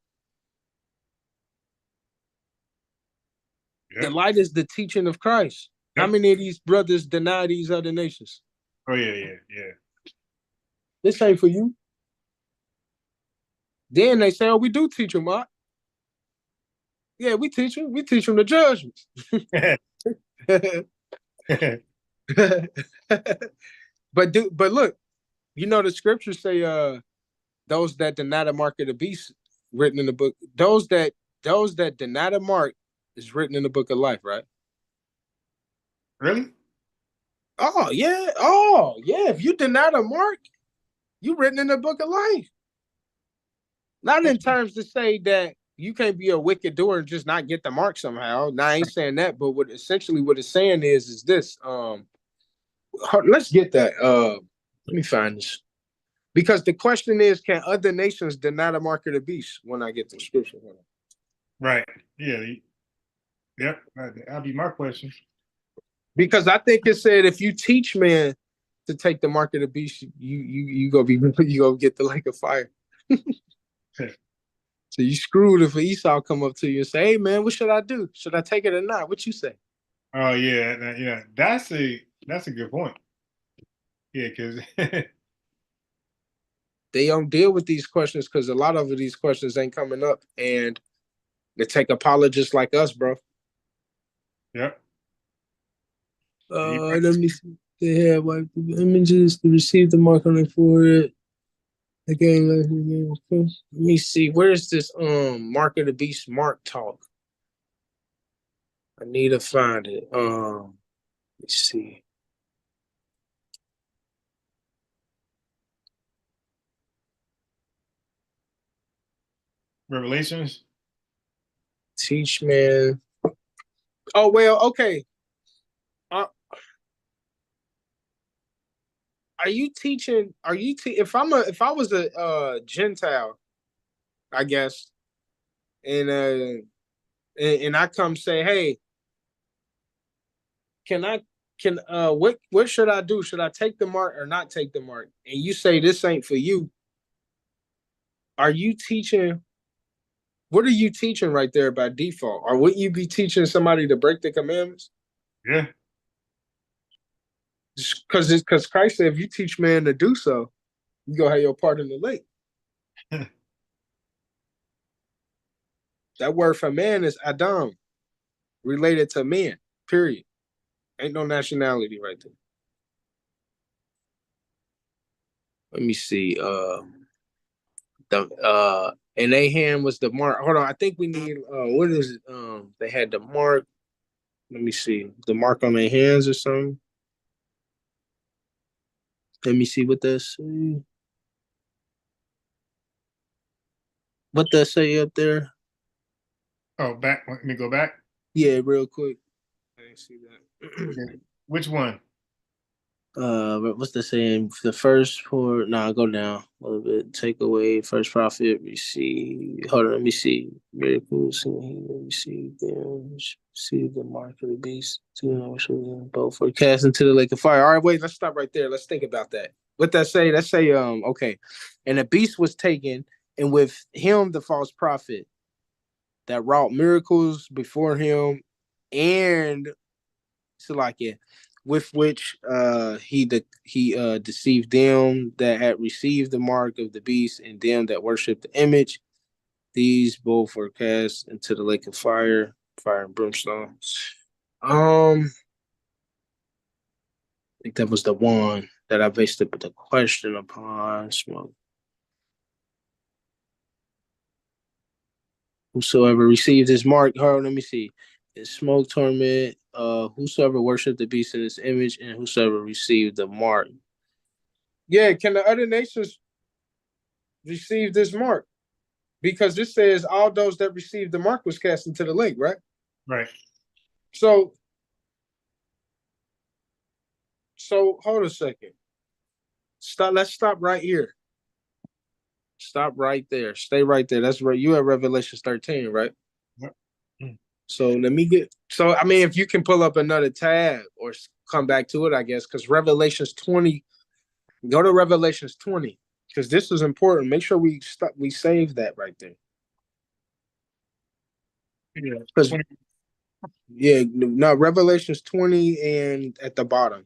The light is the teaching of Christ. How many of these brothers deny these other nations? Oh yeah. This ain't for you. Then they say, "Oh, we do teach them, Mark." Yeah, we teach them. We teach them the judgments. But look, the scriptures say, those that deny the mark of the beast, written in the book. Those that deny the mark is written in the book of life, right? Really? Oh yeah. If you deny the mark, you written in the book of life. Not in terms to say that you can't be a wicked doer and just not get the mark somehow. Now I ain't saying that, but what it's saying is this. Let's get that. Let me find this. Because the question is, can other nations deny the mark of the beast when I get the scripture? Right. Yeah. Yep. That'll be my question. Because I think it said if you teach man to take the mark of the beast, you gonna get the lake of fire. So you screwed if Esau come up to you and say, "Hey man, what should I do? Should I take it or not?" What you say? Oh yeah. That's a good point. Yeah, because They don't deal with these questions because a lot of these questions ain't coming up, and they take apologists like us, bro. yep. Let me see. They have like the images to receive the mark on the forehead. Again, let me see. Where's this Mark of the Beast Mark talk? I need to find it. Let's see. Revelations. Teach man. Oh well, okay. Are you teaching? If I was a Gentile, I guess, and I come say, hey, what should I do? Should I take the mark or not take the mark? And you say this ain't for you. Are you teaching? What are you teaching right there by default? Or wouldn't you be teaching somebody to break the commandments? Yeah. Because Christ said, if you teach man to do so, you go have your part in the lake. That word for man is Adam, related to men, period. Ain't no nationality right there. Let me see. In their hand was the mark. Hold on, I think we need what is it? They had the mark. Let me see. The mark on their hands or something. Let me see what that say. What that say up there? Oh, back. Let me go back. Yeah, real quick. I didn't see that. Yeah. Which one? What's the saying? The first for go down a little bit. Take away first prophet, receive. Hold on, let me see. Miracles, let me see. See the mark of the beast. Both for cast into the lake of fire. All right, wait, let's stop right there. Let's think about that. What that say? Let's say, okay. And the beast was taken, and with him the false prophet that wrought miracles before him, and Salakia, with which he deceived them that had received the mark of the beast and them that worshipped the image. These both were cast into the lake of fire and brimstone. I think that was the one that I based the question upon. Smoke. Whosoever received his mark, let me see. Is smoke torment, whosoever worshiped the beast in his image, and whosoever received the mark. Yeah, can the other nations receive this mark? Because this says all those that received the mark was cast into the lake, right? Right. So hold a second. Let's stop right here. Stop right there. Stay right there. That's right. You at Revelation 13, right? Yep. So let me if you can pull up another tab or come back to it, I guess, because Revelations 20, go to Revelations 20, because this is important. Make sure we save that right there. Yeah. Revelations 20 and at the bottom.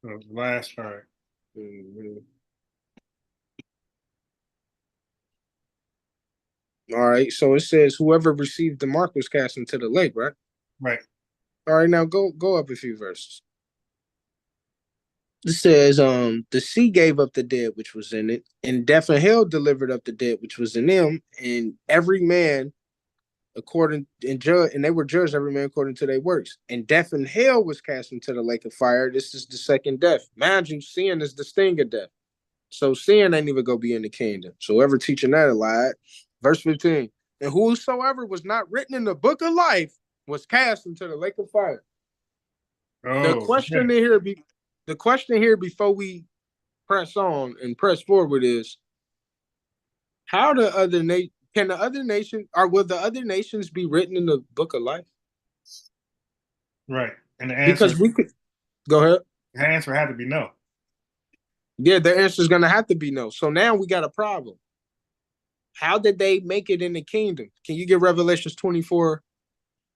The last part. Mm-hmm. All right, so it says whoever received the mark was cast into the lake, right? Right. All right, now go up a few verses. It says, the sea gave up the dead which was in it, and death and hell delivered up the dead which was in them, and every man and they were judged every man according to their works. And death and hell was cast into the lake of fire. This is the second death. Mind you, sin is the sting of death. So sin ain't even gonna be in the kingdom. So whoever teaching that lied. Verse 15. And whosoever was not written in the book of life was cast into the lake of fire. The question here before we press on and press forward is, how will the other nations be written in the book of life? Right. And the answer, because we could go ahead. The answer had to be no. Yeah, the answer is gonna have to be no. So now we got a problem. How did they make it in the kingdom? Can you get Revelations 24?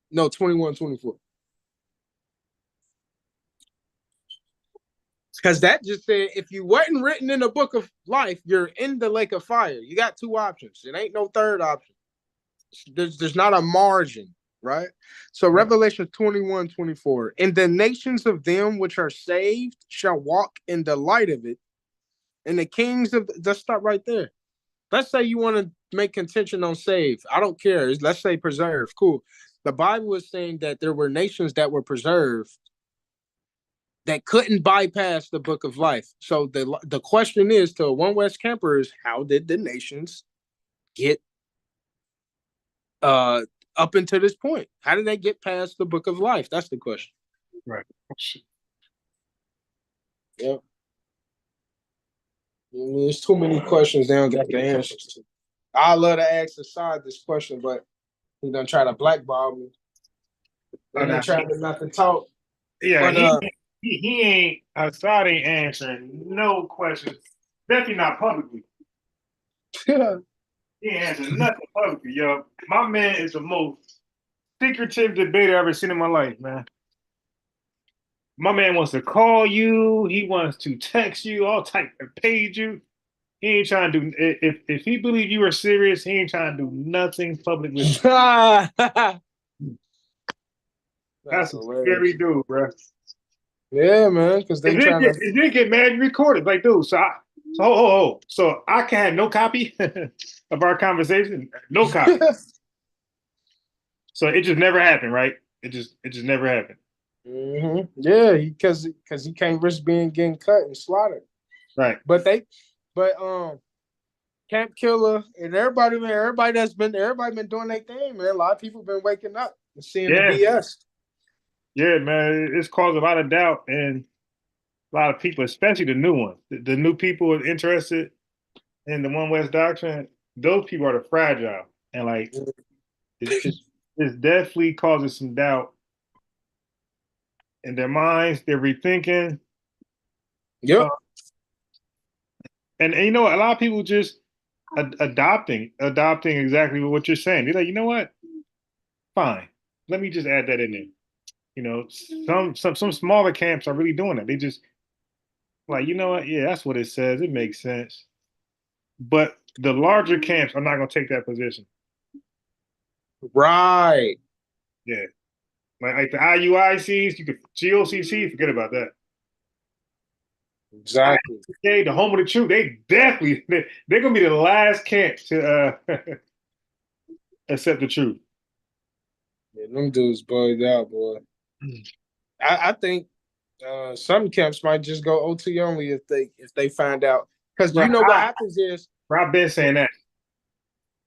No, 21, 24. Because that just said, if you wasn't written in the book of life, you're in the lake of fire. You got two options. It ain't no third option. There's not a margin, right? So Revelation 21, 24. And the nations of them which are saved shall walk in the light of it. And the kings of, let's stop right there. Let's say you want to make contention on save. I don't care. Let's say preserve. Cool. The Bible is saying that there were nations that were preserved that couldn't bypass the book of life. So the question is to One West camper is, how did the nations get up into this point? How did they get past the book of life? That's the question. Right. Yep. There's too many questions they don't got the answers to. I love to ask Assad this question, but he done try to blackball me. And they trying to not to talk. Yeah, But, he ain't Assad ain't answering no questions. Definitely not publicly. He ain't answering nothing publicly, yo. My man is the most secretive debater I've ever seen in my life, man. My man wants to call you, he wants to text you, all type of page you. He ain't trying to do if he believe you are serious, he ain't trying to do nothing public with you. That's a scary dude, bro. Yeah, man, because they trying to. It didn't get mad and recorded. Like, dude, so I can have no copy of our conversation, no copy. So it just never happened, right? It just never happened. Mm-hmm. Yeah, because he can't risk getting cut and slaughtered. Right. But Camp Killer and everybody been doing their thing, man. A lot of people been waking up and seeing the BS. Yeah, man, it's caused a lot of doubt and a lot of people, especially the new ones, the new people are interested in the One West doctrine. Those people are the fragile, and like it's definitely causing some doubt in their minds. They're rethinking. Yep. And you know, a lot of people just adopting exactly what you're saying. They're like, you know what? Fine, let me just add that in there. You know, some smaller camps are really doing that. They just like, you know what? Yeah, that's what it says. It makes sense. But the larger camps are not going to take that position. Right. Yeah. Like the IUICs, you could GOCC, forget about that. Exactly. Okay, the home of the truth. They're gonna be the last camp to accept the truth. Yeah, them dudes bugged out, boy. I think some camps might just go OT only if they find out, because you know what happens is I've been saying that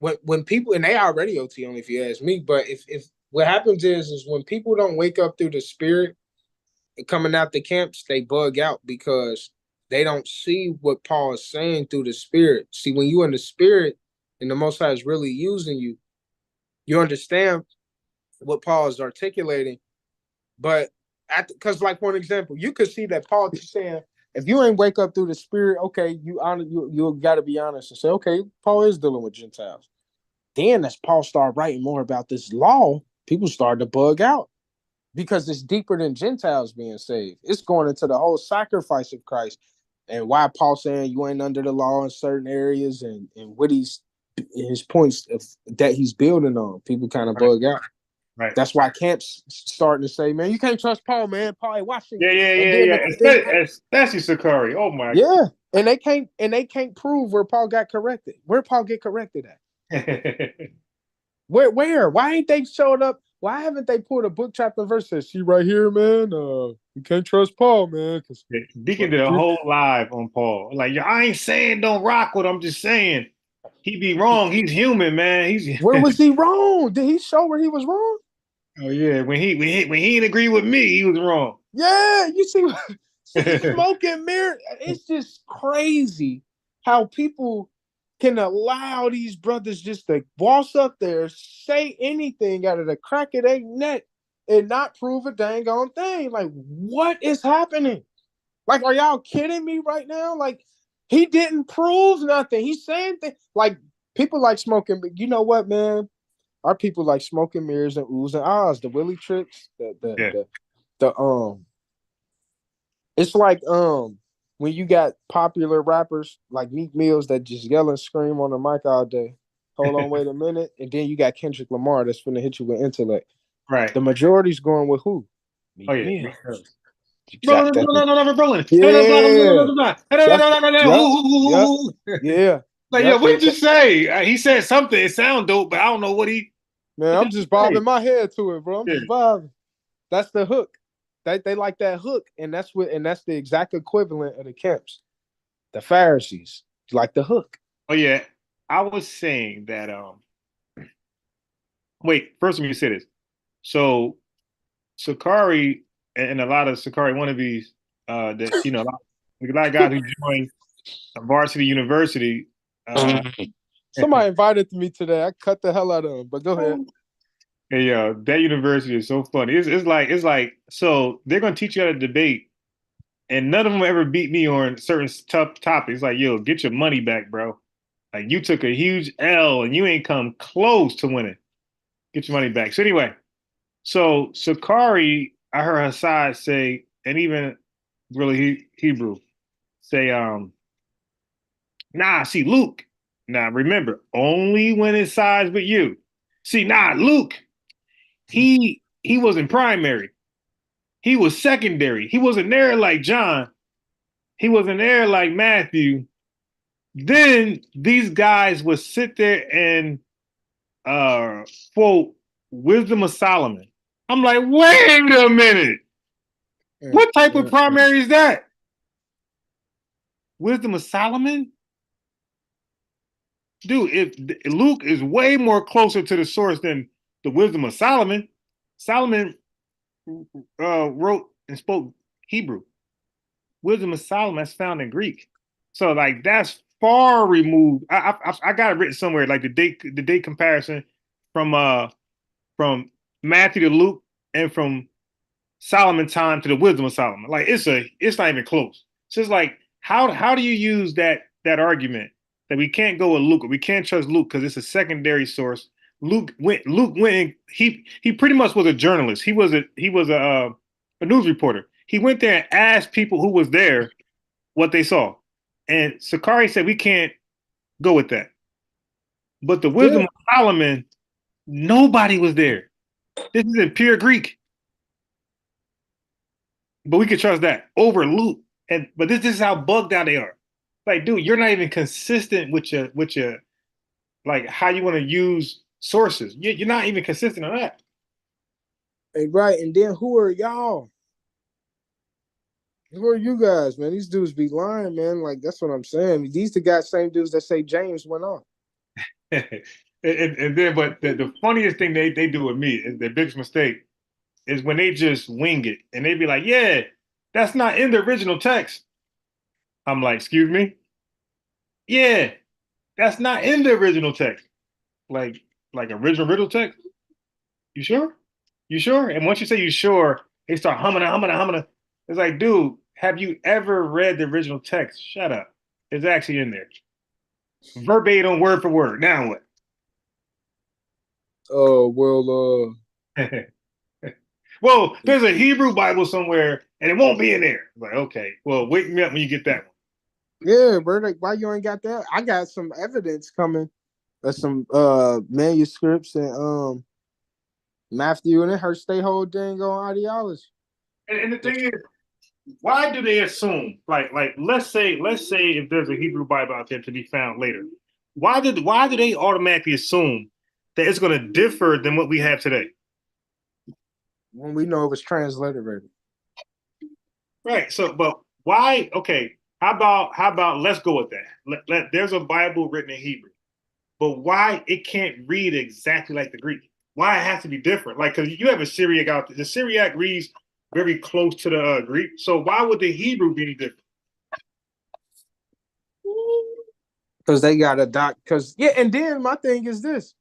when people, and they already OT only if you ask me, but if what happens is when people don't wake up through the spirit coming out the camps, they bug out because they don't see what Paul is saying through the spirit. See, when you in the spirit and the Most High is really using you, you understand what Paul is articulating. But because, like, for example, you could see that Paul is saying, if you ain't wake up through the spirit, okay, you got to be honest and say, okay, Paul is dealing with Gentiles. Then as Paul started writing more about this law, people started to bug out because it's deeper than Gentiles being saved. It's going into the whole sacrifice of Christ and why Paul saying you ain't under the law in certain areas and what his points that he's building on. People kind of bug out. Right. That's why camps starting to say, man, you can't trust Paul, man. Paul ain't watching. Yeah. Especially Sakari. Oh my. Yeah, and they can't prove where Paul got corrected. Where Paul get corrected at? Where? Why ain't they showed up? Why haven't they pulled a book chapter verse that see right here, man? You can't trust Paul, man. Deacon did a whole live on Paul. Like, I ain't saying don't rock with him. I'm just saying he be wrong. He's human, man. Where was he wrong? Did he show where he was wrong? Oh yeah, when he didn't agree with me, he was wrong. Yeah, you see smoke and mirror. It's just crazy how people can allow these brothers just to waltz up there, say anything out of the crack of their neck, and not prove a dang on thing. Like, what is happening? Like, are y'all kidding me right now? Like, he didn't prove nothing. He's saying things like People like smoking, but you know what, man? Our people like smoking mirrors and oohs and ahs, the Willie tricks, the it's like when you got popular rappers like Meek Mills that just yell and scream on the mic all day. Hold on, wait a minute, and then you got Kendrick Lamar that's finna hit you with intellect. Right. The majority's going with who? Oh yeah. Meek Mills. No, we're rolling. Yeah. Yep. Yeah. Like, yo, what did you say? He said something. It sound dope, but I don't know what he. Man, I'm just bobbing my head to it, bro. I'm just bobbing. That's the hook. They like that hook, and that's the exact equivalent of the camps. The Pharisees like the hook. Oh yeah, I was saying that. Wait, first let me say this. So, Sakari and a lot of Sakari wannabes, that a lot of guys who joined Varsity University. Somebody invited me today. I cut the hell out of them, but go ahead. Hey, that university is so funny. It's like so they're gonna teach you how to debate, and none of them ever beat me on certain tough topics. Like, yo, get your money back, bro. Like, you took a huge L and you ain't come close to winning. Get your money back. So anyway, so Sakari, I heard Hassad say, and even really Hebrew say, nah, see, Luke. Now remember, only when it sides with you. See, Luke, he wasn't primary. He was secondary. He wasn't there like John. He wasn't there like Matthew. Then these guys would sit there and quote Wisdom of Solomon. I'm like, wait a minute. What type of primary is that? Wisdom of Solomon? Dude, if Luke is way more closer to the source than the Wisdom of Solomon. Solomon wrote and spoke Hebrew. Wisdom of Solomon is found in Greek. So like that's far removed. I got it written somewhere, like the date comparison from Matthew to Luke and from Solomon time to the Wisdom of Solomon. Like it's not even close. So it's like how do you use that argument that we can't go with Luke, or we can't trust Luke because it's a secondary source? Luke went and he pretty much was a journalist. He was a news reporter. He went there and asked people who was there what they saw. And Sakari said we can't go with that. But the Wisdom of Solomon, nobody was there. This is in pure Greek. But we could trust that over Luke. But this is how bugged out they are. Like, dude, you're not even consistent with your like how you want to use sources. You're not even consistent on that. Hey, right. And then who are y'all? Who are you guys, man? These dudes be lying, man. Like, that's what I'm saying. These the same dudes that say James went on. and then, but the funniest thing they do with me is the biggest mistake is when they just wing it and they be like, yeah, that's not in the original text. I'm like, excuse me? Yeah, that's not in the original text. Like original text? You sure? You sure? And once you say you sure, they start humming. It's like, dude, have you ever read the original text? Shut up. It's actually in there. Verbatim, word for word. Now what? Oh, well, well, there's a Hebrew Bible somewhere, and it won't be in there. Like, okay, well, wake me up when you get that one. Yeah, bro. Like, why you ain't got that? I got some evidence coming of some manuscripts and Matthew, and it hurts their whole dang on ideology. And the thing is, why do they assume, like let's say if there's a Hebrew Bible out there to be found later, why do they automatically assume that it's going to differ than what we have today? When we know it was transliterated. Right. So, but why? Okay. How about let's go with that. There's a Bible written in Hebrew, but why it can't read exactly like the Greek? Why it has to be different? Like, because you have a Syriac out there. The Syriac reads very close to the Greek. So why would the Hebrew be any different? Because they got a doc. Because and then my thing is this: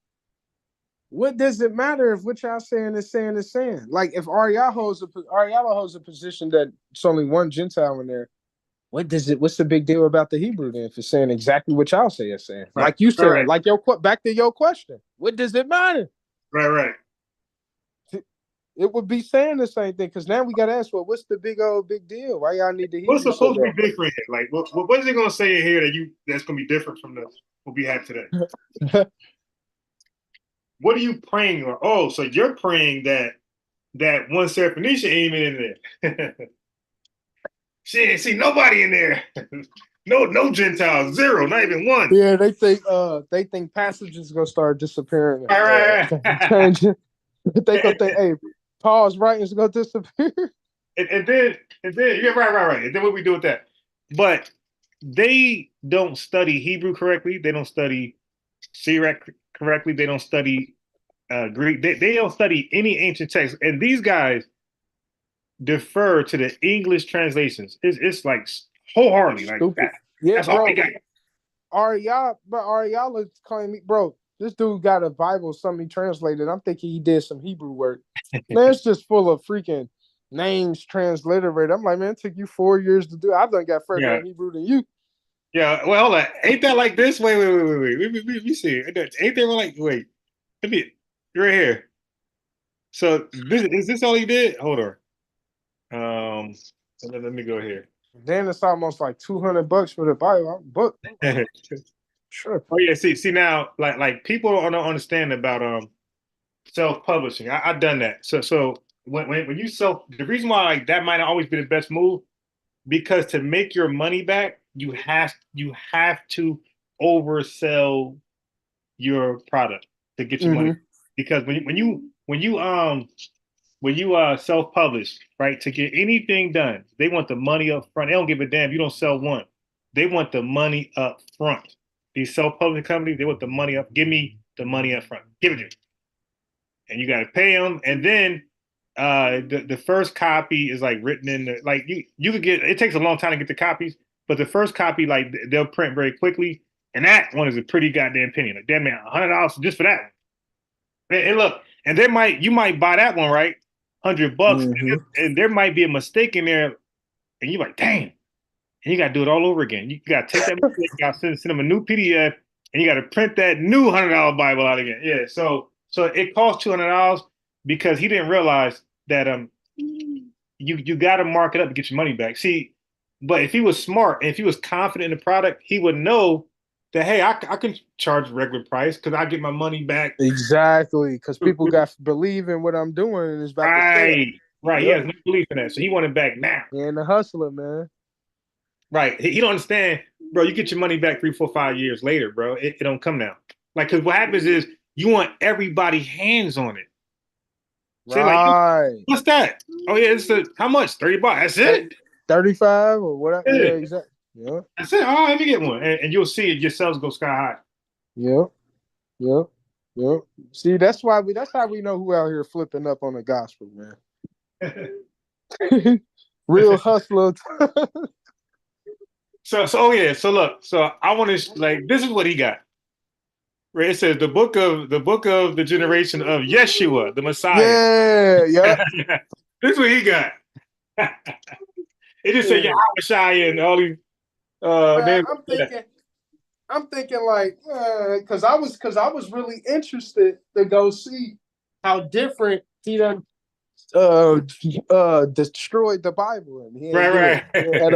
what does it matter if what y'all saying is saying? Like, if Ariel holds a position that it's only one Gentile in there, What's the big deal about the Hebrew then if it's saying exactly what y'all say it's saying? Right. Like you said, Right. like back to your question. What does it matter? Right. It would be saying the same thing because now we got to ask, well, what's the big deal? Why y'all need the Hebrew? What's supposed to be different here? Like, what is it going to say in here that's going to be different from what we have today? What are you praying? Oh, so you're praying that one Syrophoenician ain't even in there. She ain't see nobody in there. No Gentiles, zero, not even one. Yeah, they think passages gonna start disappearing. Right. Changing. They gonna think, hey, Paul's writings gonna disappear. And then yeah, right. And then what we do with that? But they don't study Hebrew correctly. They don't study Syriac correctly. They don't study Greek. They don't study any ancient text. And these guys defer to the English translations. It's like wholeheartedly like that. Yeah, that's all they got. Ariella claim me, bro. This dude got a Bible, something he translated. I'm thinking he did some Hebrew work. Man, it's just full of freaking names transliterated. I'm like, man, it took you 4 years to do. I done got further in Hebrew than you. Yeah, well, hold on. Ain't that like this? Wait. Let me see. Ain't there one like wait? Let me right here. So is this all he did? Hold on. Let me go here. Then it's almost like $200 for the Bible book. Sure. Oh yeah. See now, like people don't understand about self-publishing. I've done that. So when you the reason why like that might not always be the best move, because to make your money back, you have to oversell your product to get your money. Because when you self-publish, right, to get anything done, they want the money up front. They don't give a damn if you don't sell one. They want the money up front. These self-publishing companies, they want the money up. Give me the money up front. Give it to me. And you got to pay them. And then the first copy is like written in the, like you could get, it takes a long time to get the copies, but the first copy, like they'll print very quickly. And that one is a pretty goddamn penny. Like, damn man, $100 just for that one. And look, and you might buy that one, right? $100, and there might be a mistake in there, and you're like, damn, and you got to do it all over again. You got to take that mistake, you got to send them a new PDF, and you got to print that new $100 Bible out again. Yeah, so it costs $200 because he didn't realize that you got to mark it up to get your money back. See, but if he was smart and if he was confident in the product, he would know that, hey, I can charge regular price because I get my money back. Exactly, because people got to believe in what I'm doing and it's about to fail. Right. He has no belief in that, so he wanted back now. And the hustler, man. Right. He don't understand, bro. You get your money back 3, 4, 5 years later, bro. It don't come now. Like, because what happens is you want everybody hands on it. Say like, what's that? Oh yeah, it's how much? $30. That's it. 35 or whatever. Yeah, exactly. Yeah. That's it. Oh, let me get one, and you'll see it. Your sales go sky high. Yep. See, that's how we know who out here flipping up on the gospel, man. Real hustler. So look. So I want to like this is what he got. Right? It says the book of the generation of Yeshua, the Messiah. Yeah. This is what he got. It just said Yahweh and all these. I'm thinking like, because I was really interested to go see how different he done destroyed the Bible, and he had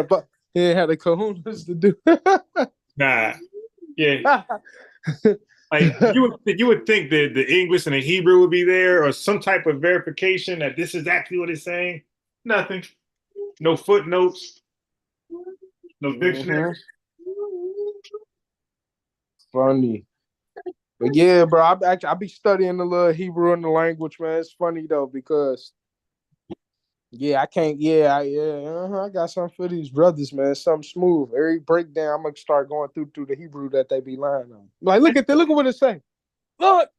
a kahunas to do. Nah, yeah. Like you would think that the English and the Hebrew would be there, or some type of verification that this is actually what it's saying. Nothing. No footnotes. No dictionary. Funny. But yeah, bro, I be studying a little Hebrew in the language, man. It's funny though, because I can't, I got something for these brothers, man. Something smooth. Every breakdown, I'm gonna start going through the Hebrew that they be lying on. Like, look at what it say. Look.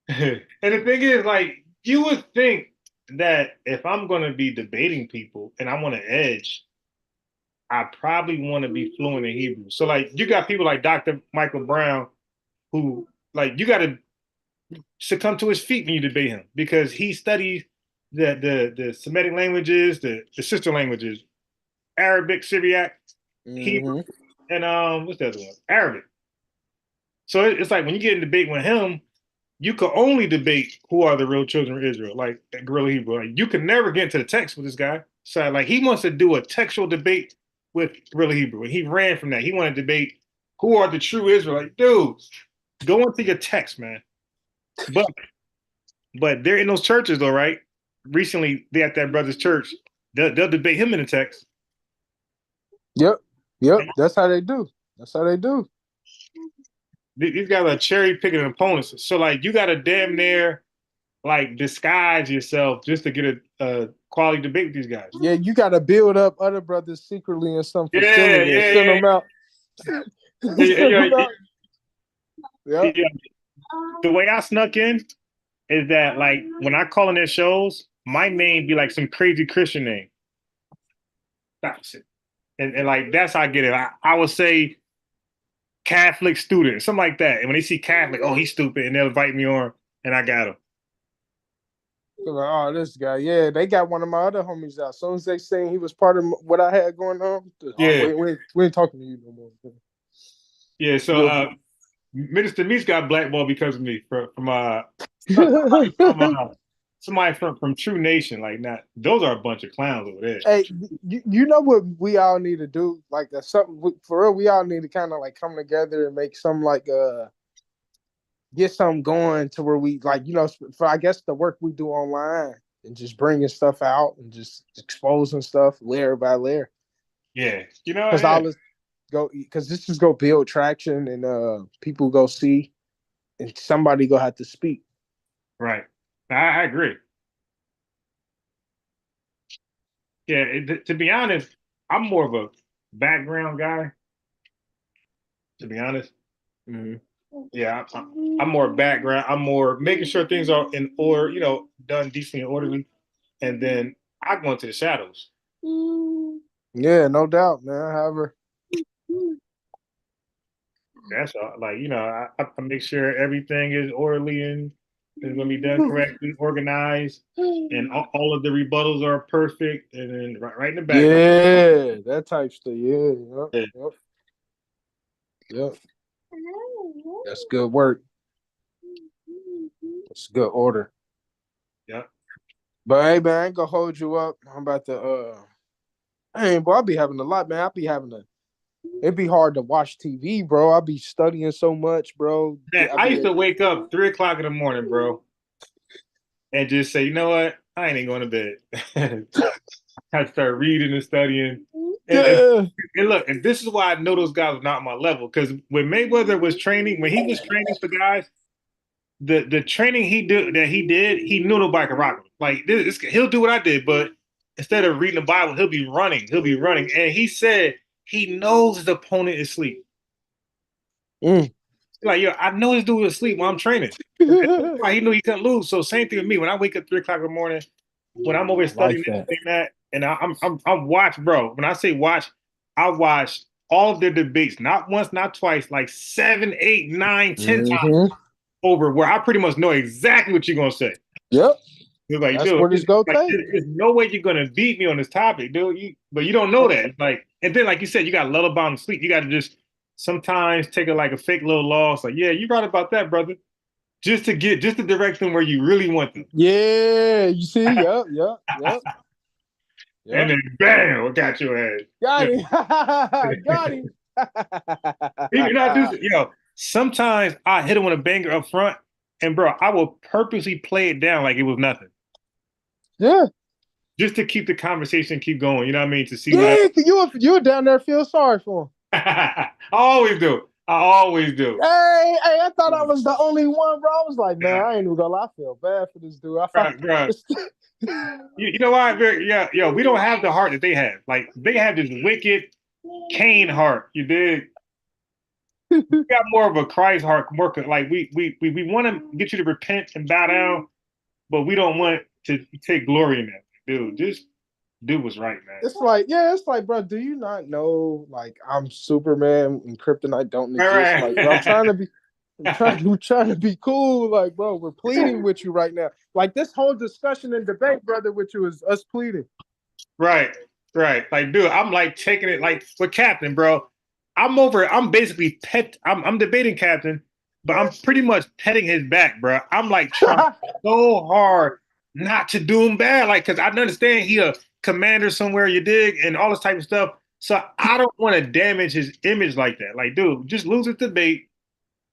And the thing is, like, you would think that if I'm gonna be debating people and I want to edge, I probably want to be fluent in Hebrew. So like you got people like Dr. Michael Brown who like you got to succumb to his feet when you debate him because he studies the Semitic languages, the sister languages Arabic, Syriac, Hebrew, and what's the other one? Arabic. So it's like when you get in debate with him, you can only debate who are the real children of Israel, like Gorilla Hebrew. Like, you can never get into the text with this guy. So like he wants to do a textual debate with Gorilla Hebrew, and he ran from that. He wanted to debate who are the true Israelites. Dude, go into your text, man. But they're in those churches though, right? Recently, they at that brother's church. They'll debate him in the text. Yep. That's how they do. These guys are cherry picking opponents. So like, you got to damn near like disguise yourself just to get a quality debate with these guys. Yeah, you got to build up other brothers secretly in some facility and send them out. Yeah. The way I snuck in is that like when I call in their shows, my name be like some crazy Christian name. That's it. And like that's how I get it. I would say Catholic student, something like that. And when they see Catholic, oh, he's stupid, and they'll invite me on, and I got him. Like, oh, this guy, yeah, they got one of my other homies out. As soon as they saying he was part of what I had going on, we ain't talking to you no more. Yeah, so Minister Meeks got blackballed because of me from somebody from True Nation. Like, not those are a bunch of clowns over there. Hey, you know what we all need to do? Like, that's something for real. We all need to kind of like come together and make some like get something going to where we like, you know, for I guess the work we do online and just bringing stuff out and just exposing stuff layer by layer. Yeah, you know, because all this because this is go build traction and people go see and somebody go have to speak. Right, I agree. Yeah, to be honest, I'm more of a background guy. To be honest. Mm-hmm. Yeah, I'm more background. I'm more making sure things are in order, you know, done decently and orderly, and then I go into the shadows. Yeah, no doubt, man. However, that's all. Like, you know, I make sure everything is orderly and is going to be done correctly, organized, and all of the rebuttals are perfect, and then right in the back. Yeah, that type stuff. Yep. That's good work. That's good order. Yep. But hey, man, I ain't gonna hold you up. I'm about to hey, boy, I'll be having a lot, man. It'd be hard to watch TV, bro. I'll be studying so much, bro. Man, I used to wake up 3 o'clock in the morning, bro, and just say, you know what? I ain't going to bed. I start reading and studying. And look, and this is why I know those guys are not my level. Because when Mayweather was training, when he was training for guys, the training he did, he knew nobody could rock him. Like he'll do what I did, but instead of reading the Bible, he'll be running. And he said he knows his opponent is asleep. Like, yo, I know this dude is asleep while I'm training. He knew he couldn't lose. So same thing with me. When I wake up 3 o'clock in the morning, when I'm over studying that, and I'm watch, bro. When I say watch, I watch all of their debates, not once, not twice, like 7, 8, 9, 10 times over, where I pretty much know exactly what you're gonna say. Yep. You're like, that's dude, what it's gonna take. There's no way you're gonna beat me on this topic, dude. But you don't know that. It's like, and then like you said, you got lullaby and sleep. You got to just sometimes take a fake little loss. Like, yeah, you're right about that, brother. Just to get the direction where you really want them. Yeah, you see, yep. And then bam, what got your ass? Got him. Got him. You're not sometimes I hit him with a banger up front, and bro, I will purposely play it down like it was nothing. Yeah. Just to keep the conversation keep going, you know what I mean? To see you were down there feel sorry for him. I always do. Hey, I thought I was the only one, bro. I was like, man, I ain't even gonna lie, I feel bad for this dude. You know why? We don't have the heart that they have. Like, they have this wicked Cain heart. You dig? We got more of a Christ heart. More like we want to get you to repent and bow down, but we don't want to take glory in that. Dude, just do what's right, man. It's like, bro, do you not know, like, I'm Superman and Kryptonite don't exist? Right. Like, bro, I'm trying to be cool. Like, bro, we're pleading with you right now. Like, this whole discussion and debate, brother, with you is us pleading. Right. Right. Like, dude, I'm like taking it like for Captain, bro. I'm basically I'm debating Captain, but I'm pretty much petting his back, bro. I'm like trying so hard not to do him bad. Like, cause I understand he a commander somewhere, you dig, and all this type of stuff. So I don't want to damage his image like that. Like, dude, just lose the debate,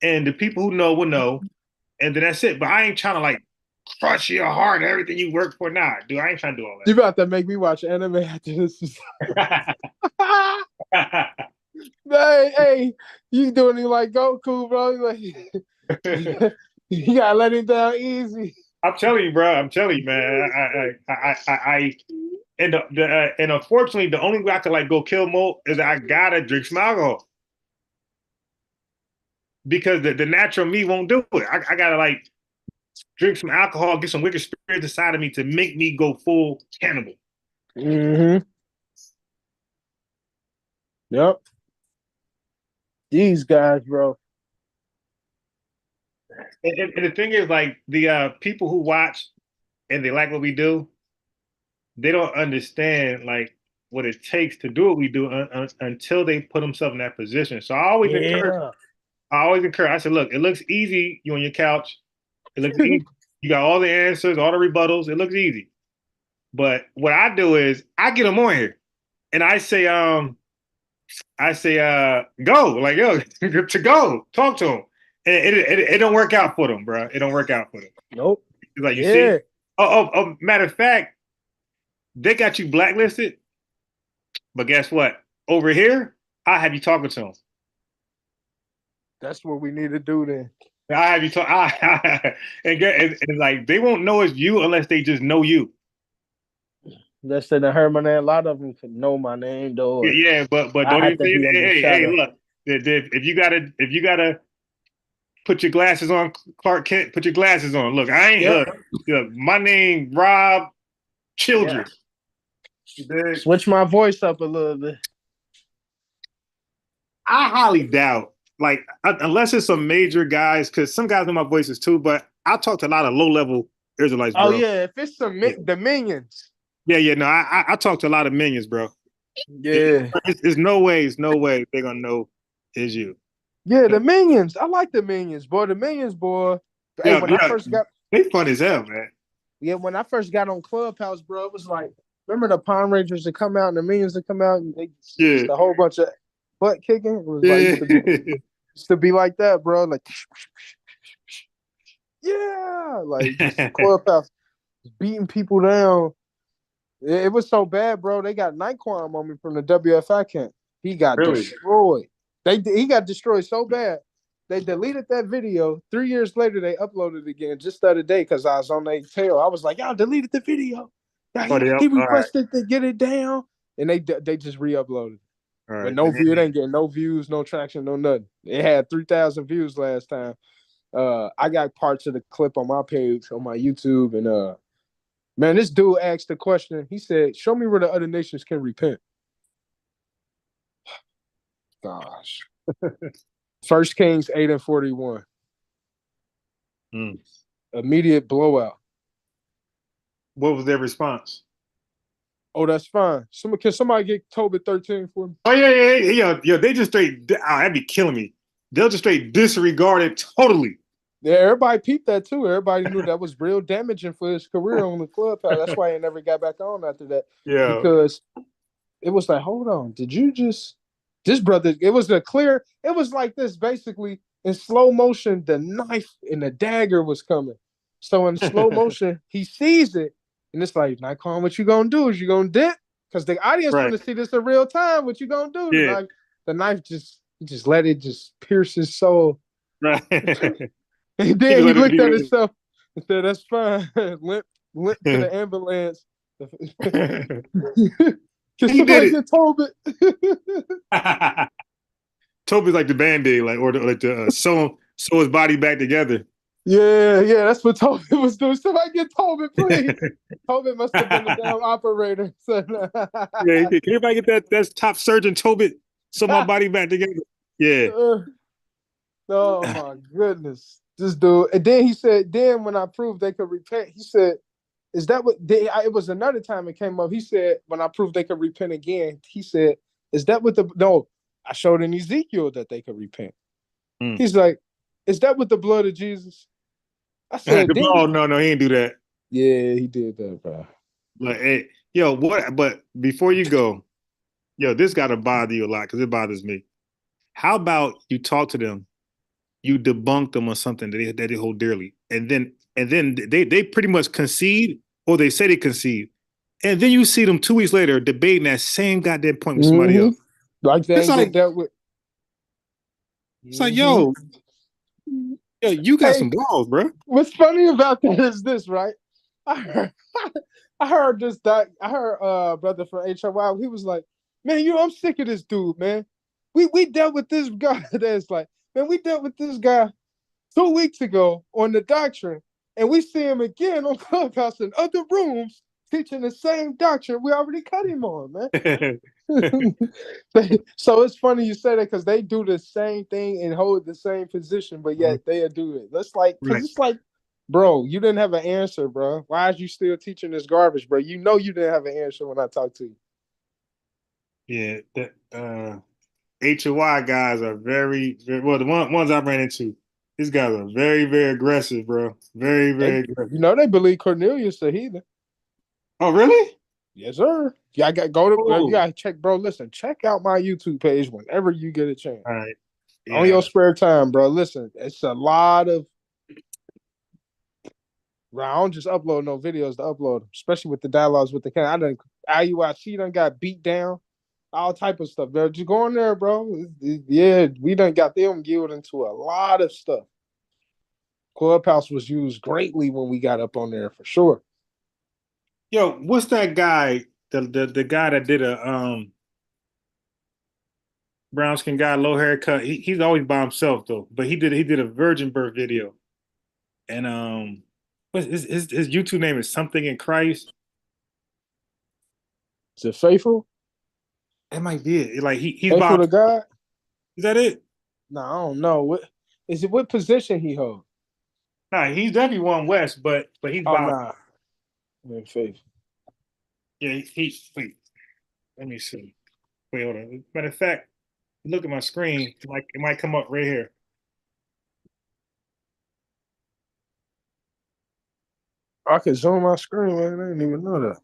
and the people who know will know, and then that's it. But I ain't trying to like crush your heart and everything you work for. Nah, dude, I ain't trying to do all You about to make me watch anime after this. that. Hey, you doing it like Goku, bro? Like, you gotta let it down easy. I'm telling you, bro. I'm telling you, man. And unfortunately, the only way I could like go kill Mo is I gotta drink some alcohol because the natural me won't do it. I gotta like drink some alcohol, get some wicked spirits inside of me to make me go full cannibal. Mm-hmm. Yep. These guys, bro. And the thing is, like the people who watch and they like what we do, they don't understand like what it takes to do what we do until they put themselves in that position. So I always encourage. I said, look, it looks easy. You on your couch. It looks easy. You got all the answers, all the rebuttals. It looks easy. But what I do is I get them on here, and I say, go, like yo, to go, talk to them, and it don't work out for them, bro. It don't work out for them. Nope. It's like you see. Oh, matter of fact, they got you blacklisted, but guess what? Over here, I have you talking to them. That's what we need to do then. I have you talk, and like they won't know it's you unless they just know you. Let's say the Herman, a lot of them can know my name though. Yeah, but don't even say, hey, look, if you gotta put your glasses on, Clark Kent, put your glasses on. Look, I ain't look, my name Rob Childress. Yeah. Switch my voice up a little bit. I highly doubt, like, unless it's some major guys, because some guys know my voices too, but I talk to a lot of low-level Israelites, bro. Oh, yeah, if it's the minions. Yeah, no, I talk to a lot of minions, bro. Yeah. There's no way they're going to know it's you. Yeah, the minions. I like the minions, boy. The minions, boy. Hey, I first got... They fun as hell, man. Yeah, when I first got on Clubhouse, bro, it was like, remember the Palm Rangers that come out and the minions that come out? And they just a whole bunch of butt kicking. It was like, used to be like that, bro. Like, yeah, like Clubhouse beating people down. It was so bad, bro. They got Nightquam on me from the WFI camp. He got destroyed. He got destroyed so bad. They deleted that video. 3 years later, they uploaded it again just the other day because I was on their tail. I was like, y'all deleted the video. He requested to get it down. And they just re-uploaded. Right. But no view, it ain't getting no views, no traction, no nothing. It had 3,000 views last time. I got parts of the clip on my page, on my YouTube, and man, this dude asked the question. He said, show me where the other nations can repent. Gosh. 1 Kings 8:41. Immediate blowout. What was their response? Oh, that's fine. Can somebody get Tobit 13 for me? Oh, yeah. They just straight, that'd be killing me. They'll just straight disregard it totally. Yeah, everybody peeped that too. Everybody knew that was real damaging for his career on the Clubhouse. That's why he never got back on after that. Yeah. Because it was like, hold on, did you just... This brother, it was like this, basically, in slow motion, the knife and the dagger was coming. So in slow motion, he sees it, and it's like, Nikon, what you gonna do? Is you gonna dip? Because the audience want to see this in real time. What you gonna do? Yeah. The knife just let it just pierce his soul. Right. And then he looked at himself and said, that's fine. limp to the ambulance. Can somebody get Tobit? Tobit's like the Band-Aid, sew his body back together. Yeah, that's what Tobit was doing. Somebody get Tobit, please. Tobit must have been the damn operator. Yeah, can anybody get that's top surgeon Tobit, sew my body back together? Yeah. Oh my goodness. This dude. And then he said, when I proved they could repent, he said, Is that what they? It was another time it came up. He said when I proved they could repent again. He said, "Is that what the no?" I showed in Ezekiel that they could repent. He's like, "Is that with the blood of Jesus?" I said, Oh no, he didn't do that. Yeah, he did that, bro. Like, hey, yo, what? But before you go, yo, this got to bother you a lot because it bothers me. How about you talk to them, you debunk them on something that they hold dearly, and then they pretty much concede, or they say they concede, and then you see them 2 weeks later debating that same goddamn point with somebody else. Like they It's ain't like, get dealt with. it's like, yo, you got some balls, bro. What's funny about that is this, right? I heard this. I heard brother from HOY. He was like, "Man, I'm sick of this dude, man. We dealt with this guy that's like, man, we dealt with this guy 2 weeks ago on the doctrine, and we see him again on Clubhouse in other rooms teaching the same doctrine we already cut him on, man." So it's funny you say that because they do the same thing and hold the same position, but yet they do it. That's like, because it's like, bro, you didn't have an answer, bro. Why is you still teaching this garbage, bro? You know you didn't have an answer when I talked to you. Yeah, the HOY guys are very, very well. The ones I ran into, these guys are very, very aggressive, bro. Very, very aggressive. You know they believe Cornelius the heathen. Oh, really? Yes, sir. Yeah, I got you gotta check, bro. Listen, check out my YouTube page whenever you get a chance. All right. Yeah. On your spare time, bro. Listen, it's a lot of. Bro, I don't just upload no videos to upload them, especially with the dialogues with the cat. IUIC done got beat down, all type of stuff. Bro, just go in there, bro. Yeah, we done got them geared into a lot of stuff. Clubhouse was used greatly when we got up on there for sure. Yo, what's that guy? The guy that did a brown skin guy, low haircut. He's always by himself though. But he did a virgin birth video, and what's his YouTube name is something in Christ. Is it Faithful? It might be it. Like he's Faithful by. to God? Is that it? No, I don't know. What position he hold? Nah, he's definitely one West, but he's by. Nah. Man, Faithful. Yeah, wait. Let me see. Wait, hold on. Matter of fact, look at my screen. It might come up right here. I could zoom my screen, man. I didn't even know that.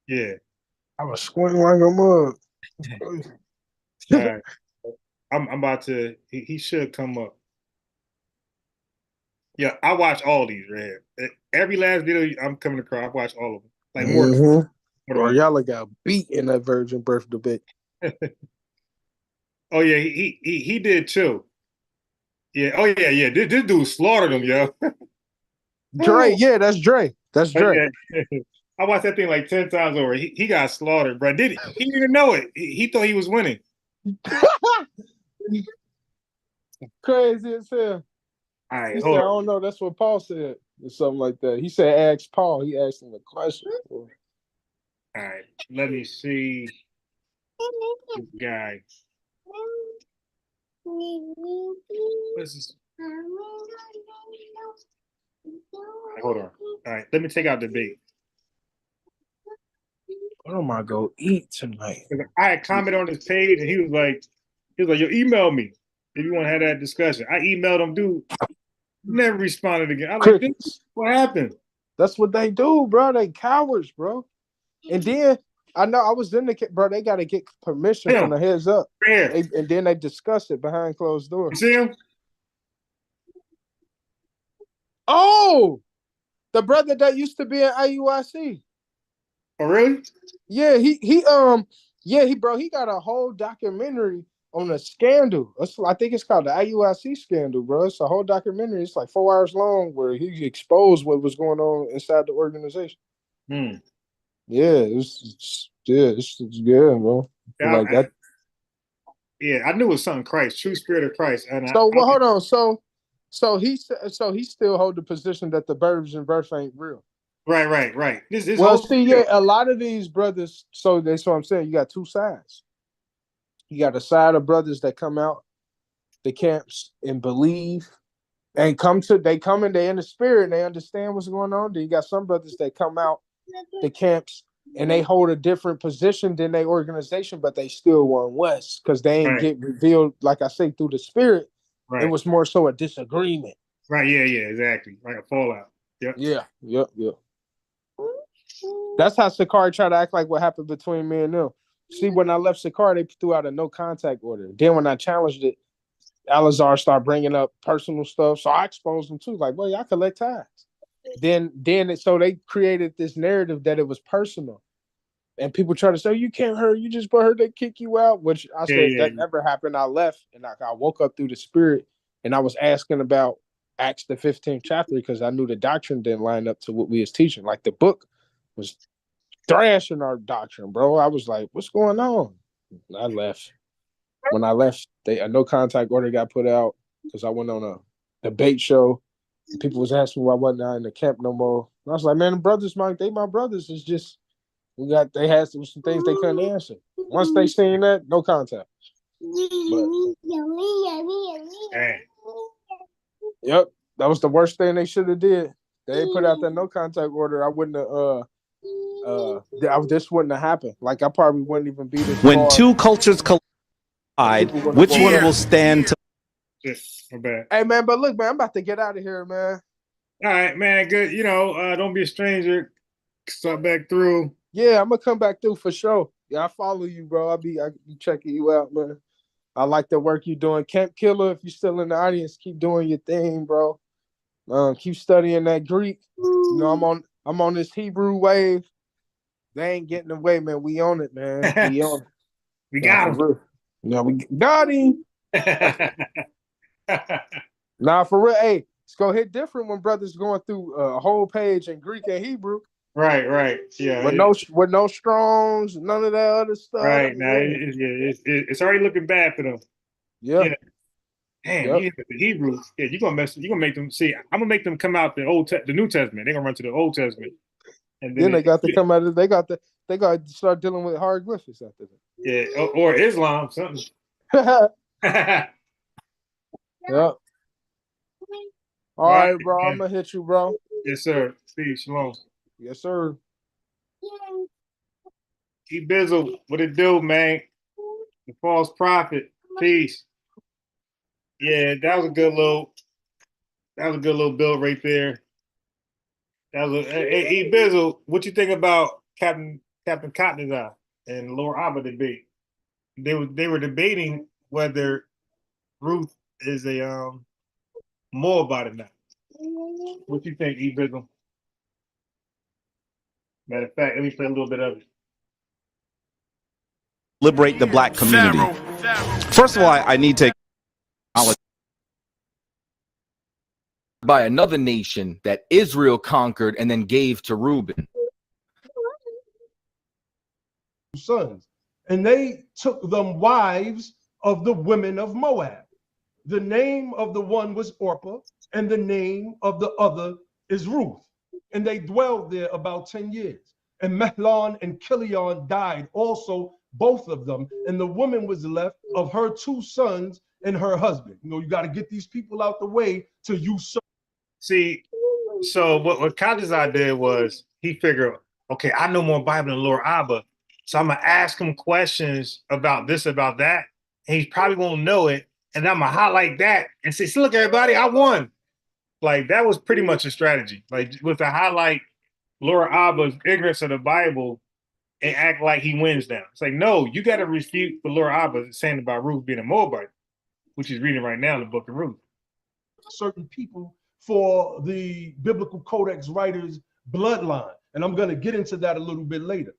Yeah. I was squinting like a mug. All right. I'm about to. He should come up. Yeah, I watch all these, right? Every last video I'm coming across, I watch all of them. Like more. Or y'all got beat in that virgin birth debate. Oh yeah, he did too. Yeah. Oh yeah. This dude slaughtered him, yo. Dre, yeah, that's Dre. That's Dre. Yeah. I watched that thing like 10 times over. He got slaughtered, bro. He didn't even know it. He thought he was winning. Crazy as hell. All right, He said, I don't know. That's what Paul said, or something like that. He said, ask Paul. He asked him a question. All right, let me see this guy. What's this? Right, hold on. All right, let me take out the bait. What am I go eat tonight? I had commented on his page, and he was like, "Yo, email me if you want to have that discussion." I emailed him, dude. Never responded again. I'm like, what happened? That's what they do, bro. They cowards, bro. And then I know I was in the bro. They got to get permission from the heads up, and then they discuss it behind closed doors. You see him? Oh, the brother that used to be in IUIC. Oh, really? Yeah, he got a whole documentary on a scandal. I think it's called the IUIC scandal, bro. It's a whole documentary. It's like 4 hours long where he exposed what was going on inside the organization. Yeah, it's bro. Like that. Yeah, I knew it was something Christ, true spirit of Christ. And hold on. So he still hold the position that the virgin birth ain't real. Right. A lot of these brothers. So that's what I'm saying. You got two sides. You got a side of brothers that come out the camps and believe and they come in, they in the spirit, and they understand what's going on. Then you got some brothers that come out the camps and they hold a different position than their organization, but they still want West because they ain't get revealed, like I say, through the spirit. It was more so a disagreement. Right, yeah, exactly. Like a fallout. Yep. Yeah. That's how Sakari tried to act like what happened between me and them. See, when I left Sakari, they threw out a no contact order. Then when I challenged it, Alazar started bringing up personal stuff. So I exposed them too. Like, well, y'all collect tax. So they created this narrative that it was personal. And people try to say, you can't hurt, you just heard they kick you out, which I said that never happened. I left and I woke up through the spirit and I was asking about Acts the 15th chapter because I knew the doctrine didn't line up to what we was teaching. Like the book was thrashing our doctrine, bro. I was like, what's going on? And I left. When I left, a no contact order got put out because I went on a debate show. And people was asking why I wasn't out in the camp no more. And I was like, man, the brothers, they my brothers. It's just they had some things they couldn't answer. Once they seen that, no contact. Yep, that was the worst thing they should have did. They put out that no contact order. I wouldn't have. This wouldn't have happened. Like I probably wouldn't even be this. When two cultures collide, which one will stand to? Hey man, but look, man, I'm about to get out of here, man. All right, man. Good. Don't be a stranger. Start back through. Yeah, I'm gonna come back through for sure. Yeah, I follow you, bro. I be checking you out, man. I like the work you're doing. Camp Killer, if you're still in the audience, keep doing your thing, bro. Keep studying that Greek. I'm on this Hebrew wave. They ain't getting away, man. We on it, man. We on it. We got him. We got him. Nah, for real. Hey, it's gonna hit different when brothers going through a whole page in Greek and Hebrew. Right. Yeah. With no Strongs, none of that other stuff. Right. Now it's already looking bad for them. Yeah. Damn, you hit the Hebrews. Yeah, you're gonna make them see. I'm gonna make them come out the New Testament. They're gonna run to the Old Testament. And then they got to come out of they got to start dealing with hieroglyphics after that. Yeah, or Islam, something. Yep. All right, bro. I'm gonna hit you, bro. Yes, sir. Steve, shalom. Yes, sir. Bizzle, what it do, man? The false prophet. Peace. Yeah, that was a good little build right there. That was hey, Bizzle, what you think about Captain Cotton's Eye and Lord Abba debate? They were debating whether Ruth is a Moabite or not. What you think, Bizzle? Matter of fact, let me play a little bit of it. Liberate the black community. First of all, I need to acknowledge by another nation that Israel conquered and then gave to Reuben. Sons, and they took them wives of the women of Moab. The name of the one was Orpah, and the name of the other is Ruth. And they dwelled there about 10 years. And Mahlon and Chilion died also, both of them. And the woman was left of her 2 sons and her husband. You got to get these people out the way to usurp. See, so what Kadazai did was he figured, okay, I know more Bible than Lord Abba, so I'm going to ask him questions about this, about that, and he probably won't know it. And I'm going to highlight that and say, see, look, everybody, I won. Like, that was pretty much a strategy. Like, with the highlight Lord Abba's ignorance of the Bible and act like he wins now. It's like, no, you got to refute what Lord Abba is saying about Ruth being a Moabite, which he's reading right now in the book of Ruth. Certain people for the biblical codex writers' bloodline. And I'm going to get into that a little bit later.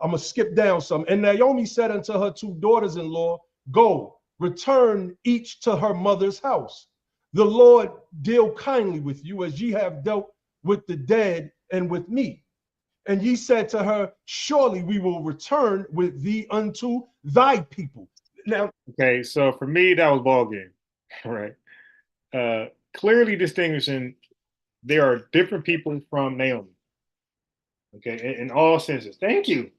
I'm going to skip down some. And Naomi said unto her 2 daughters-in-law, go, return each to her mother's house. The Lord deal kindly with you as ye have dealt with the dead and with me. And ye said to her, surely we will return with thee unto thy people. Now, okay, so for me, that was ball game, right? Clearly distinguishing there are different people from Naomi. Okay, in all senses. Thank you.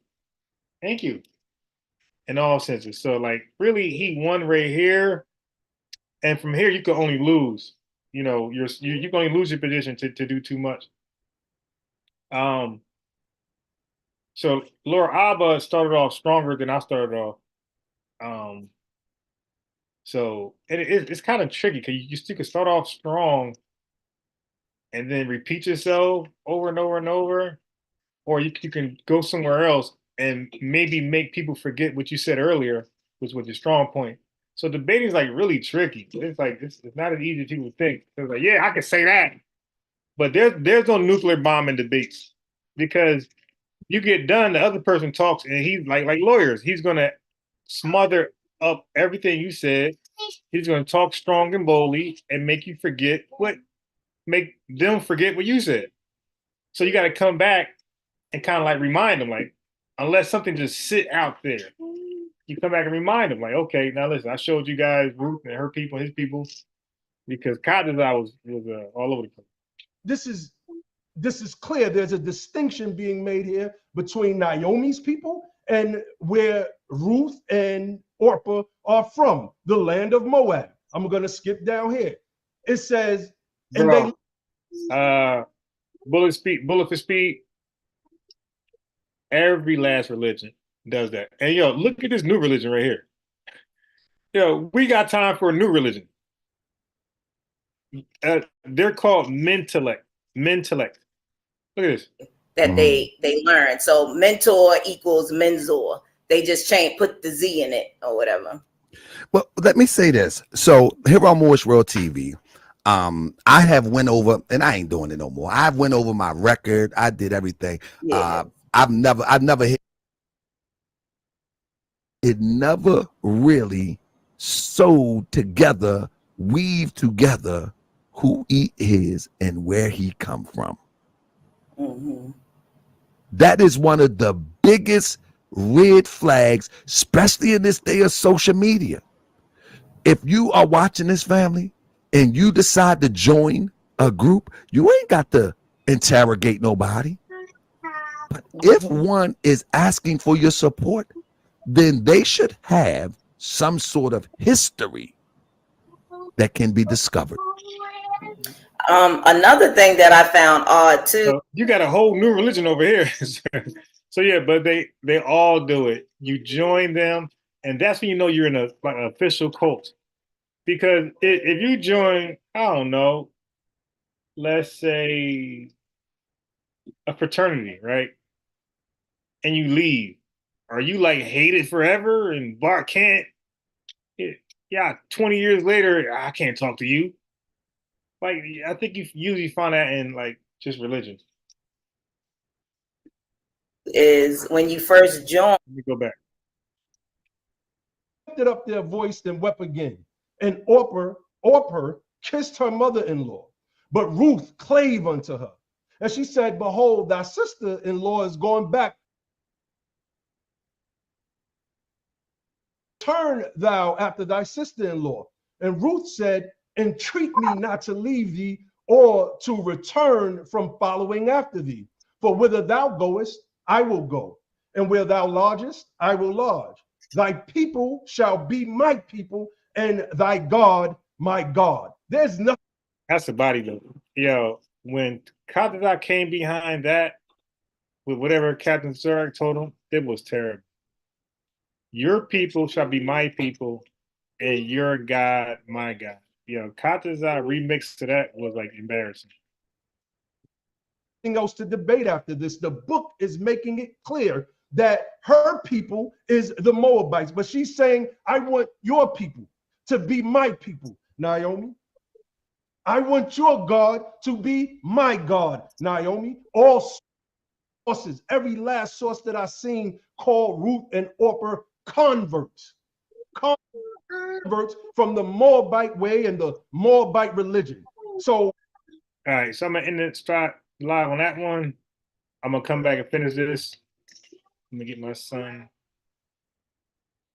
In all senses. So, like, really, he won right here. And from here, you could only lose. you're going to lose your position to do too much. So Laura Abba started off stronger than I started off. So it's kind of tricky because you still can start off strong and then repeat yourself over and over and over, or you can go somewhere else and maybe make people forget what you said earlier, which was your strong point. So debating is like really tricky. It's like it's not as easy as people think. It's like, yeah, I can say that, but there's no nuclear bomb in debates because you get done, the other person talks, and he's like lawyers, he's gonna smother up everything you said. He's gonna talk strong and boldly and make you forget make them forget what you said. So you got to come back and kind of like remind them, like, unless something just sit out there, you come back and remind them, like, okay, now listen, I showed you guys Ruth and her people, his people, because Kadazai was all over the place. This is clear. There's a distinction being made here between Naomi's people and where Ruth and Orpah are from, the land of Moab. I'm going to skip down here. It says, bullet for speed. Every last religion does that. And look at this new religion right here. We got time for a new religion. They're called Mentellect. Mentellect. Look at this. That they learn. So mentor equals menzor. They just put the Z in it or whatever. Well, let me say this. So here on Moorish World TV, I have went over, and I ain't doing it no more. I've went over my record. I did everything. Yeah. I've never hit. It never really sewed together, weaved together who he is and where he come from. Mm-hmm. That is one of the biggest red flags, especially in this day of social media. If you are watching this, family, and you decide to join a group, you ain't got to interrogate nobody. But if one is asking for your support, then they should have some sort of history that can be discovered. Another thing that I found odd too. You got a whole new religion over here. So yeah, but they all do it. You join them, and that's when you know you're in an official cult. Because if you join, I don't know, let's say a fraternity, right? And you leave, are you like hated forever? And Bart can't, 20 years later, I can't talk to you. Like, I think you usually find that in like just religion. Is when you first join. Let me go back. Lifted up their voice and wept again. And Orpah kissed her mother-in-law, but Ruth clave unto her. And she said, behold, thy sister-in-law is going back. Turn thou after thy sister-in-law. And Ruth said, entreat me not to leave thee or to return from following after thee. For whither thou goest, I will go. And where thou lodgest, I will lodge. Thy people shall be my people, and thy God, my God. There's nothing. That's the body though. When Kadazai came behind that with whatever Captain Zurich told him, it was terrible. Your people shall be my people, and your God, my God. Kadazai remix to that was like embarrassing. Else to debate after this. The book is making it clear that her people is the Moabites, but she's saying, I want your people to be my people, Naomi. I want your God to be my God, Naomi. All sources, every last source that I've seen call Ruth and Orpah converts. Converts from the Moabite way and the Moabite religion. So, all right, so I'm gonna end it start live on that one. I'm gonna come back and finish this. Let me get my son.